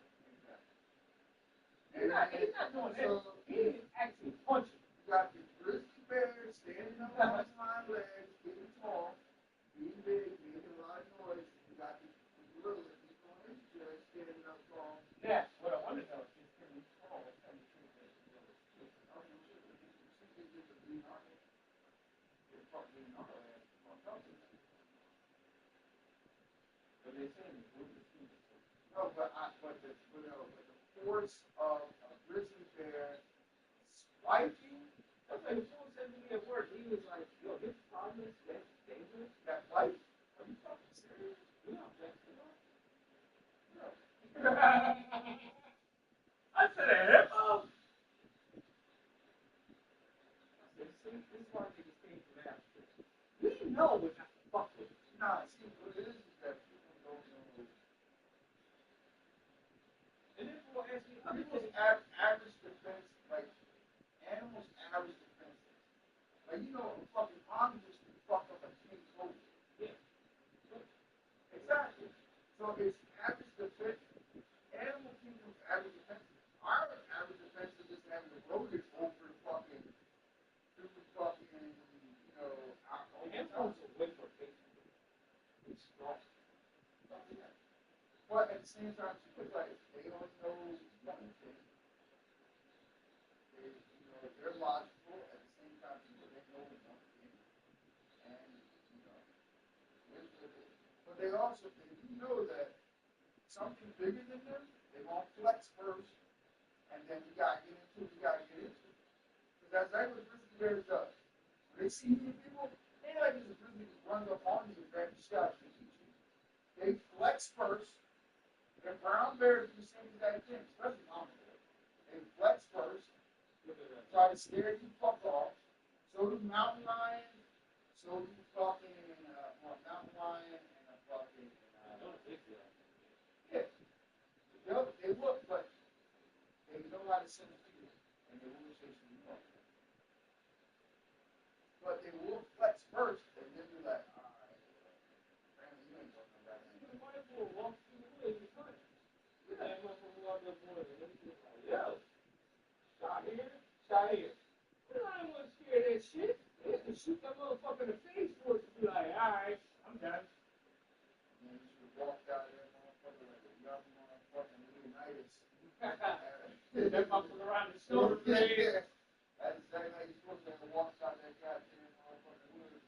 Exactly. He's not doing that. He is actually punching. You got the grizzly bear standing on his hind legs, getting tall, being big, making a lot of noise. You got the gorilla, he's on his chest, standing up tall. Yeah, what I want to know is, can we tall? Can we treat this gorilla? I'm sure that you see this as a Leonardo. It's fucking Leonardo ass on top of that. But they're saying it's really the team. No, but the force of a grizzly bear spiking. That's like the fool said to me at work. He was like, yo, this problem is that dangerous. That bite? Are you fucking serious? Yeah, that's no. I said, a hippo? I said, see, this is why niggas came from Africa. We know what not to fuck with. Nah, see, what it is that people don't know. And then people ask me, people's average defense, like, animals' average defense. Like, you know, a fucking omnivore can fuck up a king cobra. Yeah. Exactly. So it's average defense. Animal kingdom's average defense. Our average defense is just having a rodent over fucking, you know, our own. Animals are way for patience. It's strong. But at the same time, people like, they don't know one thing. They're logical. At the same time, people, they know one thing. And, you know, with the they also, you know that something bigger than them, they won't flex first, and then you gotta get into it. Because that's exactly what Grizzly Bears does. When they see new people, they ain't like it's a Grizzly that runs up on you and grabs your scalp and eat you. They flex first. The brown bears do the same exact thing, especially mama bears. They flex first, try to scare you fuck off. So do mountain lions. So do fucking mountain lion and a fucking. Yeah. They look, but they know how to send a feeder, and they will chase you off. But they will flex first, and then be like, all right, apparently you ain't talking about that. You might as well walk through the woods and find it. Yeah, I'm not going to walk up more than anything like, yo, shot here, shot here. Well, I don't want to scare that shit. They have to shoot that motherfucker in the face for it to be like, all right, I'm done. And then you should walk out of that motherfucker like a young motherfucking Leonidas. That motherfucker around the shoulder blade. That's exactly how you're supposed to have to walk out that goddamn motherfucking woods.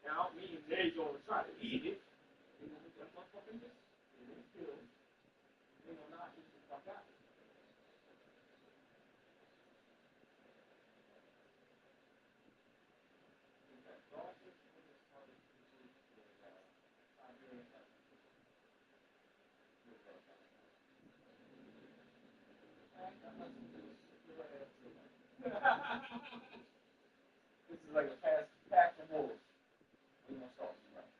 Now, me and Jay's gonna try to eat it. They're gonna get that motherfucking miss. They're gonna kill it. They're gonna knock it the fuck out. This is like a pack of wolves. We gonna start you right.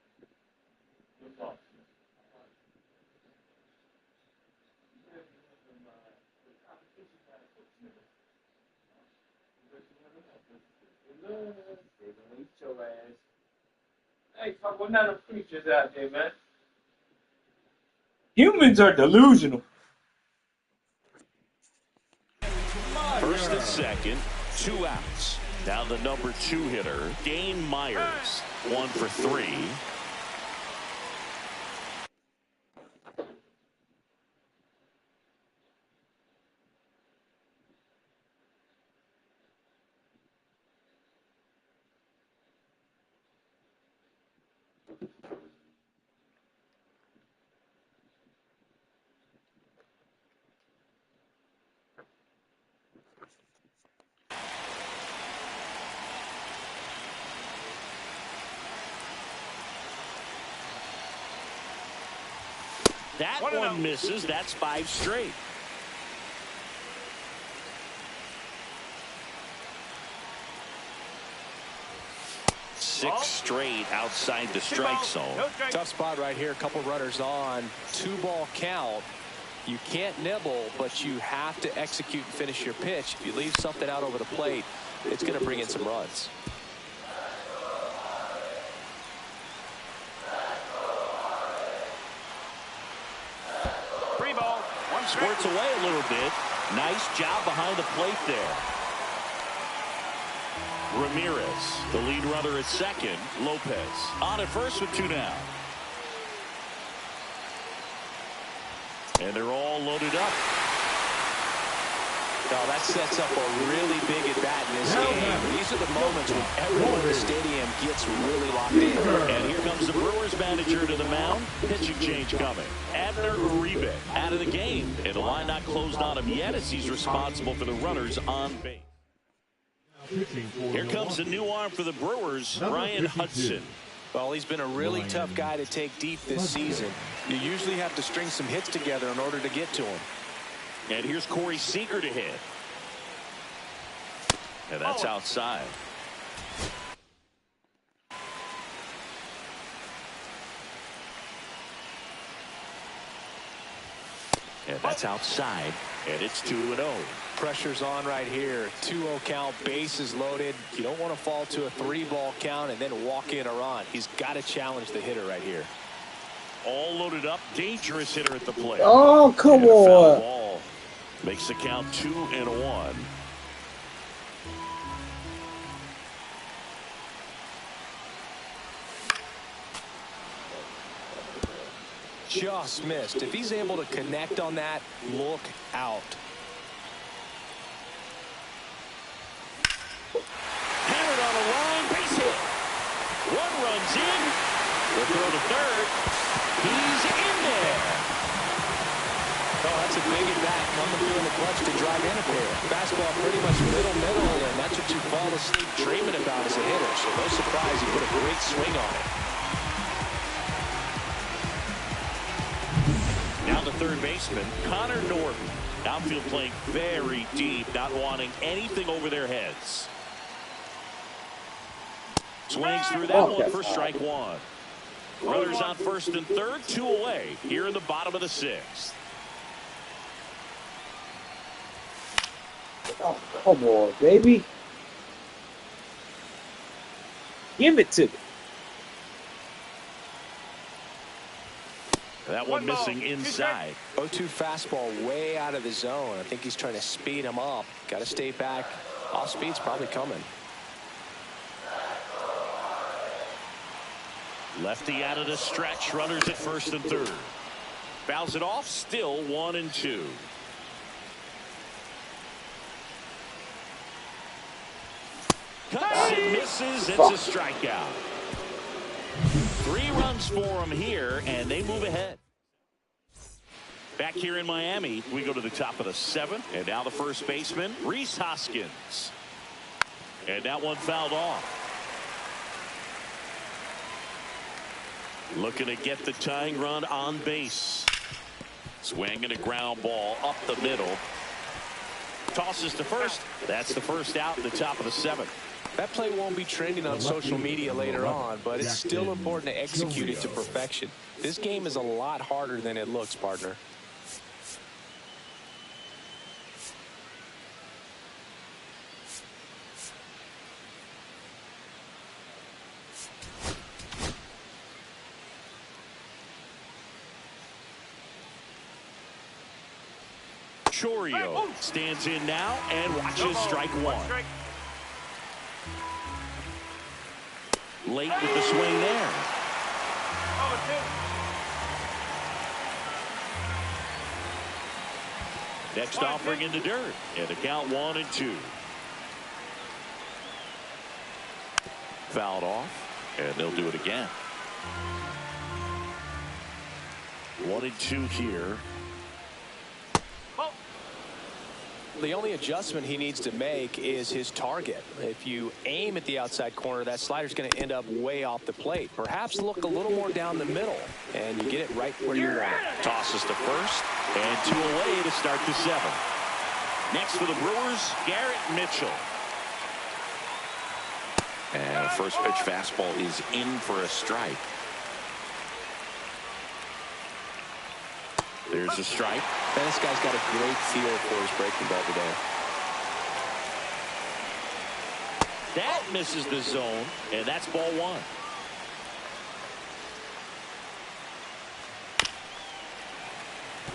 Good luck. Hey, fuck, what kind of creatures out there, man? Humans are delusional. First and second, 2 outs. Now the number 2 hitter, Dane Myers, 1 for 3. That one misses. That's 5 straight. Six straight outside the strike zone. Tough spot right here. A couple runners on. 2-ball count. You can't nibble, but you have to execute and finish your pitch. If you leave something out over the plate, it's going to bring in some runs. Squirts away a little bit. Nice job behind the plate there. Ramirez, the lead runner at second. Lopez on at first with 2 down. And they're all loaded up. Now that sets up a really big at bat in this game. These are the moments when everyone in the stadium gets really locked in. And here comes the Brewers manager to the mound. Pitching change coming. Abner Uribe out of the game. And the line not closed on him yet as he's responsible for the runners on base. Here comes the new arm for the Brewers, Ryan Hudson. Well, he's been a really tough guy to take deep this season. You usually have to string some hits together in order to get to him. And here's Corey Seager to hit. And that's outside. And that's outside. And it's 2-0. Pressure's on right here. 2-0 count, bases loaded. You don't want to fall to a 3-ball count and then walk in a run. He's got to challenge the hitter right here. All loaded up. Dangerous hitter at the plate. Oh, come on. Ball makes the count 2-1. Just missed. If he's able to connect on that, look out. Hammered on a line, base hit. One runs in. The throw to third. He's in there. Oh, that's a big at bat. Coming through in the clutch to drive in a pair. Fastball pretty much middle, and that's what you fall asleep dreaming about as a hitter. So no surprise, he put a great swing on it. Now the third baseman, Connor Norton. Outfield playing very deep, not wanting anything over their heads. Swings through that one for strike one. Runners on first and third, 2 away here in the bottom of the 6th. Oh, come on, baby. Give it to me. That one missing inside. 0-2 fastball way out of the zone. I think he's trying to speed him up. Got to stay back. Off speed's probably coming. Lefty out of the stretch. Runners at first and third. Fouls it off. Still 1-2. Cuts and misses. It's a strikeout. 3 runs for him here, and they move ahead. Back here in Miami, we go to the top of the 7th, and now the first baseman, Rhys Hoskins. And that one fouled off. Looking to get the tying run on base. Swinging a ground ball up the middle. Tosses to first. That's the first out in the top of the 7th. That play won't be trending on social media later on, but it's still important to execute it to perfection. This game is a lot harder than it looks, partner. Chorio stands in now and watches strike one. Late with the swing there. Next offering in the dirt. And the count 1-2. Fouled off. And they'll do it again. 1-2 here. The only adjustment he needs to make is his target. If you aim at the outside corner, that slider's going to end up way off the plate. Perhaps look a little more down the middle, and you get it right where you want it. Tosses to first, and 2 away to start the 7th. Next for the Brewers, Garrett Mitchell. And first pitch fastball is in for a strike. There's a strike. And this guy's got a great feel for his breaking ball today. That misses the zone, and that's ball 1.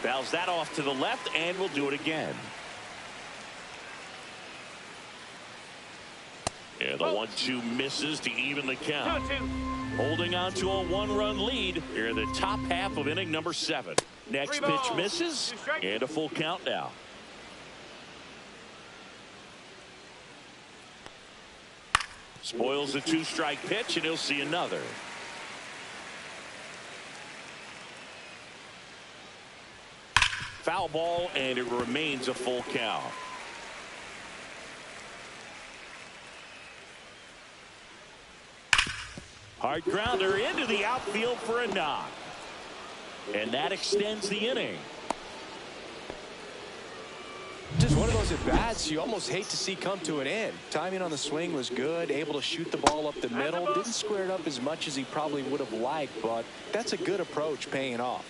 Fouls that off to the left, and we'll do it again. And the 1-2 misses to even the count. Holding on to a 1-run lead here in the top half of inning number 7. Next pitch misses, and a full count now. Spoils the 2-strike pitch, and he'll see another. Foul ball, and it remains a full count. Hard grounder into the outfield for a knock. And that extends the inning. Just one of those at-bats you almost hate to see come to an end. Timing on the swing was good, able to shoot the ball up the middle. Didn't square it up as much as he probably would have liked, but that's a good approach paying off.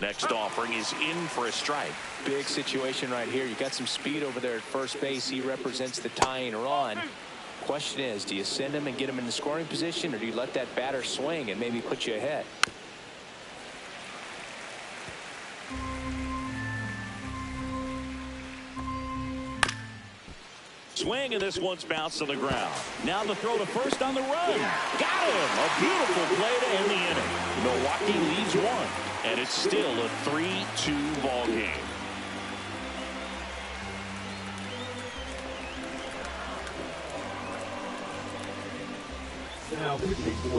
Next offering is in for a strike. Big situation right here. You got some speed over there at first base. He represents the tying run. Question is, do you send him and get him in the scoring position, or do you let that batter swing and maybe put you ahead? swing, and this one's bounced to the ground. Now the throw to first on the run. Got him. A beautiful play to end the inning. Milwaukee leads one, and it's still a 3-2 ball game.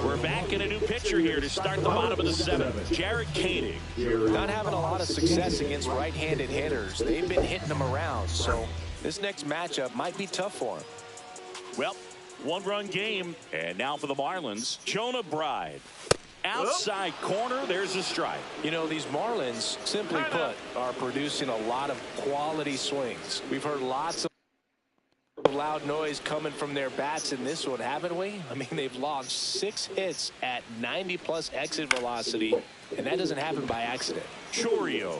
We're back in a new pitcher here to start the bottom of the seventh. Jared Koenig. Not having a lot of success against right-handed hitters. They've been hitting them around, so this next matchup might be tough for him. Well, one-run game, and now for the Marlins, Jonah Bride. Outside corner, there's a strike. You know, these Marlins, simply put, are producing a lot of quality swings. We've heard lots of loud noise coming from their bats in this one, haven't we? I mean, they've launched 6 hits at 90+ exit velocity, and that doesn't happen by accident. Chorio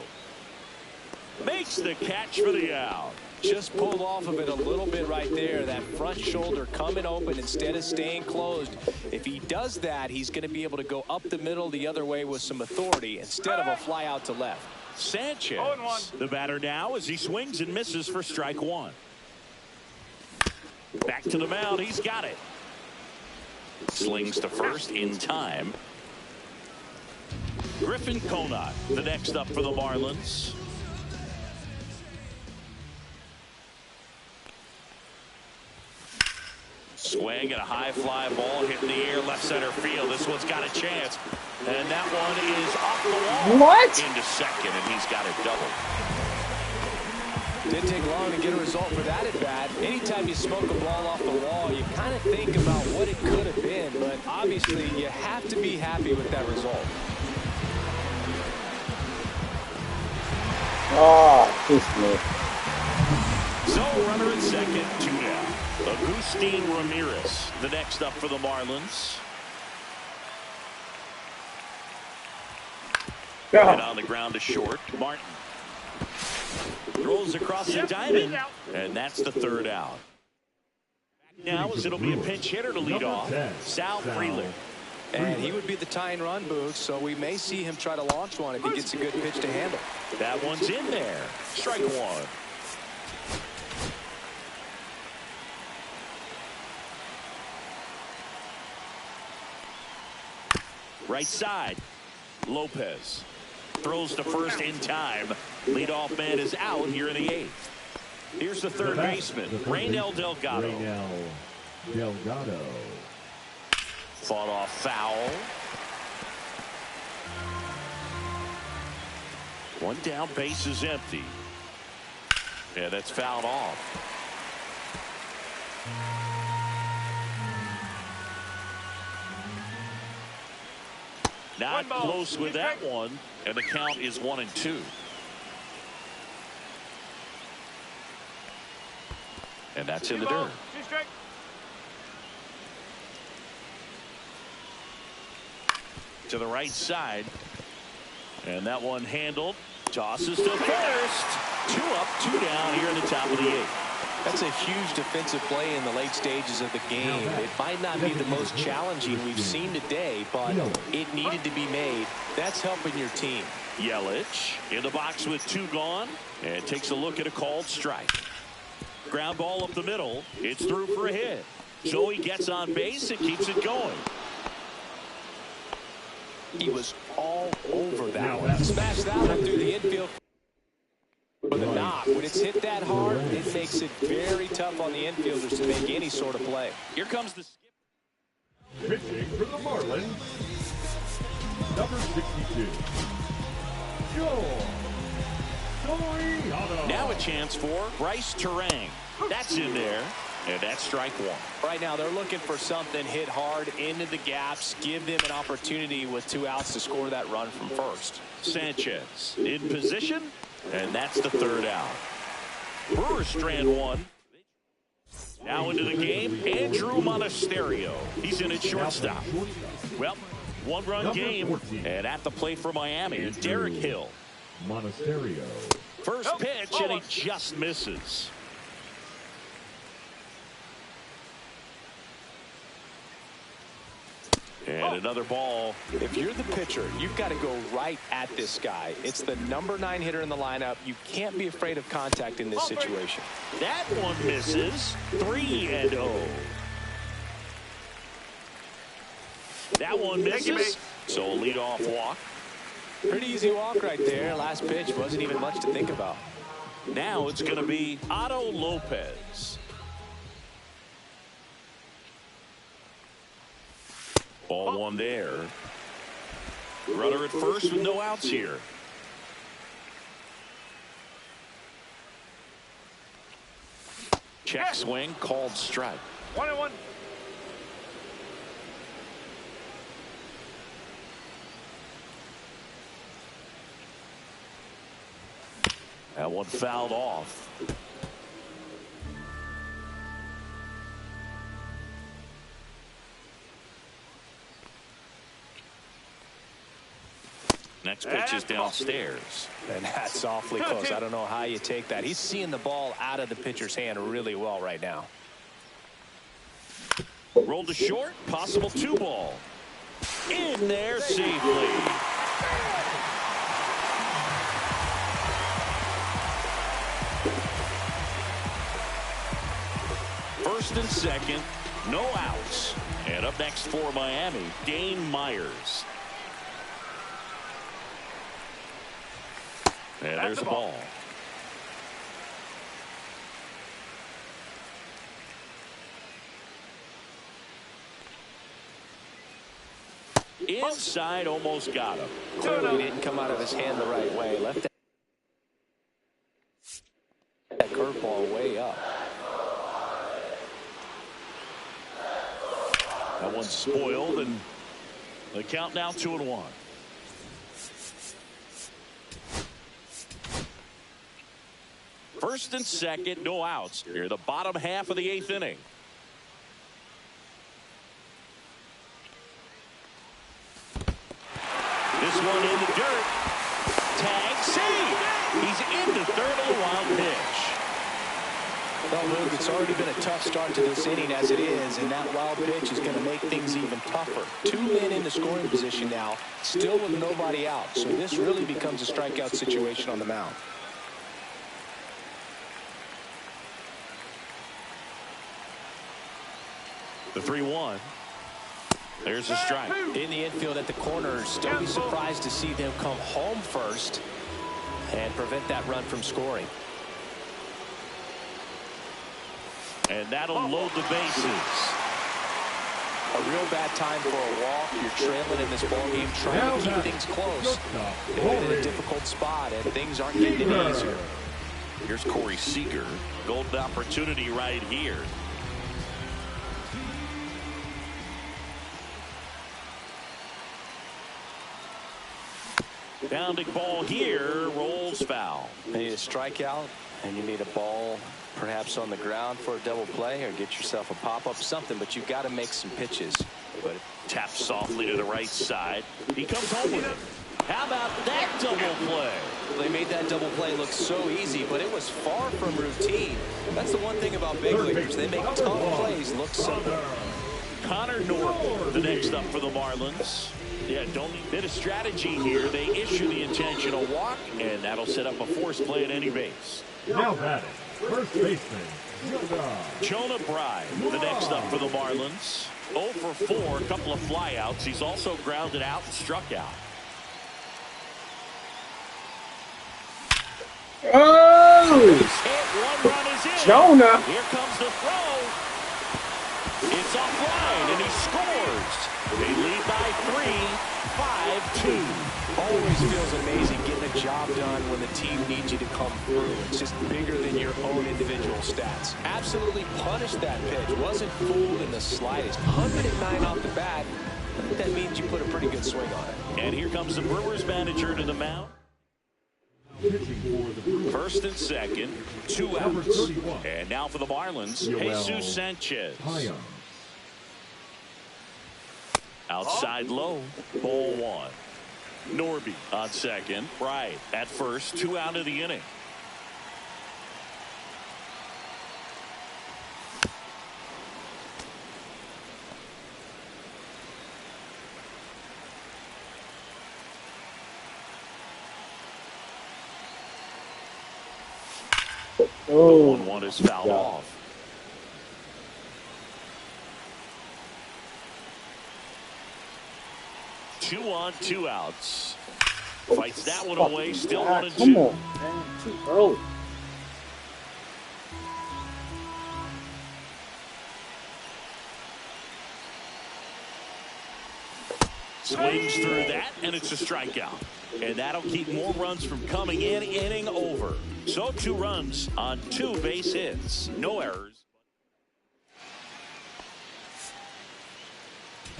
makes the catch for the out. Just pulled off of it a little bit right there. That front shoulder coming open instead of staying closed. If he does that, he's going to be able to go up the middle the other way with some authority instead of a fly out to left. Sanchez, the batter now as he swings and misses for strike one. Back to the mound. He's got it. Slings to first in time. Griffin Conant, the next up for the Marlins. Swing and a high fly ball hitting the air left center field. This one's got a chance. And that one is off the wall. What? Into second, and he's got it double. Didn't take long to get a result for that at bat. Anytime you smoke a ball off the wall, you kind of think about what it could have been, but obviously you have to be happy with that result. Oh, this man. So runner at second, 2 down. Agustin Ramirez, the next up for the Marlins. And on the ground to short, Martin. Rolls across the diamond, and that's the third out. Now as it'll be a pinch hitter to lead off, Sal Frelick. And he would be the tying run, Boog, so we may see him try to launch one if he gets a good pitch to handle. That one's in there. Strike one. Right side, Lopez. Throws to first in time. Leadoff man is out here in the 8th. Here's the third baseman, Raynel Delgado. Fought off foul. One down, base is empty. Yeah, that's fouled off. Not close with that one, and the count is 1-2. And that's in the dirt. To the right side, and that one handled. Tosses to first. 2 up, 2 down here in the top of the 8th. That's a huge defensive play in the late stages of the game. It might not be the most challenging we've seen today, but it needed to be made. That's helping your team. Yelich in the box with 2 gone, and takes a look at a called strike. Ground ball up the middle. It's through for a hit. So he gets on base and keeps it going. He was all over that one. Smashed that one through the infield for the knock. When it's hit that hard, it makes it very tough on the infielders to make any sort of play. Here comes the skip. Pitching for the Marlins, number 62, Joe. Now a chance for Bryce Terang. That's in there, and that's strike one. Right now they're looking for something hit hard into the gaps, give them an opportunity with 2 outs to score that run from first. Sanchez in position, and that's the third out. Brewers strand one. Now into the game, Andrew Monasterio. He's in at shortstop. Well, 1-run game, and at the plate for Miami, Derek Hill. Monasterio. First pitch, and he just misses. And another ball. If you're the pitcher, you've got to go right at this guy. It's the number 9 hitter in the lineup. You can't be afraid of contact in this situation. That one misses. 3-0. That one misses. So leadoff walk. Pretty easy walk right there. Last pitch wasn't even much to think about. Now it's going to be Otto Lopez. Ball one there. Runner at first with no outs here. Check swing, called strike. 1-1. That one fouled off. Next pitch is downstairs. And that's awfully close. I don't know how you take that. He's seeing the ball out of the pitcher's hand really well right now. Rolled to short. Possible 2-ball. In there safely. First and second. No outs. And up next for Miami, Dane Myers. And there's the ball. Inside, almost got him. Clearly didn't come out of his hand the right way. Left that curveball way up. That one's spoiled, and the count now 2-1. First and second, no outs. Here, the bottom half of the 8th inning. This one in the dirt. Tag, see! He's into third on a wild pitch. Well, Luke, it's already been a tough start to this inning as it is, and that wild pitch is going to make things even tougher. 2 men in the scoring position now, still with nobody out. So this really becomes a strikeout situation on the mound. The 3-1. There's a strike. In the infield at the corners, don't be surprised to see them come home first and prevent that run from scoring. And that'll load the bases. A real bad time for a walk. You're trailing in this ball game, trying to keep things close. They're in a difficult spot, and things aren't getting any easier. Here's Corey Seager. Golden opportunity right here. Pounding ball here, rolls foul. You need a strikeout, and you need a ball perhaps on the ground for a double play, or get yourself a pop-up, something, but you've got to make some pitches. But taps softly to the right side. He comes home with it. How about that double play? They made that double play look so easy, but it was far from routine. That's the one thing about big leaguers. They make tough plays look simple. Connor Norton, the next up for the Marlins. Yeah, don't need a bit of strategy here. They issue the intentional walk, and that'll set up a forced play at any base. Now batting, first baseman, Jonah Bride, the next up for the Marlins. 0 for 4, a couple of flyouts. He's also grounded out and struck out. Oh! Hit, 1 run is in. Jonah. Here comes the throw. It's offline, and he scores. They lead by 3, 5-2. Always feels amazing getting a job done when the team needs you to come through. It's just bigger than your own individual stats. Absolutely punished that pitch. Wasn't fooled in the slightest. 109 off the bat. That means you put a pretty good swing on it. And here comes the Brewers manager to the mound. First and second, 2 outs. And now for the Marlins, Jesus Sanchez. Outside low, ball 1. Norby on second, right at first, 2 out of the inning. Oh, the 1-1 is fouled off. Two on, 2 outs. Fights that one away, still 1-2. Come on, man. Too early. Swings through that, and it's a strikeout. And that'll keep more runs from coming in, inning over. So 2 runs on 2 base hits. No errors.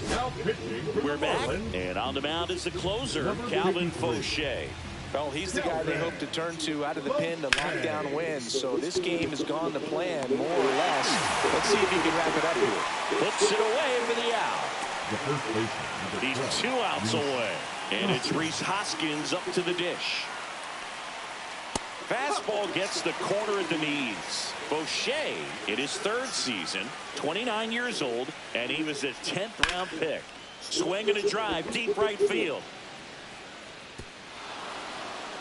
Now pitching for We're the back, Marlins. and on the mound is the closer, Calvin Fauché. Well, he's the guy they hope to turn to out of the pen to lock down wins. So this game has gone to plan, more or less. Let's see if he can wrap it up here. Puts it away for the out. The first baseman. He's 2 outs away. And it's Rhys Hoskins up to the dish. Fastball gets the corner at the knees. Fauché in his 3rd season, 29 years old, and he was a 10th round pick. Swing and a drive, deep right field.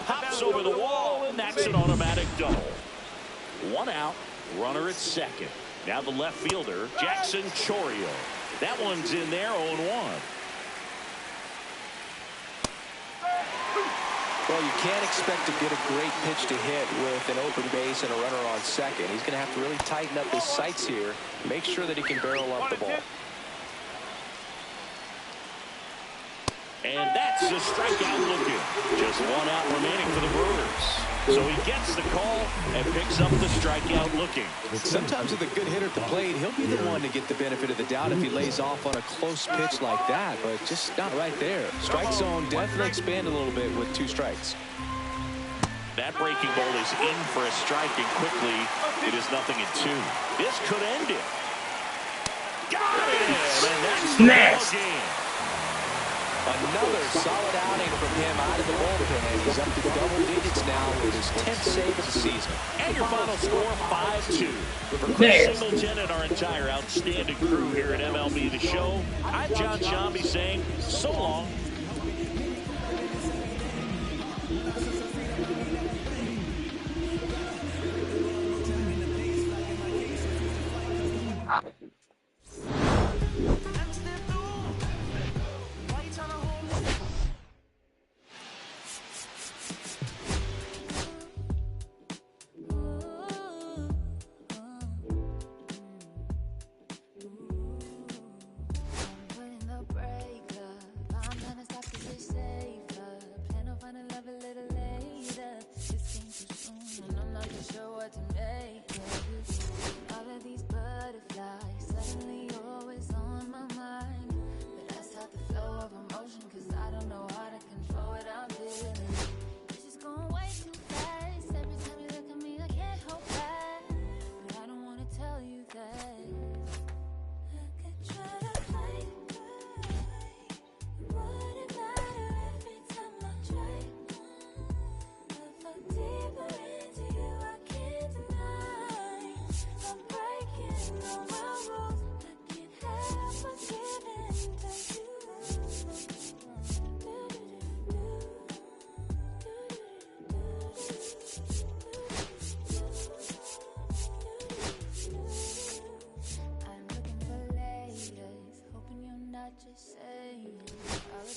Hops over the wall, and that's an automatic double. 1 out, runner at second. Now the left fielder, Jackson Chourio. That one's in there, 0-1. Well, you can't expect to get a great pitch to hit with an open base and a runner on second. He's going to have to really tighten up his sights here, make sure that he can barrel up the ball. And that's a strikeout looking. Just 1 out remaining for the Brewers. So he gets the call and picks up the strikeout looking. Sometimes with a good hitter at the plate, he'll be the one to get the benefit of the doubt if he lays off on a close pitch like that, but just not right there. Strike zone definitely expand a little bit with 2 strikes. That breaking ball is in for a strike, and quickly it is 0-2. This could end it. Got it! And that's the ball game. Another solid outing from him out of the bullpen, and he's up to double digits now with his 10th save of the season. And your final score, 5-2. For Chris Singleton and our entire outstanding crew here at MLB The Show, I'm John Shambi saying so long.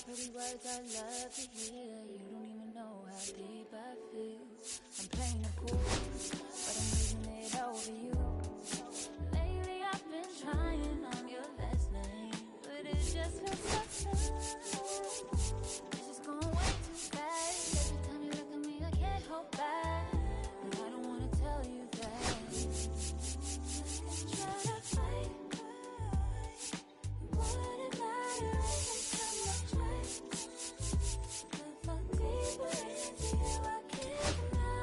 Pretty words I love to hear. You don't even know how deep I feel. I'm playing it cool, but I'm losing it over you. Lately I've been trying on your last name, but it just feels so slow. It's just going way too fast. Every time you look at me, I can't hold back. But I don't wanna tell you that. I try to fight. Wouldn't matter if it's so much right. But for deeper into you, I can't deny.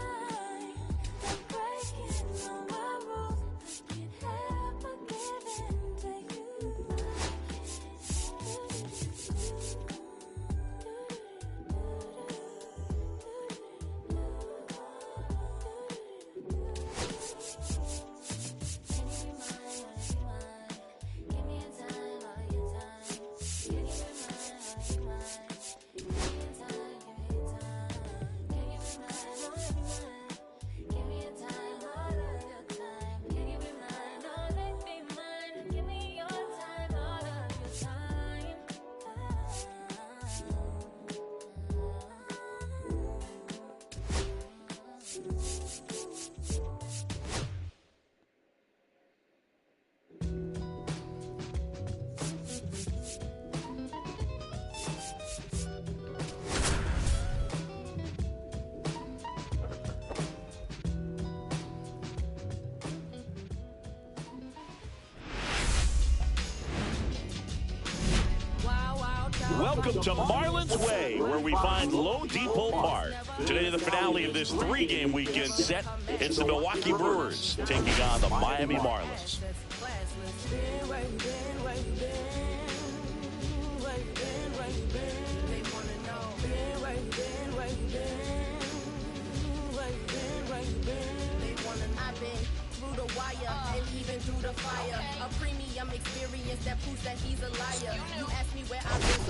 welcome to Marlins Way, where we find Low Depot Park. Today, the finale of this 3-game weekend set. It's the Milwaukee Brewers taking on the Miami Marlins.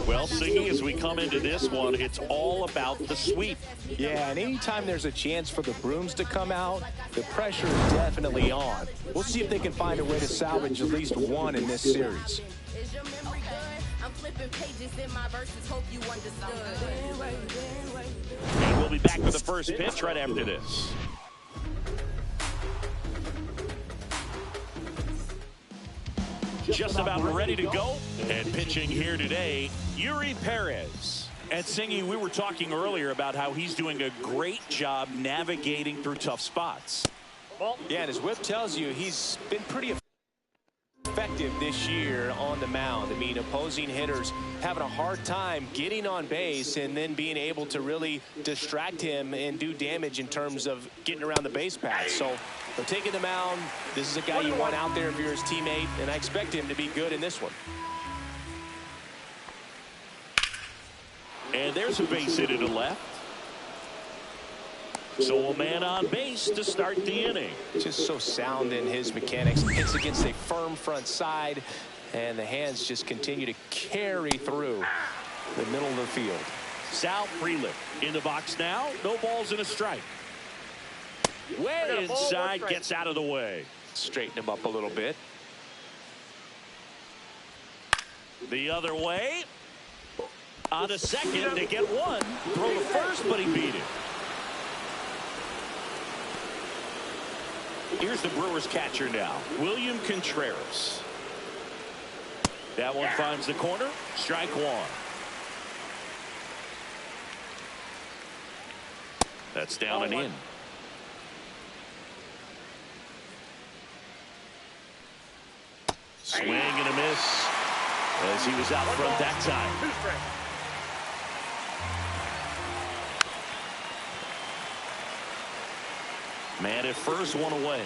Well, Singy, as we come into this one, it's all about the sweep. Yeah, and anytime there's a chance for the brooms to come out, the pressure is definitely on. We'll see if they can find a way to salvage at least one in this series. I'm flipping pages in my verses, hope you understood. And we'll be back with the first pitch right after this. Just about ready to go, and pitching here today, Yuri Perez. And Singy, we were talking earlier about how he's doing a great job navigating through tough spots. Yeah, and his whip tells you he's been pretty effective this year on the mound. I mean, opposing hitters having a hard time getting on base and then being able to really distract him and do damage in terms of getting around the base path. So they're taking the mound. This is a guy you want out there if you're his teammate, and I expect him to be good in this one. And there's a base hit to the left. So a man on base to start the inning. Just so sound in his mechanics. Hits against a firm front side, and the hands just continue to carry through the middle of the field. Sal Frelick in the box now. No balls and a strike. Way inside, gets out of the way. Straighten him up a little bit. The other way. On a second to get one. Throw to first, but he beat it. Here's the Brewers catcher now, William Contreras. That one finds the corner. Strike one. That's down and in. Swing and a miss as he was out front that time. Man at first, one away.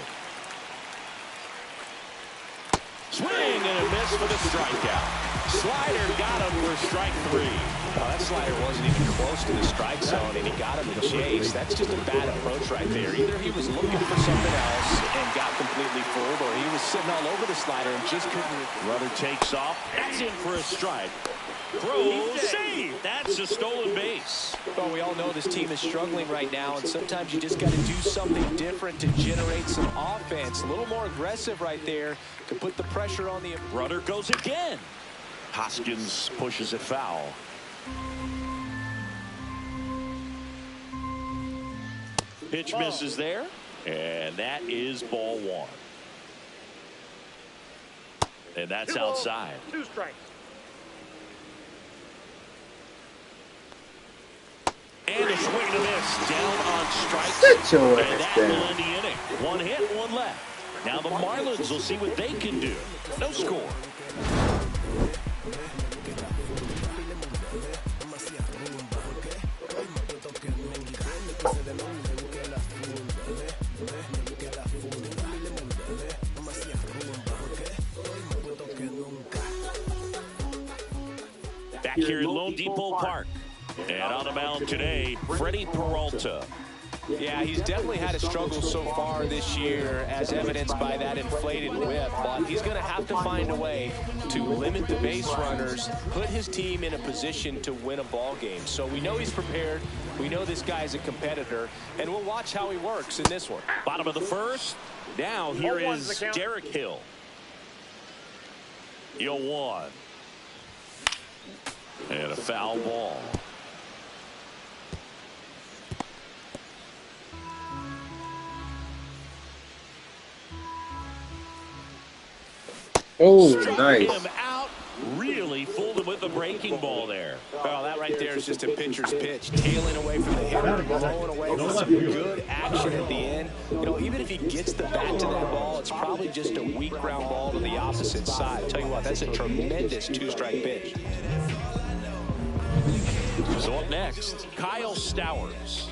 Swing and a miss for the strikeout. Slider got him for strike three. Well, that slider wasn't even close to the strike zone, and he got him to chase. That's just a bad approach right there. Either he was looking for something else and got completely fooled, or he was sitting all over the slider and just couldn't. Runner takes off. That's in for a strike. Throw, save. That's a stolen base. Well, we all know this team is struggling right now, and sometimes you just got to do something different to generate some offense. A little more aggressive right there to put the pressure on the runner. Goes again. Hoskins pushes it foul. Pitch misses there, and that is ball one. And that's outside. 2 strikes. And a swing and a miss down on strikes. And that will end the inning. One hit, one left. Now the Marlins will see what they can do. No score. Back here in Lone Depot Park. And on the mound today, Freddie Peralta. Yeah, he's definitely had a struggle so far this year, as evidenced by that inflated whip. But he's going to have to find a way to limit the base runners, put his team in a position to win a ball game. So we know he's prepared. We know this guy's a competitor, and we'll watch how he works in this one. Bottom of the first. Now here is Derek Hill. 0-1. And a foul ball. Oh, struck nice. him out. Really fooled him with the breaking ball there. Well, that right there is just a pitcher's pitch, tailing away from the hitter, blowing away with some good action at the end. You know, even if he gets the bat to that ball, it's probably just a weak ground ball to the opposite side. Tell you what, that's a tremendous 2-strike pitch. So up next, Kyle Stowers.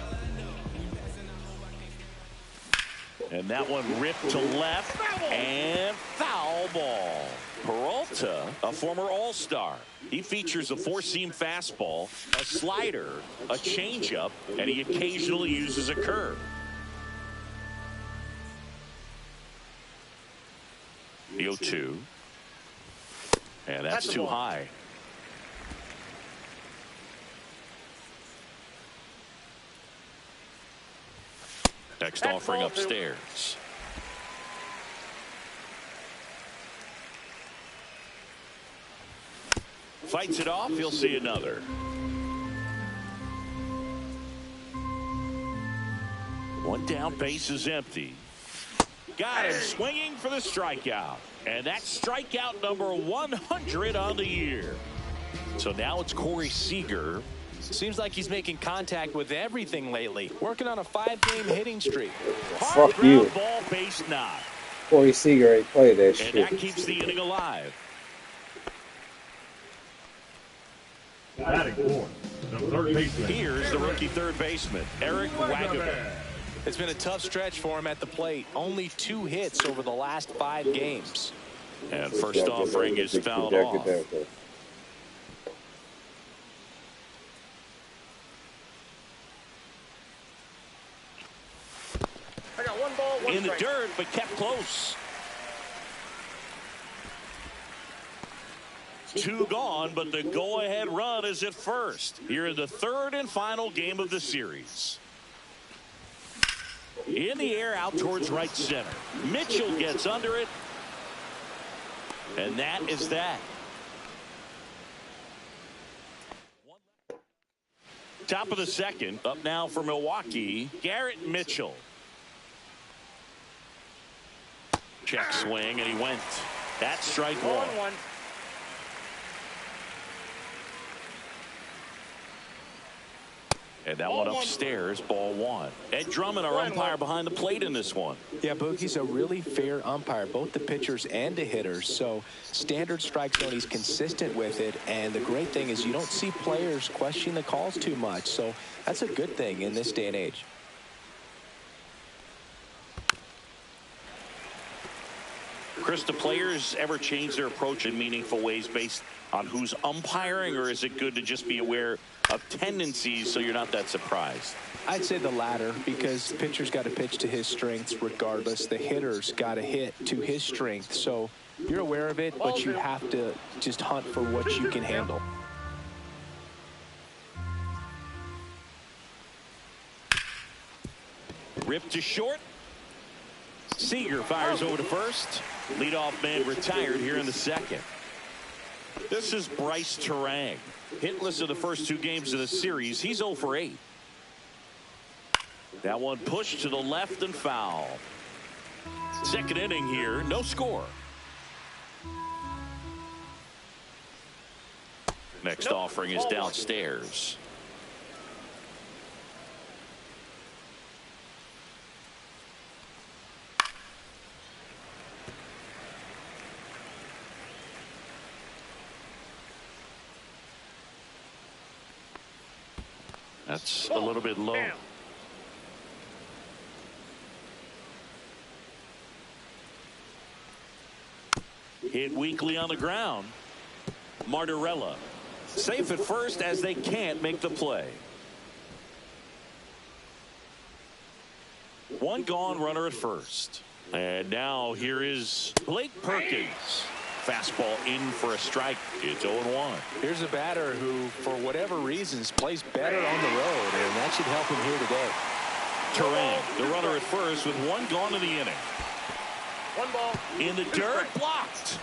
And that one ripped to left and foul ball. Peralta, a former All-Star. He features a four-seam fastball, a slider, a changeup, and he occasionally uses a curve. The 0-2. And that's too high. Next offering upstairs. Fights it off. He'll see another. One down, base is empty. Got him swinging for the strikeout. And that's strikeout number 100 on the year. So now it's Corey Seager. Seems like he's making contact with everything lately. Working on a 5-game hitting streak. Fuck you. Ball base knock. Corey Seager ain't play that shit. And that keeps the inning alive. Batting fourth, the third baseman. Here's the rookie third baseman, Eric Wagaman. It's been a tough stretch for him at the plate. Only 2 hits over the last 5 games. And first offering is fouled off. I got 1 ball, 1 in the strike. dirt, but kept close. 2 gone, but the go-ahead run is at first. Here in the third and final game of the series. In the air, out towards right center. Mitchell gets under it. And that is that. Top of the second. Up now for Milwaukee, Garrett Mitchell. Check swing, and he went. That's strike 1. And that one upstairs, ball 1. Ed Drummond, our umpire behind the plate in this one. Yeah, Boogie's a really fair umpire, both the pitchers and the hitters. So standard strike zone, he's consistent with it. And the great thing is you don't see players question the calls too much. So that's a good thing in this day and age. Chris, do players ever change their approach in meaningful ways based on who's umpiring, or is it good to just be aware of tendencies so you're not that surprised? I'd say the latter, because the pitcher's got to pitch to his strengths regardless. The hitter's got to hit to his strength. So you're aware of it, but you have to just hunt for what you can handle. Ripped to short. Seager fires over to first. Leadoff man retired here in the second. This is Bryce Terang. Hitless in the first 2 games of the series. He's 0 for 8. That one pushed to the left and foul. Second inning here, no score. Next offering is downstairs. That's a little bit low. Hit weakly on the ground. Martorella safe at first as they can't make the play. 1 gone, runner at first. And now here is Blake Perkins. Fastball in for a strike. It's 0-1. Here's a batter who, for whatever reasons, plays better on the road, and that should help him here today. Terang, the runner at first with 1 gone in the inning. 1 ball. In the dirt, blocked.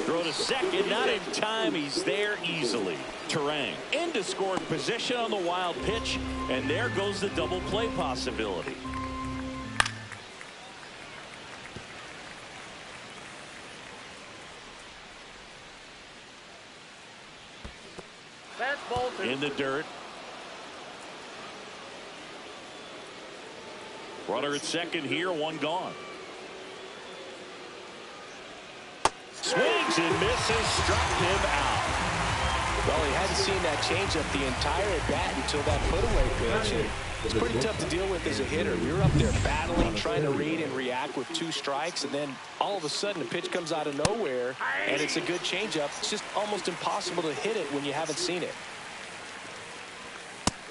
Throw to second, not in time. He's there easily. Terang into scoring position on the wild pitch, and there goes the double play possibility. That's ball 2. In the dirt. Runner at second here, 1 gone. Swings and misses, struck him out. Well, he hadn't seen that changeup the entire at bat until that put-away pitch. And it's pretty tough to deal with as a hitter. You're up there battling, trying to read and react with 2 strikes, and then all of a sudden the pitch comes out of nowhere, and it's a good changeup. It's just almost impossible to hit it when you haven't seen it.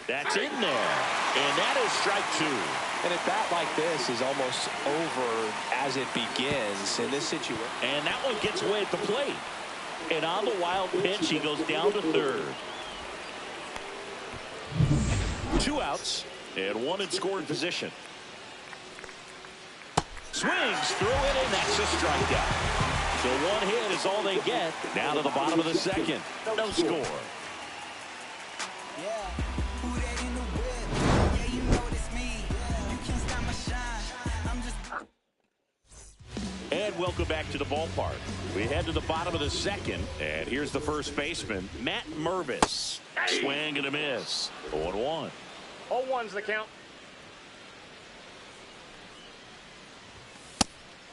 That's in there, and that is strike 2. And a bat like this is almost over as it begins in this situation. And that one gets away at the plate. And on the wild pitch, he goes down to third. 2 outs and 1 in scoring position. Swings through it, and that's a strikeout. So 1 hit is all they get. Now to the bottom of the second. No score. And welcome back to the ballpark. We head to the bottom of the second, and here's the first baseman, Matt Mervis. Swing and a miss. 0-1. 0-1's the count.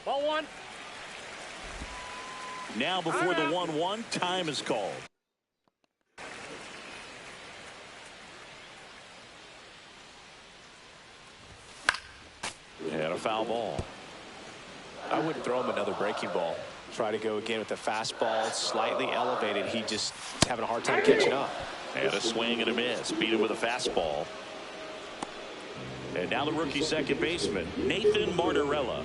Ball 1. Now before the 1-1, time is called. And a foul ball. I wouldn't throw him another breaking ball. Try to go again with the fastball, slightly elevated. He just having a hard time catching up. And a swing and a miss. Beat him with a fastball. And now the rookie second baseman, Nathan Martorella.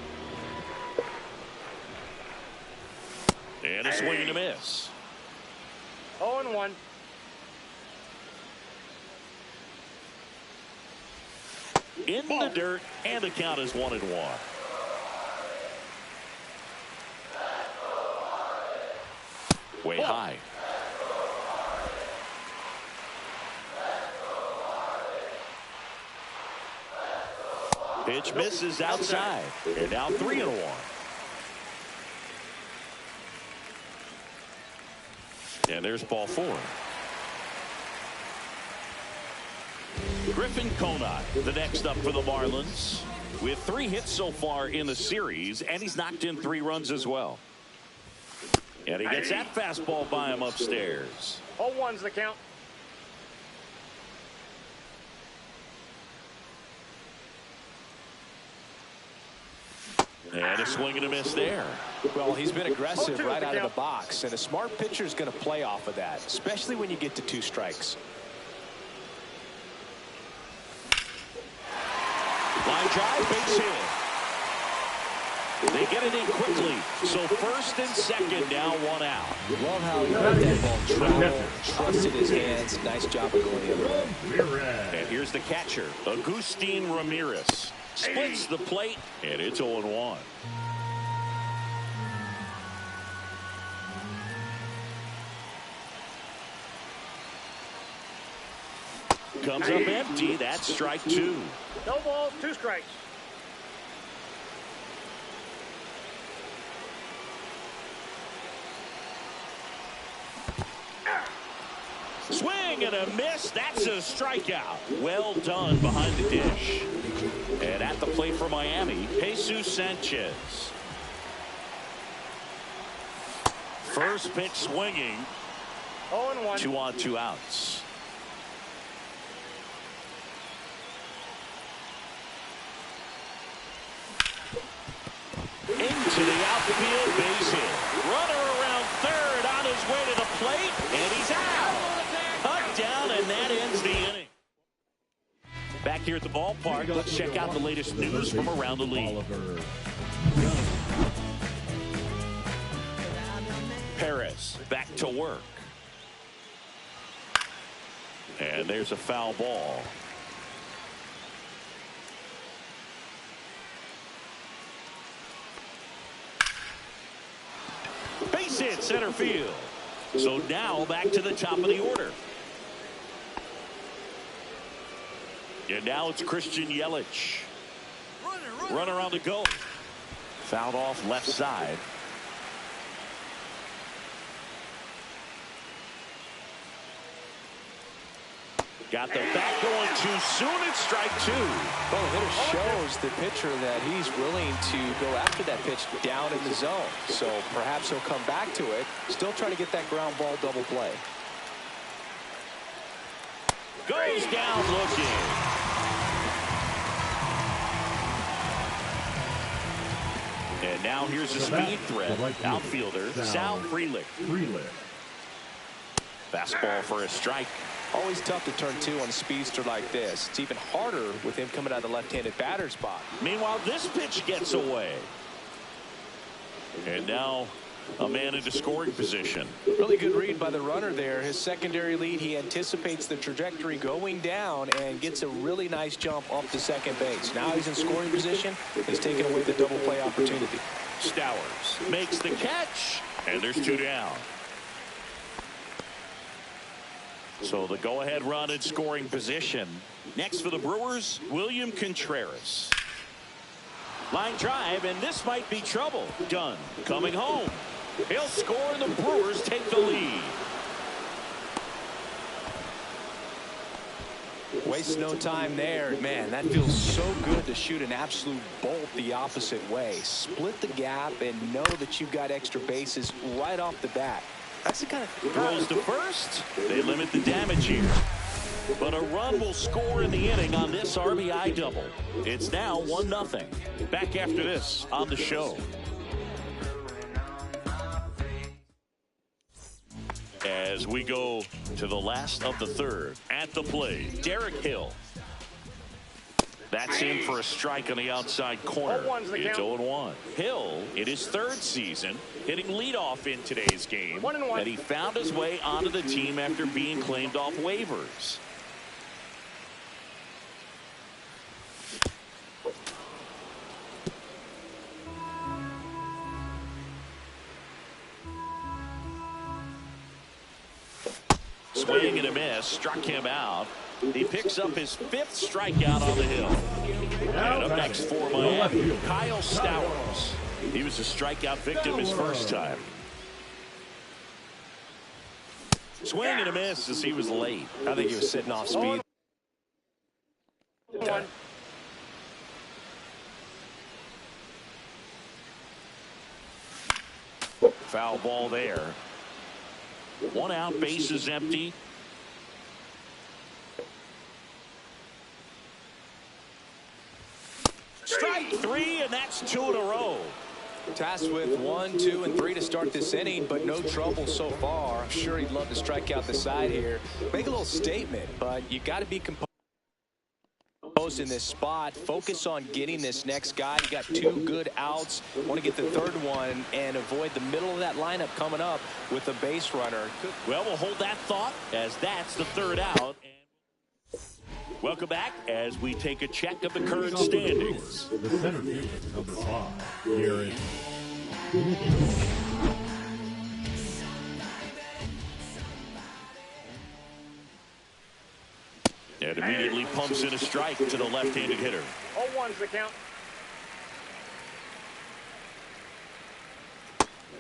And a swing and a miss. 0-1. In the dirt, and the count is 1-1. Way high. Pitch misses outside. And now 3-1. And there's ball 4. Griffin Conant, the next up for the Marlins, with 3 hits so far in the series, and he's knocked in 3 runs as well. And he gets that fastball by him upstairs. 0-1's the count. And a swing and a miss there. Well, he's been aggressive right out of the box, and a smart pitcher is going to play off of that, especially when you get to 2 strikes. Line drive, base hit. They get it in quickly. So first and second, now 1 out. Love how he let that ball travel, trusted his hands. Nice job of going the other way. And here's the catcher, Agustin Ramirez. Splits the plate, and it's 0-1. Comes up empty. That's strike 2. No balls, 2 strikes. Swing and a miss. That's a strikeout. Well done behind the dish. And at the plate for Miami, Jesus Sanchez. First pitch swinging. 0-1. 2 on, 2 outs. Into the outfield, base hit. Runner around third on his way to the plate, and he's out. Cut down, and that ends the inning. Back here at the ballpark, let's check out the latest news from around the league. Perez back to work. And there's a foul ball. Base hit center field. So now back to the top of the order. And now it's Christian Yelich. Runner on the go. Fouled off left side. Got the bat going too soon. It's strike 2. Well, the hitter shows the pitcher that he's willing to go after that pitch down in the zone. So perhaps he'll come back to it. Still trying to get that ground ball double play. Goes down looking. And now here's a speed threat. Outfielder, Sal Frelick. Fastball for a strike. Always tough to turn two on a speedster like this. It's even harder with him coming out of the left-handed batter's spot. Meanwhile, this pitch gets away. And now a man into scoring position. Really good read by the runner there. His secondary lead, he anticipates the trajectory going down and gets a really nice jump off the second base. Now he's in scoring position. He's taking away the double play opportunity. Stowers makes the catch, and there's two down. So the go-ahead run in scoring position. Next for the Brewers, William Contreras. Line drive, and this might be trouble. Dunn coming home. He'll score, and the Brewers take the lead. Waste no time there. Man, that feels so good to shoot an absolute bolt the opposite way. Split the gap and know that you've got extra bases right off the bat. That's the kind of throws to first. They limit the damage here. But a run will score in the inning on this RBI double. It's now 1-0. Back after this on the show. As we go to the last of the third, at the plate, Derek Hill. That's in for a strike on the outside corner. It's 0-1. Hill, in his third season, hitting leadoff in today's game. 1-1. And he found his way onto the team after being claimed off waivers. Swing and a miss, struck him out. He picks up his 5th strikeout on the hill. And up next for Miami, Kyle Stowers. He was a strikeout victim his first time. Swing and a miss as he was late. I think he was sitting off speed. Foul ball there. 1 out, base is empty. Strike 3, and that's 2 in a row. Tasked with 1, 2, and 3 to start this inning, but no trouble so far. I'm sure he'd love to strike out the side here. Make a little statement, but you got to be composed in this spot. Focus on getting this next guy. You got 2 good outs. Want to get the 3rd one and avoid the middle of that lineup coming up with a base runner. Well, we'll hold that thought as that's the 3rd out. Welcome back as we take a check of the current standings. The center fielder, number 5, Garrett. And immediately pumps in a strike to the left-handed hitter. 0-1's the count.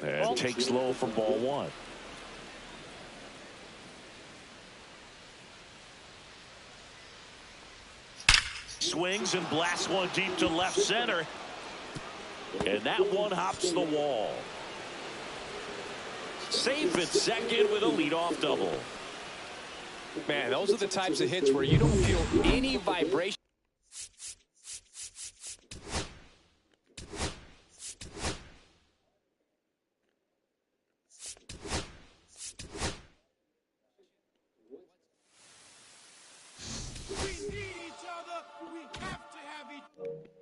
And takes low for ball 1. Swings and blasts one deep to left center. And that one hops the wall. Safe at second with a leadoff double. Man, those are the types of hits where you don't feel any vibration. We need each other. We have to have each other.